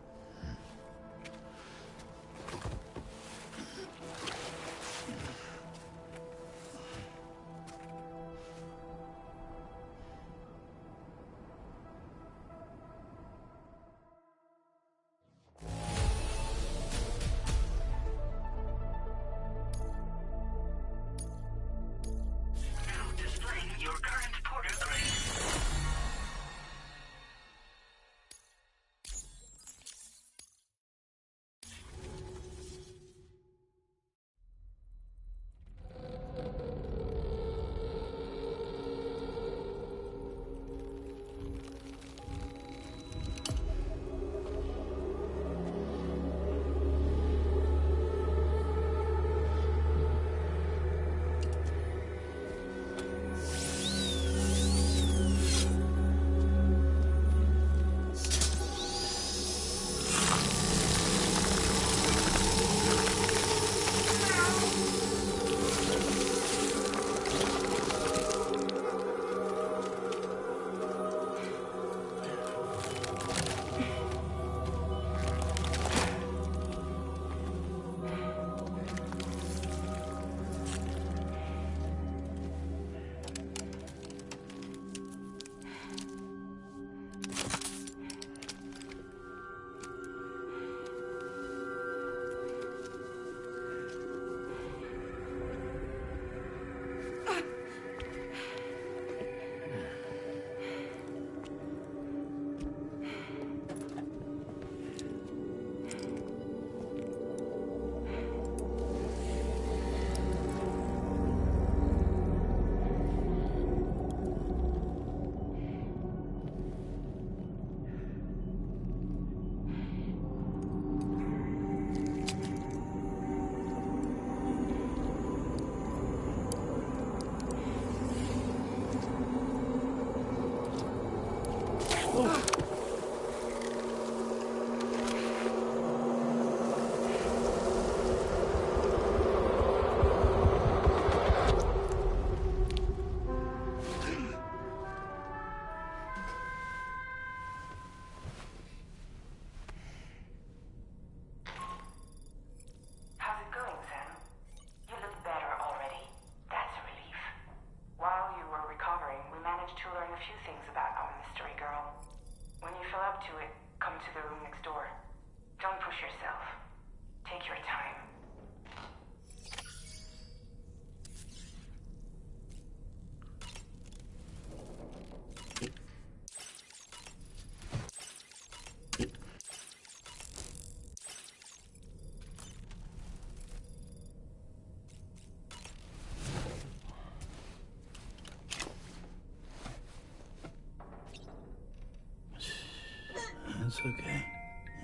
It's okay.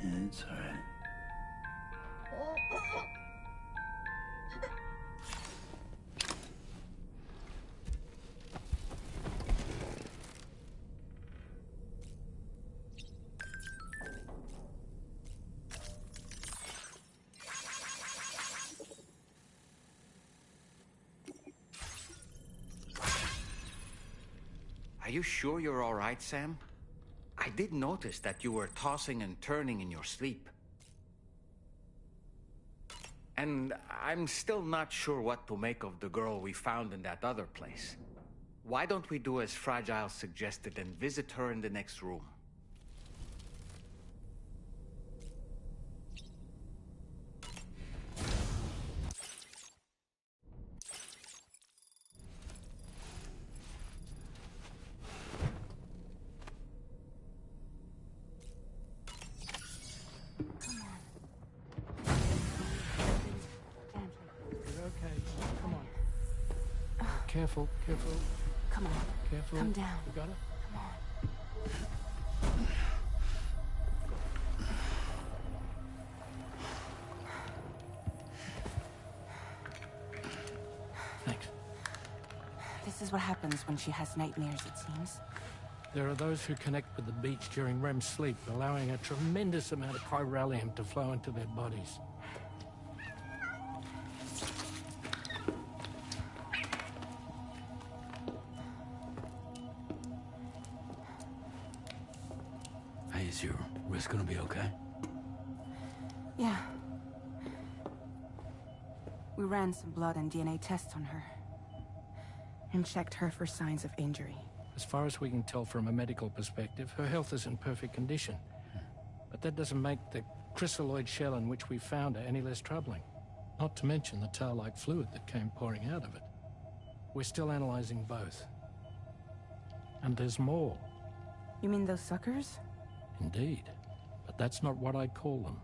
It's alright. Are you sure you're all right, Sam? I did notice that you were tossing and turning in your sleep. And I'm still not sure what to make of the girl we found in that other place. Why don't we do as Fragile suggested and visit her in the next room? Careful, careful. Come on. Careful. Come down. You got it? Come on. Thanks. This is what happens when she has nightmares, it seems. There are those who connect with the beach during REM sleep, allowing a tremendous amount of chiralium to flow into their bodies. Hey, is your wrist gonna be okay? Yeah. We ran some blood and DNA tests on her. And checked her for signs of injury. As far as we can tell from a medical perspective, her health is in perfect condition. But that doesn't make the crystalloid shell in which we found her any less troubling. Not to mention the tar-like fluid that came pouring out of it. We're still analyzing both. And there's more. You mean those suckers? Indeed. But that's not what I'd call them.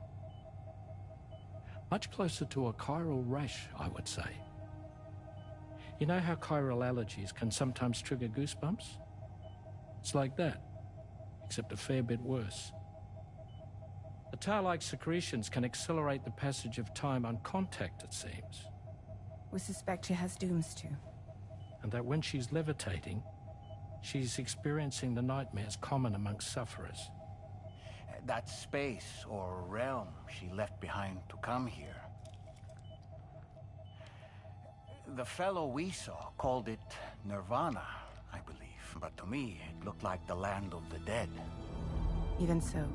Much closer to a chiral rash, I would say. You know how chiral allergies can sometimes trigger goosebumps? It's like that, except a fair bit worse. The tar-like secretions can accelerate the passage of time on contact, it seems. We suspect she has dooms too. And that when she's levitating, she's experiencing the nightmares common amongst sufferers. That space or realm she left behind to come here. The fellow we saw called it Nirvana, I believe. But to me, it looked like the land of the dead. Even so,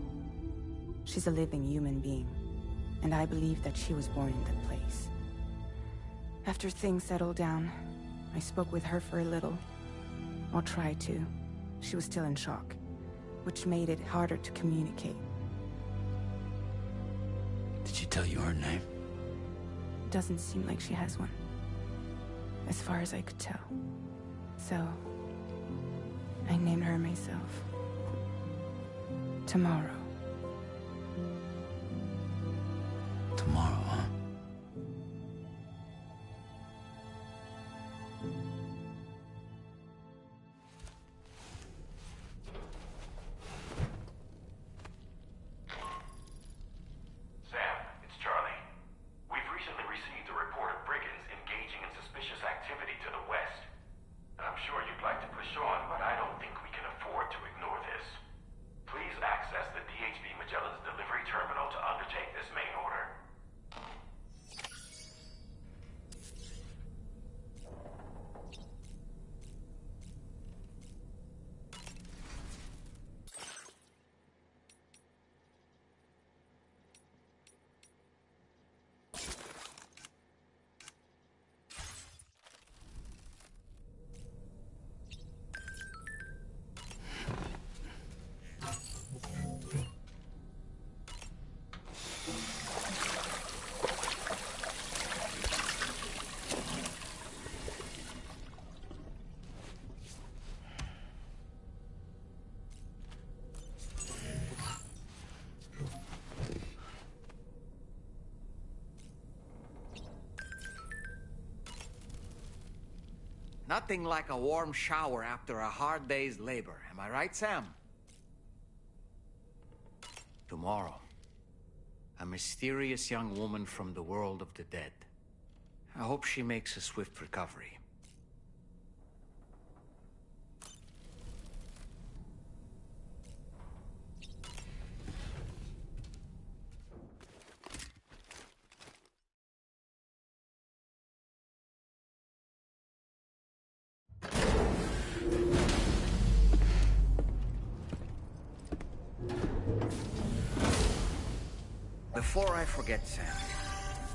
she's a living human being. And I believe that she was born in that place. After things settled down, I spoke with her for a little. Or tried to. She was still in shock, which made it harder to communicate. Did she tell you her name? Doesn't seem like she has one. As far as I could tell. So, I named her myself. Tomorrow. Tomorrow, huh? Nothing like a warm shower after a hard day's labor. Am I right, Sam? Tomorrow. A mysterious young woman from the world of the dead. I hope she makes a swift recovery. Before I forget, Sam,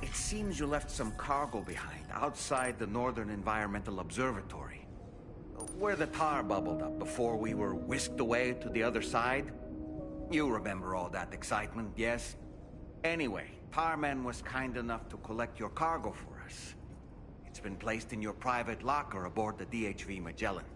it seems you left some cargo behind outside the Northern Environmental Observatory, where the tar bubbled up before we were whisked away to the other side. You remember all that excitement, yes? Anyway, Tarman was kind enough to collect your cargo for us. It's been placed in your private locker aboard the DHV Magellan.